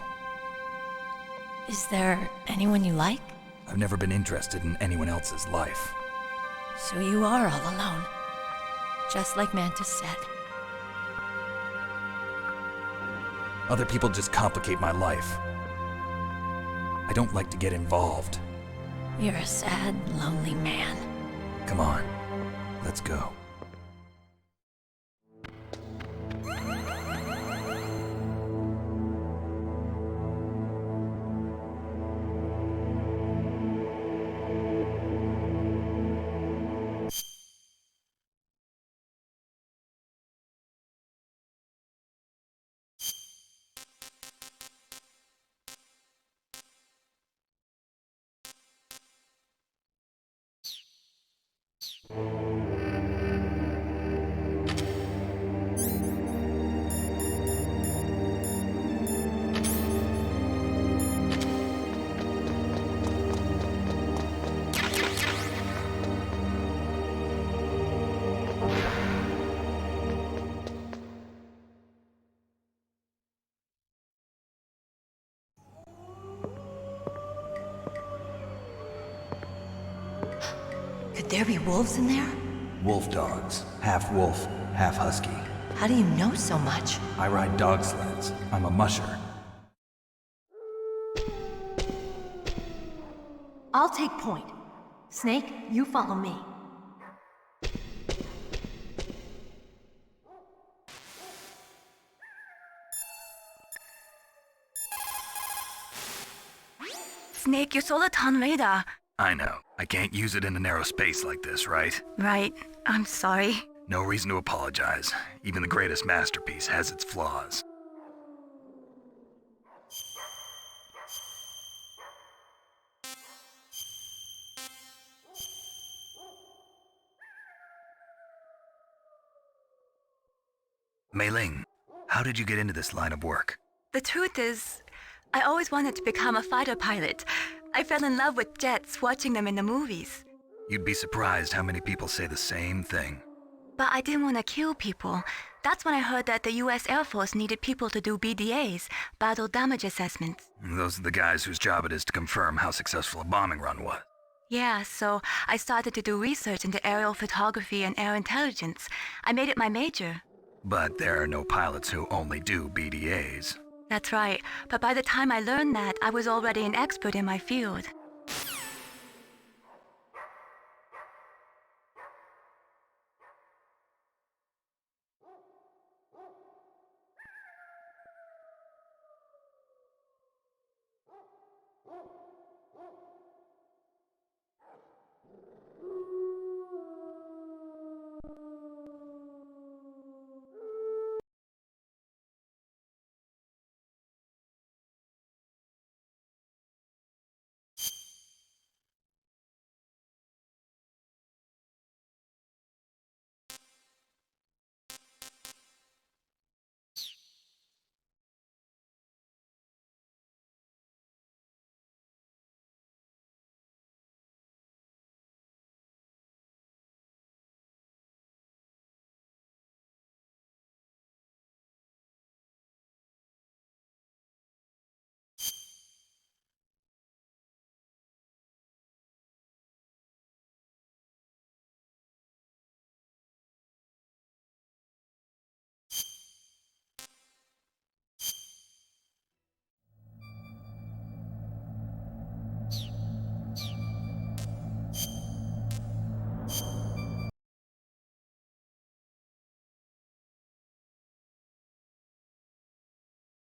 Is there anyone you like? I've never been interested in anyone else's life. So you are all alone. Just like Mantis said. Other people just complicate my life. I don't like to get involved. You're a sad, lonely man. Come on, let's go. Could there be wolves in there? Wolf dogs. Half wolf, half husky. How do you know so much? I ride dog sleds. I'm a musher. I'll take point. Snake, you follow me. Snake, your Soliton radar. I know. I can't use it in a narrow space like this, right? Right. I'm sorry. No reason to apologize. Even the greatest masterpiece has its flaws. Mei Ling, how did you get into this line of work? The truth is, I always wanted to become a fighter pilot. I fell in love with jets watching them in the movies. You'd be surprised how many people say the same thing. But I didn't want to kill people. That's when I heard that the US Air Force needed people to do BDAs, battle damage assessments. Those are the guys whose job it is to confirm how successful a bombing run was. Yeah, so I started to do research into aerial photography and air intelligence. I made it my major. But there are no pilots who only do BDAs. That's right, but by the time I learned that, I was already an expert in my field.